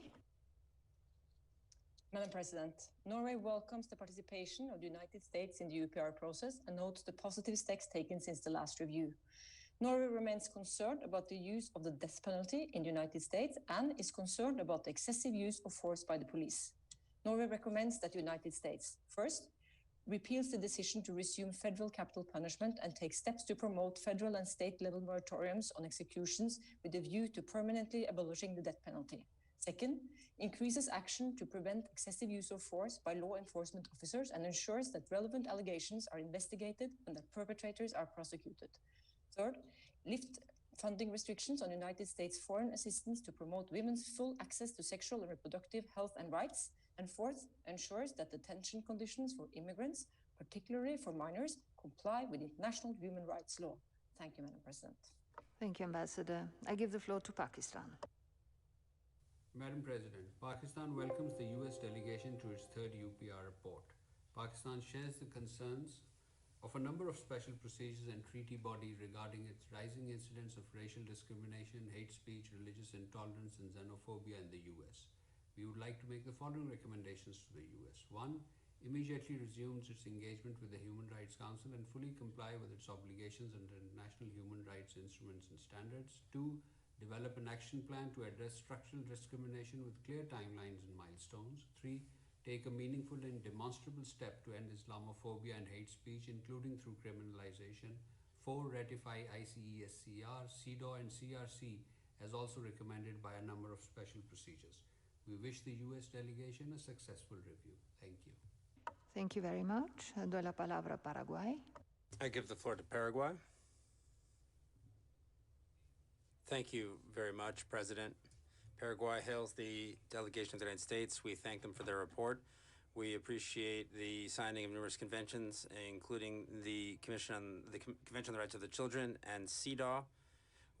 Madam President, Norway welcomes the participation of the United States in the UPR process and notes the positive steps taken since the last review. Norway remains concerned about the use of the death penalty in the United States and is concerned about the excessive use of force by the police. Norway recommends that the United States, first, repeals the decision to resume federal capital punishment and take steps to promote federal and state-level moratoriums on executions with a view to permanently abolishing the death penalty. Second, increases action to prevent excessive use of force by law enforcement officers and ensures that relevant allegations are investigated and that perpetrators are prosecuted. Third, lift funding restrictions on United States foreign assistance to promote women's full access to sexual and reproductive health and rights. And fourth, ensures that detention conditions for immigrants, particularly for minors, comply with international human rights law. Thank you, Madam President. Thank you, Ambassador. I give the floor to Pakistan. Madam President, Pakistan welcomes the U.S. delegation to its third UPR report. Pakistan shares the concerns of a number of special procedures and treaty bodies regarding its rising incidents of racial discrimination, hate speech, religious intolerance, and xenophobia in the U.S. We would like to make the following recommendations to the U.S. 1. immediately resumes its engagement with the Human Rights Council and fully comply with its obligations under international human rights instruments and standards. 2. Develop an action plan to address structural discrimination with clear timelines and milestones. 3. Take a meaningful and demonstrable step to end Islamophobia and hate speech, including through criminalization. 4. Ratify ICESCR, CEDAW, and CRC as also recommended by a number of special procedures. We wish the U.S. delegation a successful review. Thank you. Thank you very much. Doy la palabra a Paraguay. I give the floor to Paraguay. Thank you very much, President. Paraguay hails the delegation of the United States. We thank them for their report. We appreciate the signing of numerous conventions, including the Convention on the Rights of the Children and CEDAW.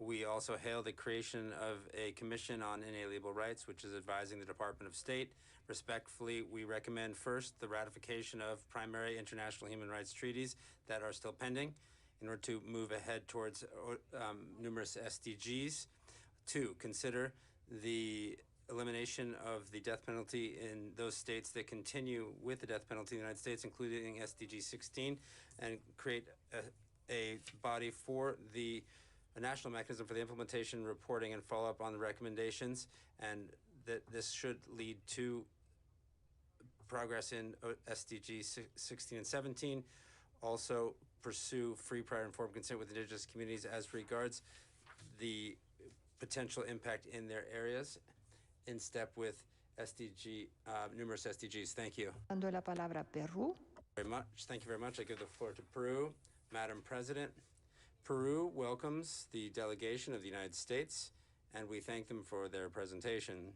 We also hail the creation of a Commission on Inalienable Rights, which is advising the Department of State. Respectfully, we recommend first the ratification of primary international human rights treaties that are still pending in order to move ahead towards numerous SDGs. 2, consider the elimination of the death penalty in those states that continue with the death penalty in the United States, including SDG 16, and create a body for a national mechanism for the implementation, reporting, and follow-up on the recommendations, and that this should lead to progress in SDG 16 and 17. Also, pursue free, prior, and informed consent with indigenous communities as regards the potential impact in their areas, in step with numerous SDGs. Thank you. Dando la palabra a Peru. Very much. Thank you very much. I give the floor to Peru. Madam President, Peru welcomes the delegation of the United States, and we thank them for their presentation.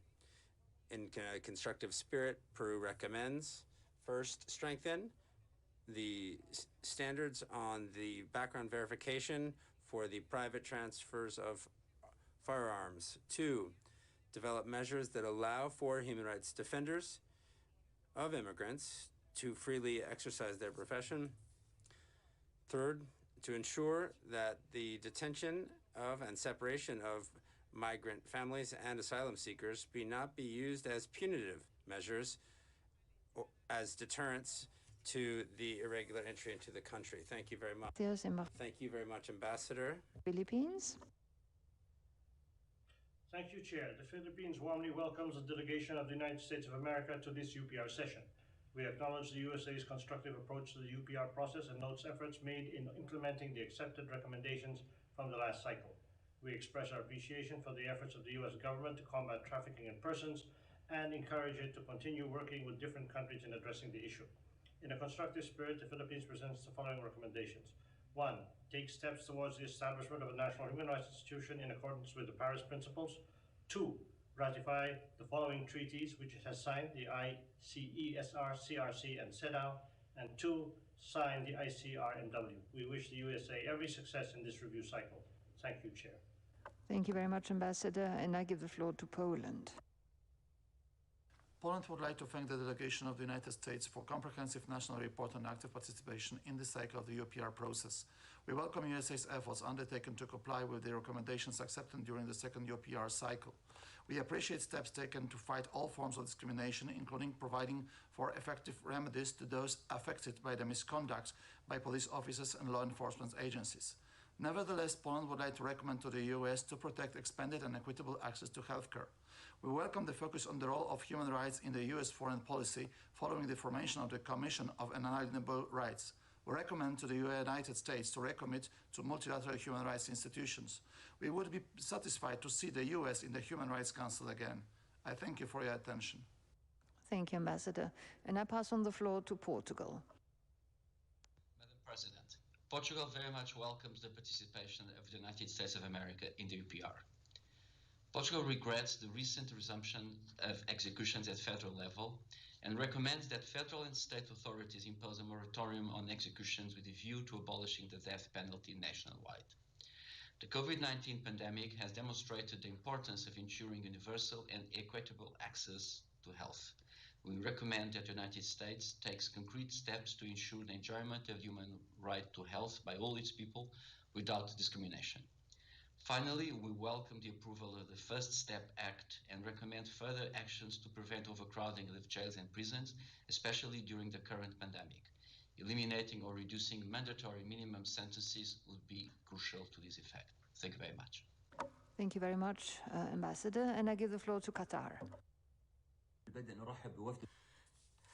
In a constructive spirit, Peru recommends, first, strengthen the standards on the background verification for the private transfers of firearms. 2, develop measures that allow for human rights defenders of immigrants to freely exercise their profession. 3rd, to ensure that the detention of and separation of migrant families and asylum seekers not be used as punitive measures or as deterrents to the irregular entry into the country. Thank you very much. Thank you very much, Ambassador. Philippines. Thank you, Chair. The Philippines warmly welcomes the delegation of the United States of America to this UPR session. We acknowledge the USA's constructive approach to the UPR process and notes efforts made in implementing the accepted recommendations from the last cycle. We express our appreciation for the efforts of the U.S. government to combat trafficking in persons and encourage it to continue working with different countries in addressing the issue. In a constructive spirit, the Philippines presents the following recommendations. 1. Take steps towards the establishment of a national human rights institution in accordance with the Paris Principles. 2. Ratify the following treaties which it has signed, the ICESR, CRC, and CEDAW. And 2. Sign the ICRMW. We wish the USA every success in this review cycle. Thank you, Chair. Thank you very much, Ambassador, and I give the floor to Poland. Poland would like to thank the delegation of the United States for comprehensive national report and active participation in the cycle of the UPR process. We welcome USA's efforts undertaken to comply with the recommendations accepted during the second UPR cycle. We appreciate steps taken to fight all forms of discrimination, including providing for effective remedies to those affected by the misconduct by police officers and law enforcement agencies. Nevertheless, Poland would like to recommend to the US to protect expanded and equitable access to healthcare. We welcome the focus on the role of human rights in the US foreign policy following the formation of the Commission of Inalienable Rights. We recommend to the United States to recommit to multilateral human rights institutions. We would be satisfied to see the US in the Human Rights Council again. I thank you for your attention. Thank you, Ambassador. And I pass on the floor to Portugal. Madam President, Portugal very much welcomes the participation of the United States of America in the UPR. Portugal regrets the recent resumption of executions at federal level and recommends that federal and state authorities impose a moratorium on executions with a view to abolishing the death penalty nationwide. The COVID-19 pandemic has demonstrated the importance of ensuring universal and equitable access to health. We recommend that the United States takes concrete steps to ensure the enjoyment of human right to health by all its people without discrimination. Finally, we welcome the approval of the First Step Act and recommend further actions to prevent overcrowding of jails and prisons, especially during the current pandemic. Eliminating or reducing mandatory minimum sentences would be crucial to this effect. Thank you very much. Thank you very much, Ambassador. And I give the floor to Qatar.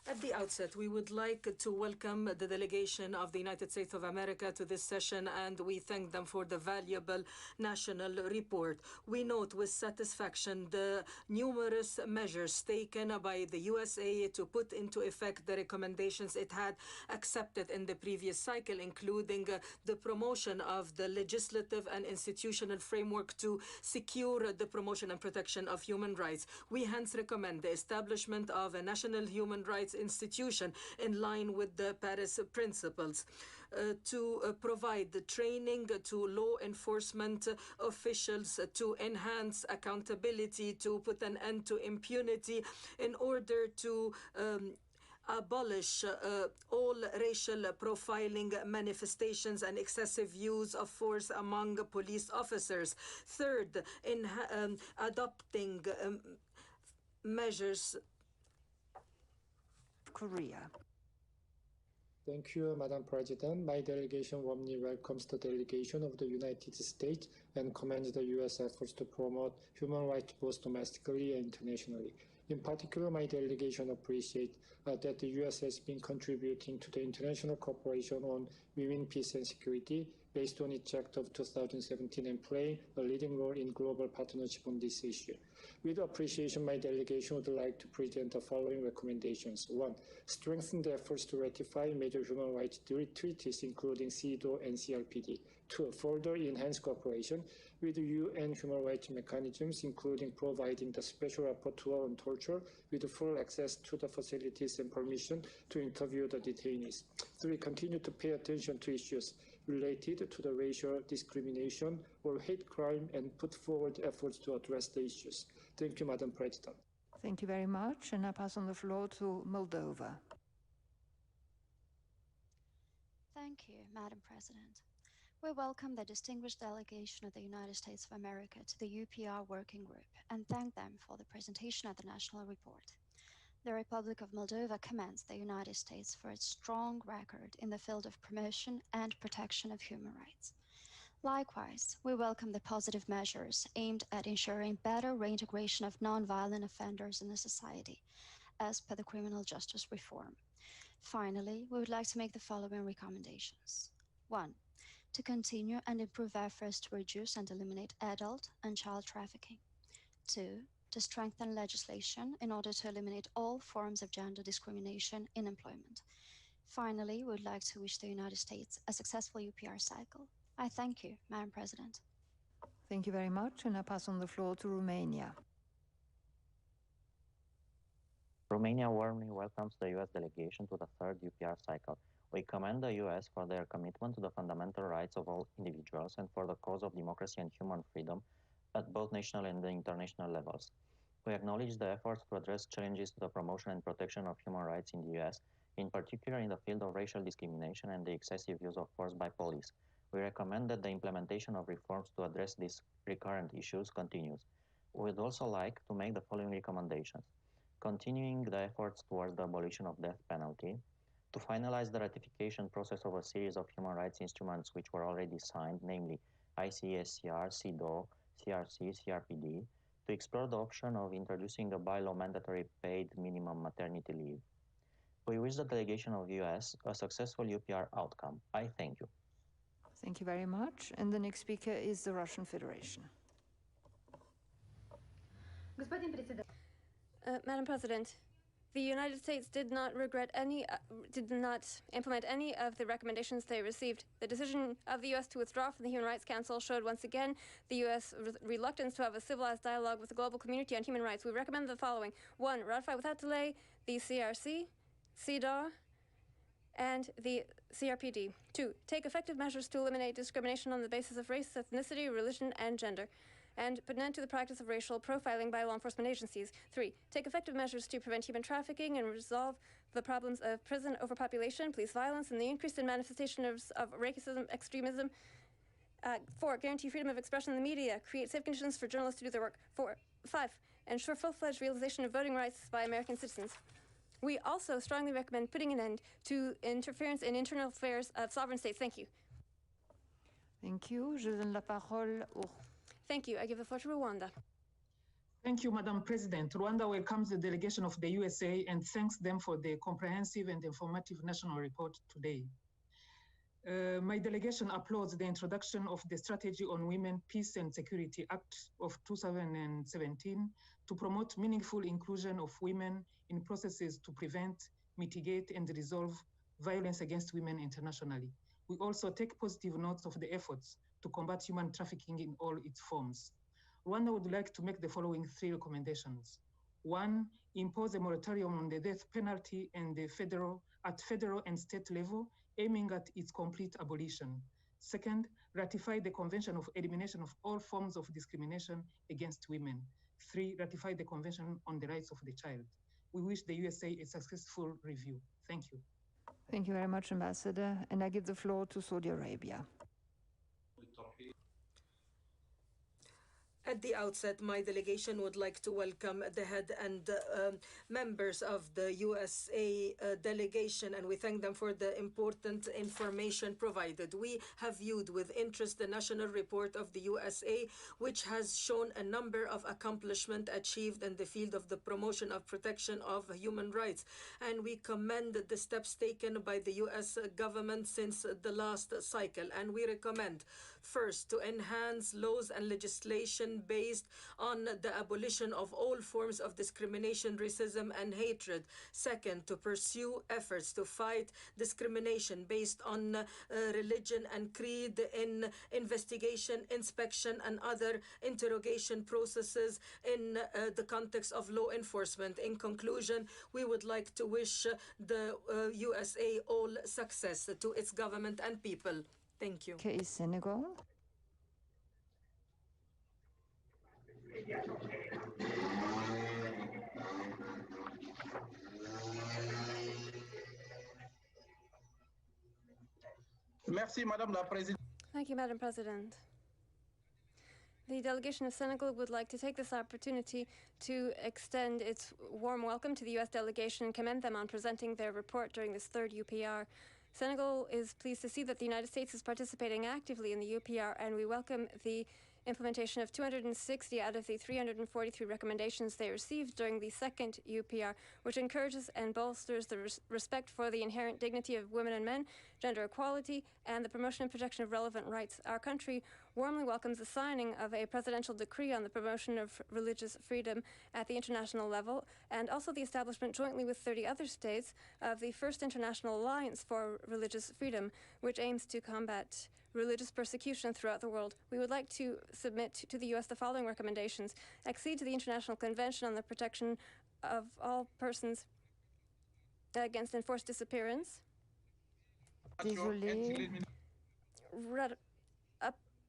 At the outset, we would like to welcome the delegation of the United States of America to this session, and we thank them for the valuable national report. We note with satisfaction the numerous measures taken by the USA to put into effect the recommendations it had accepted in the previous cycle, including the promotion of the legislative and institutional framework to secure the promotion and protection of human rights. We hence recommend the establishment of a national human rights institution in line with the Paris principles. To provide the training to law enforcement officials to enhance accountability, to put an end to impunity in order to abolish all racial profiling manifestations and excessive use of force among police officers. Third, in adopting measures. Korea. Thank you, Madam President. My delegation warmly welcomes the delegation of the United States and commends the U.S. efforts to promote human rights both domestically and internationally. In particular, my delegation appreciates that the U.S. has been contributing to the international cooperation on women, peace, and security based on its Act of 2017 and playing a leading role in global partnership on this issue. With appreciation, my delegation would like to present the following recommendations. 1. Strengthen the efforts to ratify major human rights treaties, including CEDAW and CRPD. 2. Further enhance cooperation with the UN human rights mechanisms, including providing the special rapporteur on torture with full access to the facilities and permission to interview the detainees. 3. Continue to pay attention to issues related to the racial discrimination or hate crime and put forward efforts to address the issues. Thank you, Madam President. Thank you very much, and I pass on the floor to Moldova. Thank you, Madam President. We welcome the distinguished delegation of the United States of America to the UPR Working Group and thank them for the presentation of the national report. The Republic of Moldova commends the United States for its strong record in the field of promotion and protection of human rights. Likewise, we welcome the positive measures aimed at ensuring better reintegration of nonviolent offenders in the society, as per the criminal justice reform. Finally, we would like to make the following recommendations. 1. To continue and improve efforts to reduce and eliminate adult and child trafficking. 2. To strengthen legislation in order to eliminate all forms of gender discrimination in employment. Finally, we would like to wish the United States a successful UPR cycle. I thank you, Madam President. Thank you very much, and I pass on the floor to Romania. Romania warmly welcomes the U.S. delegation to the third UPR cycle. We commend the U.S. for their commitment to the fundamental rights of all individuals and for the cause of democracy and human freedom at both national and international levels. We acknowledge the efforts to address challenges to the promotion and protection of human rights in the U.S., in particular in the field of racial discrimination and the excessive use of force by police. We recommend that the implementation of reforms to address these recurrent issues continues. We would also like to make the following recommendations. Continuing the efforts towards the abolition of death penalty, to finalize the ratification process of a series of human rights instruments which were already signed, namely ICSCR, CEDAW, CRC, CRPD, to explore the option of introducing a bylaw mandatory paid minimum maternity leave. We wish the delegation of the U.S. a successful UPR outcome. I thank you. Thank you very much. And the next speaker is the Russian Federation. Madam President, the United States did not implement any of the recommendations they received. The decision of the U.S. to withdraw from the Human Rights Council showed once again the U.S. reluctance to have a civilized dialogue with the global community on human rights. We recommend the following. 1. Ratify without delay the CRC, CEDAW, and the CRPD. 2. Take effective measures to eliminate discrimination on the basis of race, ethnicity, religion, and gender, and put an end to the practice of racial profiling by law enforcement agencies. 3. Take effective measures to prevent human trafficking and resolve the problems of prison overpopulation, police violence, and the increase in manifestations of racism, extremism, 4, guarantee freedom of expression in the media, create safe conditions for journalists to do their work. 5, ensure full-fledged realization of voting rights by American citizens. We also strongly recommend putting an end to interference in internal affairs of sovereign states. Thank you. Thank you. Je donne la parole au... Thank you. I give the floor to Rwanda. Thank you, Madam President. Rwanda welcomes the delegation of the USA and thanks them for the comprehensive and informative national report today. My delegation applauds the introduction of the Strategy on Women, Peace and Security Act of 2017 to promote meaningful inclusion of women in processes to prevent, mitigate, and resolve violence against women internationally. We also take positive notes of the efforts to combat human trafficking in all its forms. Rwanda would like to make the following 3 recommendations. 1, impose a moratorium on the death penalty and at federal and state level, aiming at its complete abolition. 2nd, ratify the Convention of Elimination of All Forms of Discrimination Against Women. 3, ratify the Convention on the Rights of the Child. We wish the USA a successful review. Thank you. Thank you very much, Ambassador. And I give the floor to Saudi Arabia. At the outset, my delegation would like to welcome the head and members of the USA delegation, and we thank them for the important information provided. We have viewed with interest the national report of the USA, which has shown a number of accomplishments achieved in the field of the promotion of protection of human rights, and we commend the steps taken by the US government since the last cycle, and we recommend first, to enhance laws and legislation based on the abolition of all forms of discrimination, racism, and hatred. Second, to pursue efforts to fight discrimination based on religion and creed in investigation, inspection, and other interrogation processes in the context of law enforcement. In conclusion, we would like to wish the USA all success to its government and people. Thank you. Okay, Senegal. Merci, Madame la Présidente. Thank you, Madam President. The delegation of Senegal would like to take this opportunity to extend its warm welcome to the U.S. delegation and commend them on presenting their report during this 3rd UPR. Senegal is pleased to see that the United States is participating actively in the UPR, and we welcome the implementation of 260 out of the 343 recommendations they received during the 2nd UPR, which encourages and bolsters the respect for the inherent dignity of women and men, gender equality, and the promotion and protection of relevant rights. Our country warmly welcomes the signing of a presidential decree on the promotion of religious freedom at the international level, and also the establishment jointly with 30 other states of the First International Alliance for Religious Freedom, which aims to combat religious persecution throughout the world. We would like to submit to the U.S. the following recommendations. Accede to the International Convention on the Protection of All Persons Against Enforced Disappearance. Désolé.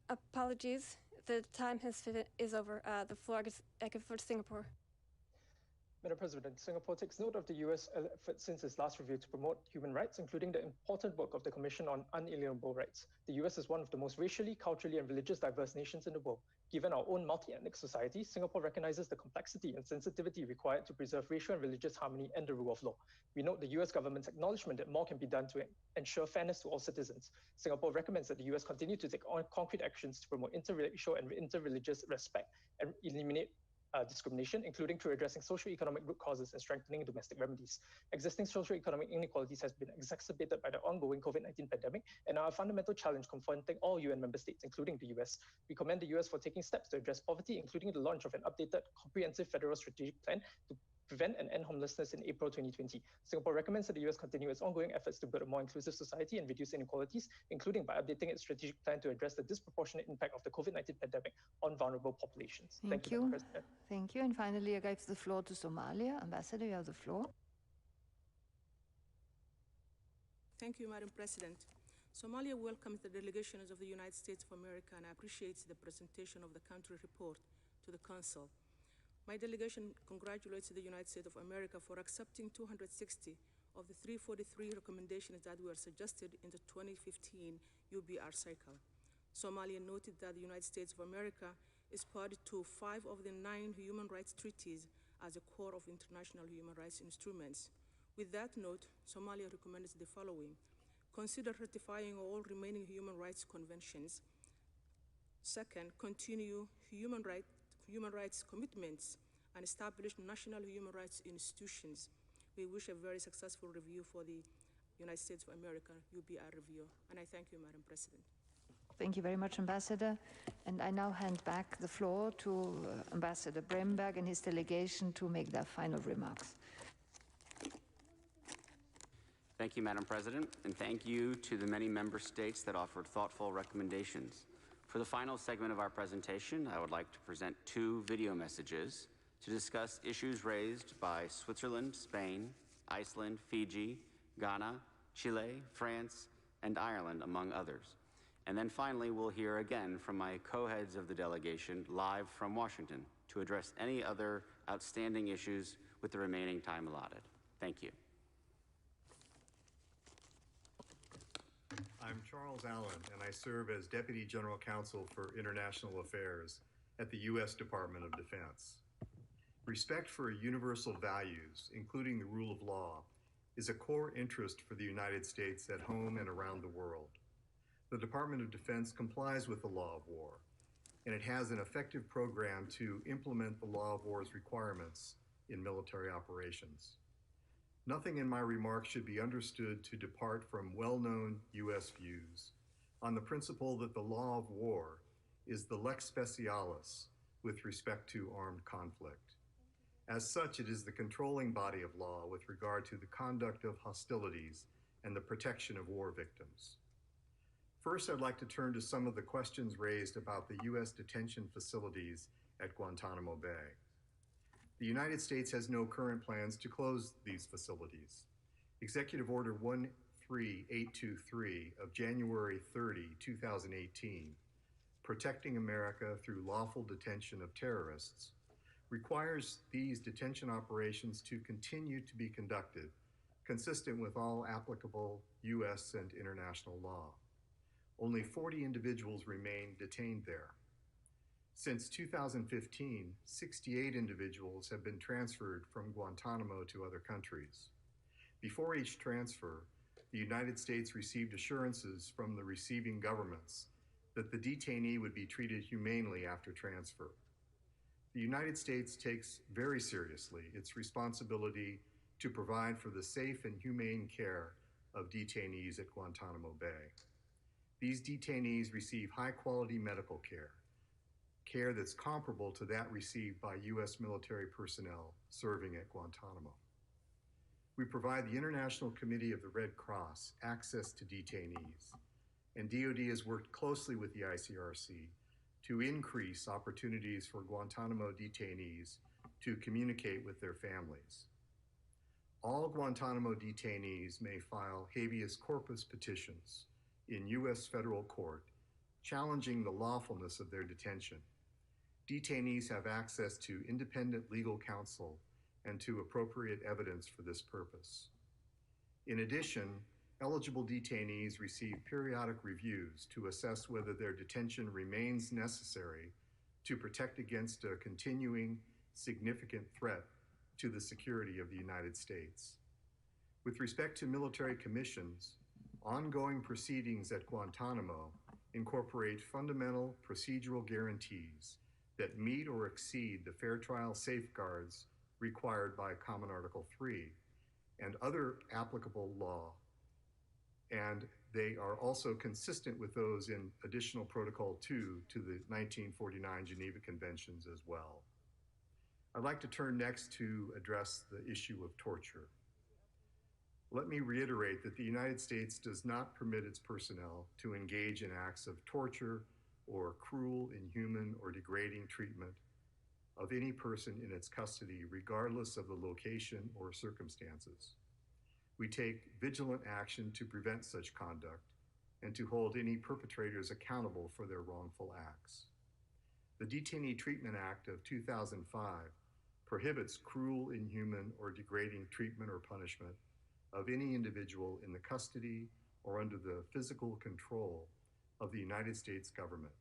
Apologies. The time is over. The floor I give for Singapore. Madam President, Singapore takes note of the U.S. effort since its last review to promote human rights, including the important work of the Commission on Unalienable Rights. The U.S. is one of the most racially, culturally, and religious diverse nations in the world. Given our own multi-ethnic society, Singapore recognizes the complexity and sensitivity required to preserve racial and religious harmony and the rule of law. We note the U.S. government's acknowledgement that more can be done to ensure fairness to all citizens. Singapore recommends that the U.S. continue to take concrete actions to promote interracial and interreligious respect and eliminate discrimination, including through addressing socio-economic root causes and strengthening domestic remedies. Existing socio-economic inequalities has been exacerbated by the ongoing COVID-19 pandemic and are a fundamental challenge confronting all UN member states, including the US. We commend the US for taking steps to address poverty, including the launch of an updated comprehensive federal strategic plan to prevent and end homelessness in April 2020. Singapore recommends that the US continue its ongoing efforts to build a more inclusive society and reduce inequalities, including by updating its strategic plan to address the disproportionate impact of the COVID-19 pandemic on vulnerable populations. Thank you, Madam President. Thank you. And finally, I give the floor to Somalia. Ambassador, you have the floor. Thank you, Madam President. Somalia welcomes the delegations of the United States of America and appreciates the presentation of the country report to the Council. My delegation congratulates the United States of America for accepting 260 of the 343 recommendations that were suggested in the 2015 UBR cycle. Somalia noted that the United States of America is party to 5 of the 9 human rights treaties as a core of international human rights instruments. With that note, Somalia recommends the following. Consider ratifying all remaining human rights conventions. Second, continue human rights commitments and establish national human rights institutions. We wish a very successful review for the United States of America UPR review. And I thank you, Madam President. Thank you very much, Ambassador. And I now hand back the floor to Ambassador Bremberg and his delegation to make their final remarks. Thank you, Madam President, and thank you to the many member states that offered thoughtful recommendations. For the final segment of our presentation, I would like to present 2 video messages to discuss issues raised by Switzerland, Spain, Iceland, Fiji, Ghana, Chile, France, and Ireland, among others. And then finally, we'll hear again from my co-heads of the delegation live from Washington to address any other outstanding issues with the remaining time allotted. Thank you. I'm Charles Allen, and I serve as Deputy General Counsel for International Affairs at the U.S. Department of Defense. Respect for universal values, including the rule of law, is a core interest for the United States at home and around the world. The Department of Defense complies with the law of war, and it has an effective program to implement the law of war's requirements in military operations. Nothing in my remarks should be understood to depart from well-known U.S. views on the principle that the law of war is the lex specialis with respect to armed conflict. As such, it is the controlling body of law with regard to the conduct of hostilities and the protection of war victims. First, I'd like to turn to some of the questions raised about the U.S. detention facilities at Guantanamo Bay. The United States has no current plans to close these facilities. Executive Order 13823 of January 30, 2018, Protecting America Through Lawful Detention of Terrorists, requires these detention operations to continue to be conducted consistent with all applicable U.S. and international law. Only 40 individuals remain detained there. Since 2015, 68 individuals have been transferred from Guantanamo to other countries. Before each transfer, the United States received assurances from the receiving governments that the detainee would be treated humanely after transfer. The United States takes very seriously its responsibility to provide for the safe and humane care of detainees at Guantanamo Bay. These detainees receive high-quality medical care that's comparable to that received by U.S. military personnel serving at Guantanamo. We provide the International Committee of the Red Cross access to detainees, and DoD has worked closely with the ICRC to increase opportunities for Guantanamo detainees to communicate with their families. All Guantanamo detainees may file habeas corpus petitions in U.S. federal court challenging the lawfulness of their detention. Detainees have access to independent legal counsel and to appropriate evidence for this purpose. In addition, eligible detainees receive periodic reviews to assess whether their detention remains necessary to protect against a continuing significant threat to the security of the United States. With respect to military commissions, ongoing proceedings at Guantanamo incorporate fundamental procedural guarantees that meet or exceed the fair trial safeguards required by Common Article 3 and other applicable law, and they are also consistent with those in Additional Protocol 2 to the 1949 Geneva Conventions as well. I'd like to turn next to address the issue of torture. Let me reiterate that the United States does not permit its personnel to engage in acts of torture or cruel, inhuman, or degrading treatment of any person in its custody, regardless of the location or circumstances. We take vigilant action to prevent such conduct and to hold any perpetrators accountable for their wrongful acts. The Detainee Treatment Act of 2005 prohibits cruel, inhuman, or degrading treatment or punishment of any individual in the custody or under the physical control of the United States government,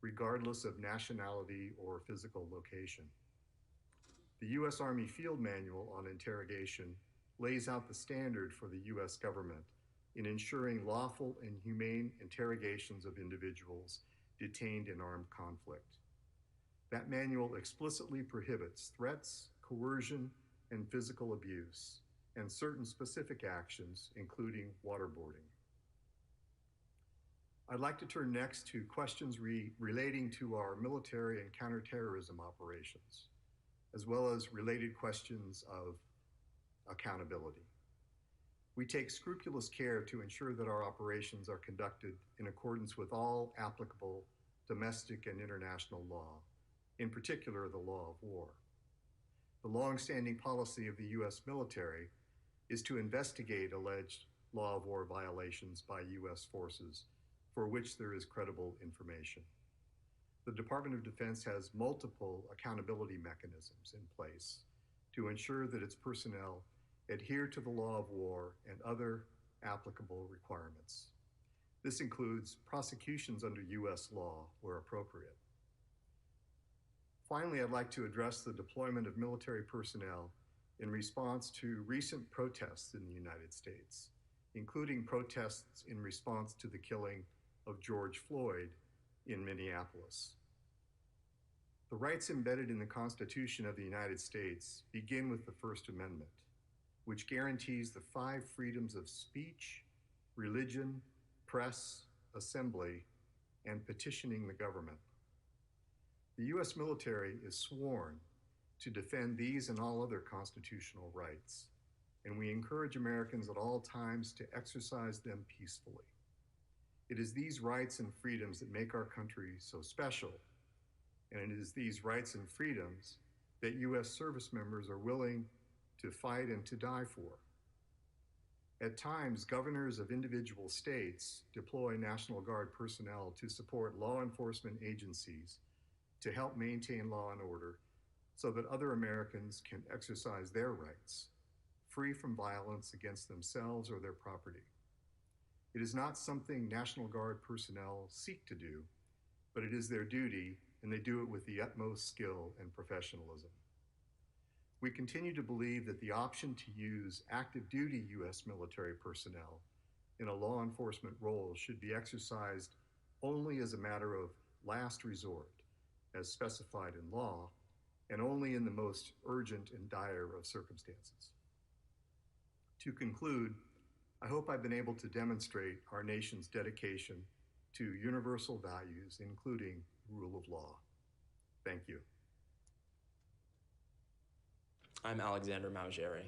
regardless of nationality or physical location. The U.S. Army Field Manual on Interrogation lays out the standard for the U.S. government in ensuring lawful and humane interrogations of individuals detained in armed conflict. That manual explicitly prohibits threats, coercion, and physical abuse, and certain specific actions, including waterboarding. I'd like to turn next to questions relating to our military and counterterrorism operations, as well as related questions of accountability. We take scrupulous care to ensure that our operations are conducted in accordance with all applicable domestic and international law, in particular the law of war. The long-standing policy of the U.S. military is to investigate alleged law of war violations by U.S. forces for which there is credible information. The Department of Defense has multiple accountability mechanisms in place to ensure that its personnel adhere to the law of war and other applicable requirements. This includes prosecutions under U.S. law where appropriate. Finally, I'd like to address the deployment of military personnel in response to recent protests in the United States, including protests in response to the killing of George Floyd in Minneapolis. The rights embedded in the Constitution of the United States begin with the First Amendment, which guarantees the 5 freedoms of speech, religion, press, assembly, and petitioning the government. The U.S. military is sworn to defend these and all other constitutional rights, and we encourage Americans at all times to exercise them peacefully. It is these rights and freedoms that make our country so special, and it is these rights and freedoms that U.S. service members are willing to fight and to die for. At times, governors of individual states deploy National Guard personnel to support law enforcement agencies to help maintain law and order so that other Americans can exercise their rights, free from violence against themselves or their property. It is not something National Guard personnel seek to do, but it is their duty, and they do it with the utmost skill and professionalism. We continue to believe that the option to use active duty U.S. military personnel in a law enforcement role should be exercised only as a matter of last resort, as specified in law, and only in the most urgent and dire of circumstances. To conclude, I hope I've been able to demonstrate our nation's dedication to universal values, including rule of law. Thank you. I'm Alexander Maugeri.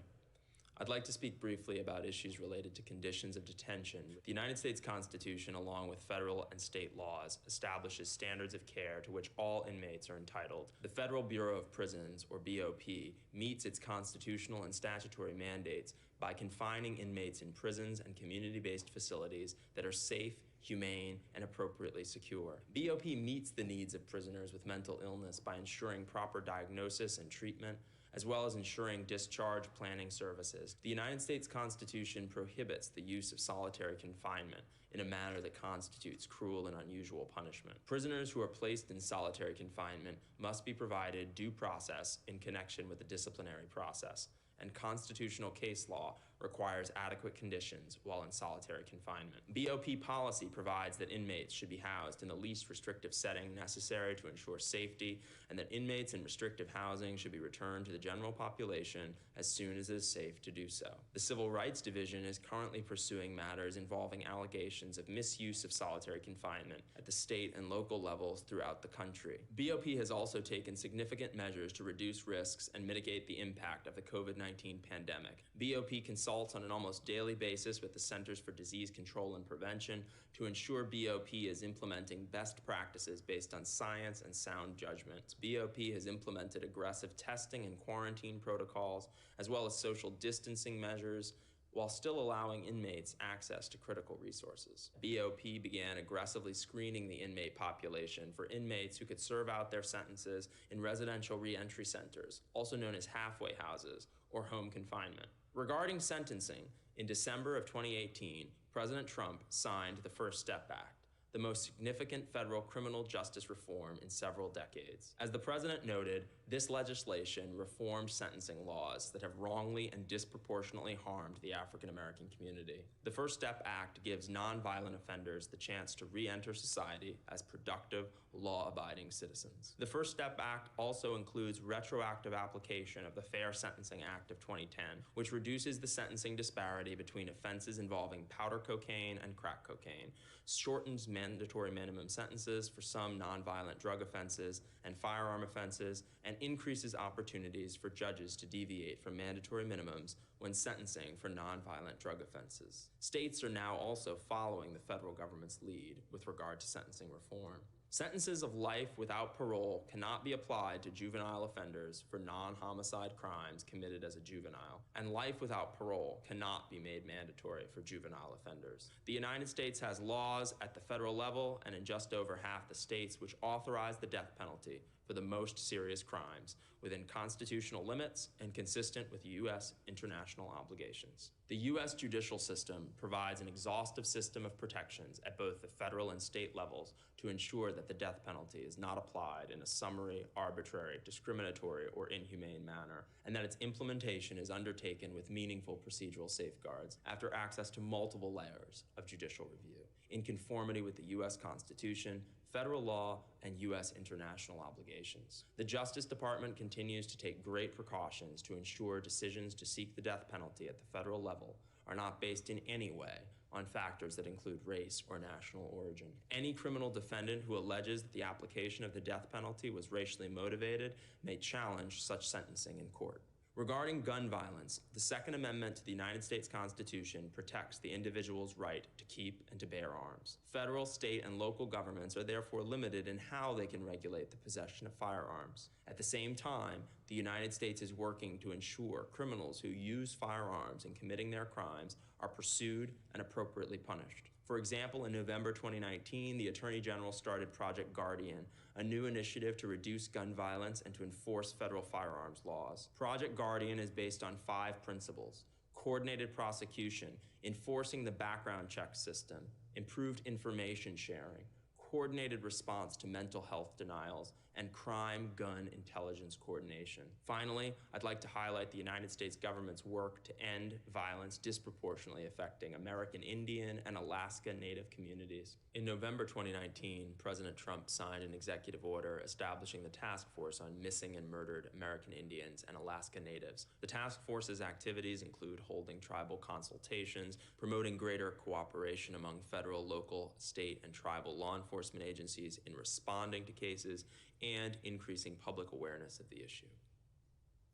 I'd like to speak briefly about issues related to conditions of detention. The United States Constitution, along with federal and state laws, establishes standards of care to which all inmates are entitled. The Federal Bureau of Prisons, or BOP, meets its constitutional and statutory mandates by confining inmates in prisons and community-based facilities that are safe, humane, and appropriately secure. BOP meets the needs of prisoners with mental illness by ensuring proper diagnosis and treatment, as well as ensuring discharge planning services. The United States Constitution prohibits the use of solitary confinement in a manner that constitutes cruel and unusual punishment. Prisoners who are placed in solitary confinement must be provided due process in connection with the disciplinary process, and constitutional case law requires adequate conditions while in solitary confinement. BOP policy provides that inmates should be housed in the least restrictive setting necessary to ensure safety, and that inmates in restrictive housing should be returned to the general population as soon as it is safe to do so. The Civil Rights Division is currently pursuing matters involving allegations of misuse of solitary confinement at the state and local levels throughout the country. BOP has also taken significant measures to reduce risks and mitigate the impact of the COVID-19 pandemic. BOP consults on an almost daily basis with the Centers for Disease Control and Prevention to ensure BOP is implementing best practices based on science and sound judgment. BOP has implemented aggressive testing and quarantine protocols, as well as social distancing measures, while still allowing inmates access to critical resources. BOP began aggressively screening the inmate population for inmates who could serve out their sentences in residential reentry centers, also known as halfway houses or home confinement. Regarding sentencing, in December of 2018, President Trump signed the First Step Act. the most significant federal criminal justice reform in several decades. As the President noted, this legislation reformed sentencing laws that have wrongly and disproportionately harmed the African American community. The First Step Act gives nonviolent offenders the chance to re-enter society as productive, law-abiding citizens. The First Step Act also includes retroactive application of the Fair Sentencing Act of 2010, which reduces the sentencing disparity between offenses involving powder cocaine and crack cocaine, shortens mandatory minimum sentences for some nonviolent drug offenses and firearm offenses, and increases opportunities for judges to deviate from mandatory minimums when sentencing for nonviolent drug offenses. States are now also following the federal government's lead with regard to sentencing reform. Sentences of life without parole cannot be applied to juvenile offenders for non-homicide crimes committed as a juvenile, and life without parole cannot be made mandatory for juvenile offenders. The United States has laws at the federal level and in just over half the states which authorize the death penalty for the most serious crimes within constitutional limits and consistent with U.S. international obligations. The U.S. judicial system provides an exhaustive system of protections at both the federal and state levels to ensure that the death penalty is not applied in a summary, arbitrary, discriminatory, or inhumane manner, and that its implementation is undertaken with meaningful procedural safeguards after access to multiple layers of judicial review, in conformity with the U.S. Constitution, federal law, and U.S. international obligations. The Justice Department continues to take great precautions to ensure decisions to seek the death penalty at the federal level are not based in any way on factors that include race or national origin. Any criminal defendant who alleges that the application of the death penalty was racially motivated may challenge such sentencing in court. Regarding gun violence, the Second Amendment to the United States Constitution protects the individual's right to keep and to bear arms. Federal, state, and local governments are therefore limited in how they can regulate the possession of firearms. At the same time, the United States is working to ensure criminals who use firearms in committing their crimes are pursued and appropriately punished. For example, in November 2019, the Attorney General started Project Guardian, a new initiative to reduce gun violence and to enforce federal firearms laws. Project Guardian is based on 5 principles: coordinated prosecution, enforcing the background check system, improved information sharing, coordinated response to mental health denials, and crime-gun intelligence coordination. Finally, I'd like to highlight the United States government's work to end violence disproportionately affecting American Indian and Alaska Native communities. In November 2019, President Trump signed an executive order establishing the Task Force on Missing and Murdered American Indians and Alaska Natives. The task force's activities include holding tribal consultations, promoting greater cooperation among federal, local, state, and tribal law enforcement agencies in responding to cases, and increasing public awareness of the issue.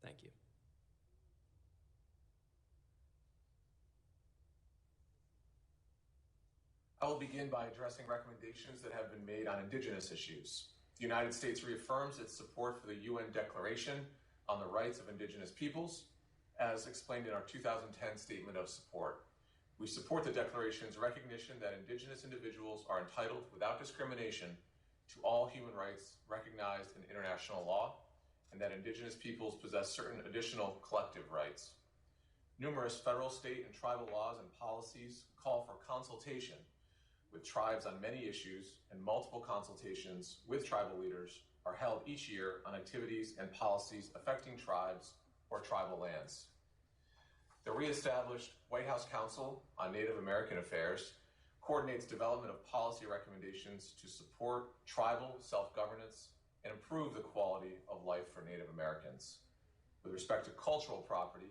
Thank you. I will begin by addressing recommendations that have been made on Indigenous issues. The United States reaffirms its support for the UN Declaration on the Rights of Indigenous Peoples, as explained in our 2010 Statement of Support. We support the Declaration's recognition that Indigenous individuals are entitled without discrimination to all human rights recognized in international law, and that Indigenous peoples possess certain additional collective rights. Numerous federal, state, and tribal laws and policies call for consultation with tribes on many issues, and multiple consultations with tribal leaders are held each year on activities and policies affecting tribes or tribal lands. The reestablished White House Council on Native American Affairs coordinates development of policy recommendations to support tribal self-governance and improve the quality of life for Native Americans. With respect to cultural property,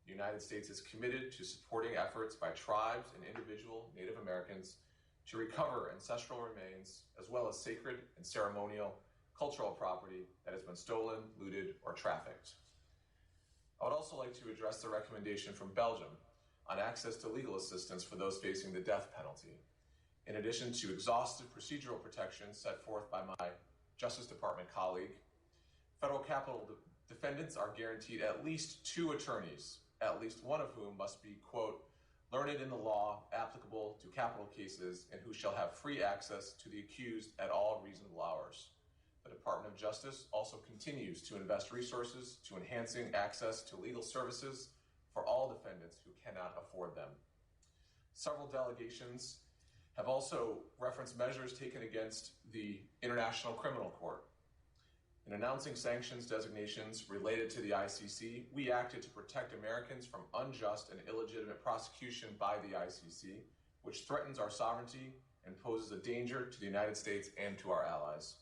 the United States is committed to supporting efforts by tribes and individual Native Americans to recover ancestral remains, as well as sacred and ceremonial cultural property that has been stolen, looted, or trafficked. I would also like to address the recommendation from Belgium on access to legal assistance for those facing the death penalty. In addition to exhaustive procedural protections set forth by my Justice Department colleague, federal capital defendants are guaranteed at least 2 attorneys, at least one of whom must be, quote, learned in the law applicable to capital cases and who shall have free access to the accused at all reasonable hours. The Department of Justice also continues to invest resources to enhancing access to legal services for all defendants who cannot afford them. Several delegations have also referenced measures taken against the International Criminal Court. In announcing sanctions designations related to the ICC, we acted to protect Americans from unjust and illegitimate prosecution by the ICC, which threatens our sovereignty and poses a danger to the United States and to our allies.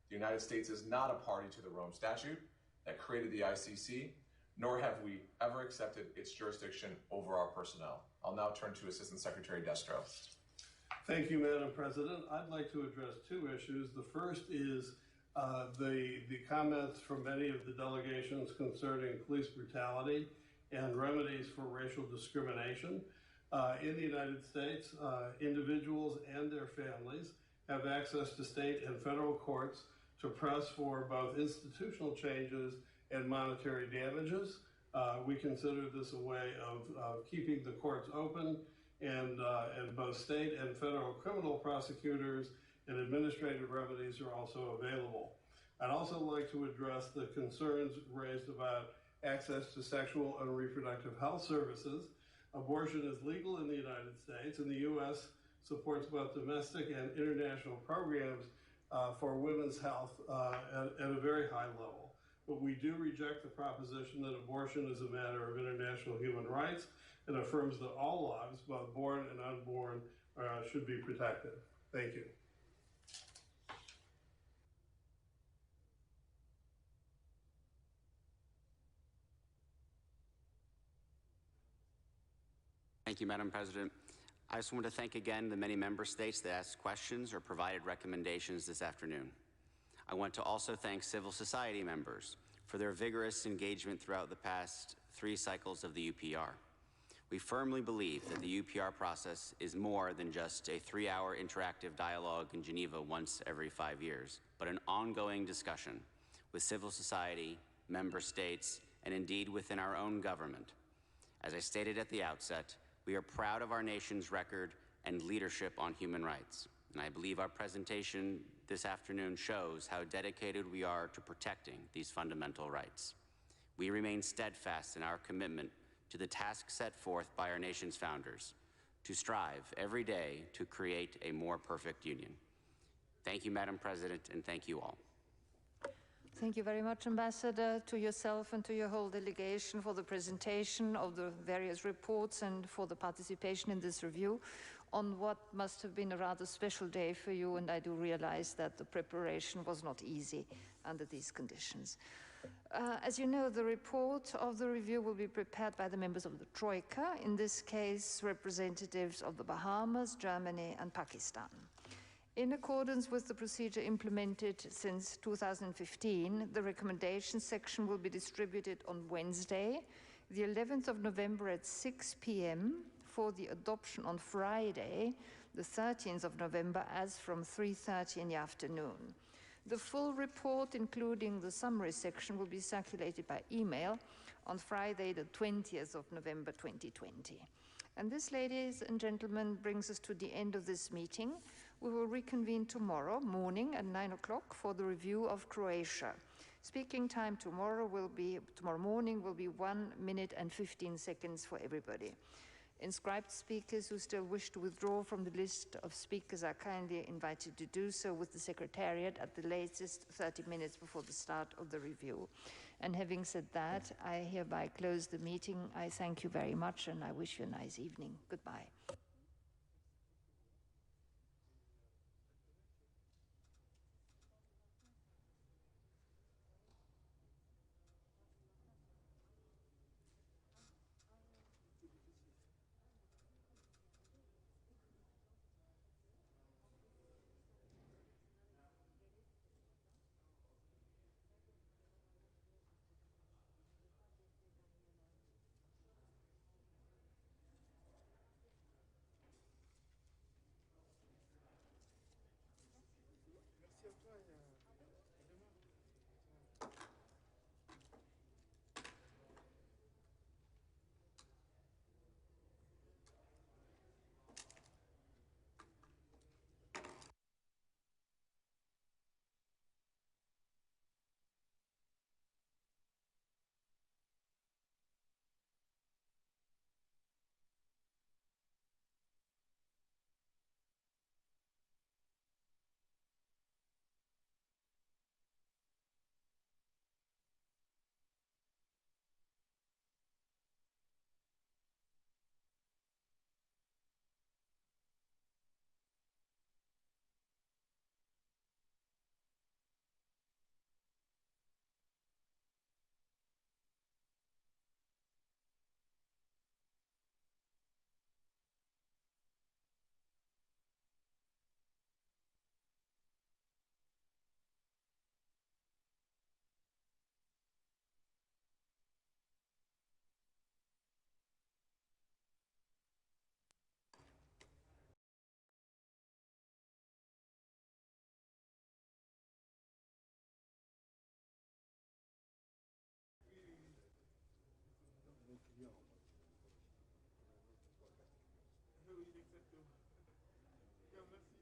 The United States is not a party to the Rome Statute that created the ICC, nor have we ever accepted its jurisdiction over our personnel. I'll now turn to Assistant Secretary Destro. Thank you, Madam President. I'd like to address two issues. The first is the comments from many of the delegations concerning police brutality and remedies for racial discrimination. In the United States, individuals and their families have access to state and federal courts to press for both institutional changes and monetary damages. We consider this a way of keeping the courts open, and both state and federal criminal prosecutors and administrative remedies are also available. I'd also like to address the concerns raised about access to sexual and reproductive health services. Abortion is legal in the United States, and the U.S. supports both domestic and international programs for women's health at a very high level. But we do reject the proposition that abortion is a matter of international human rights and affirms that all lives, both born and unborn, should be protected. Thank you. Thank you, Madam President. I just want to thank again the many member states that asked questions or provided recommendations this afternoon. I want to also thank civil society members for their vigorous engagement throughout the past 3 cycles of the UPR. We firmly believe that the UPR process is more than just a 3-hour interactive dialogue in Geneva once every 5 years, but an ongoing discussion with civil society, member states, and indeed within our own government. As I stated at the outset, we are proud of our nation's record and leadership on human rights, and I believe our presentation this afternoon shows how dedicated we are to protecting these fundamental rights. We remain steadfast in our commitment to the task set forth by our nation's founders, to strive every day to create a more perfect union. Thank you, Madam President, and thank you all. Thank you very much, Ambassador, to yourself and to your whole delegation for the presentation of the various reports and for the participation in this review on what must have been a rather special day for you, and I do realize that the preparation was not easy under these conditions. As you know, the report of the review will be prepared by the members of the Troika, in this case representatives of the Bahamas, Germany and Pakistan. In accordance with the procedure implemented since 2015, the recommendation section will be distributed on Wednesday, the 11th of November at 6 p.m. for the adoption on Friday, the 13th of November, as from 3:30 in the afternoon. The full report, including the summary section, will be circulated by email on Friday, the 20th of November 2020. And this, ladies and gentlemen, brings us to the end of this meeting. We will reconvene tomorrow morning at 9 o'clock for the review of Croatia. Speaking time tomorrow morning will be 1 minute and 15 seconds for everybody. Inscribed speakers who still wish to withdraw from the list of speakers are kindly invited to do so with the Secretariat at the latest 30 minutes before the start of the review. And having said that, I hereby close the meeting. I thank you very much and I wish you a nice evening. Goodbye. Dieu merci.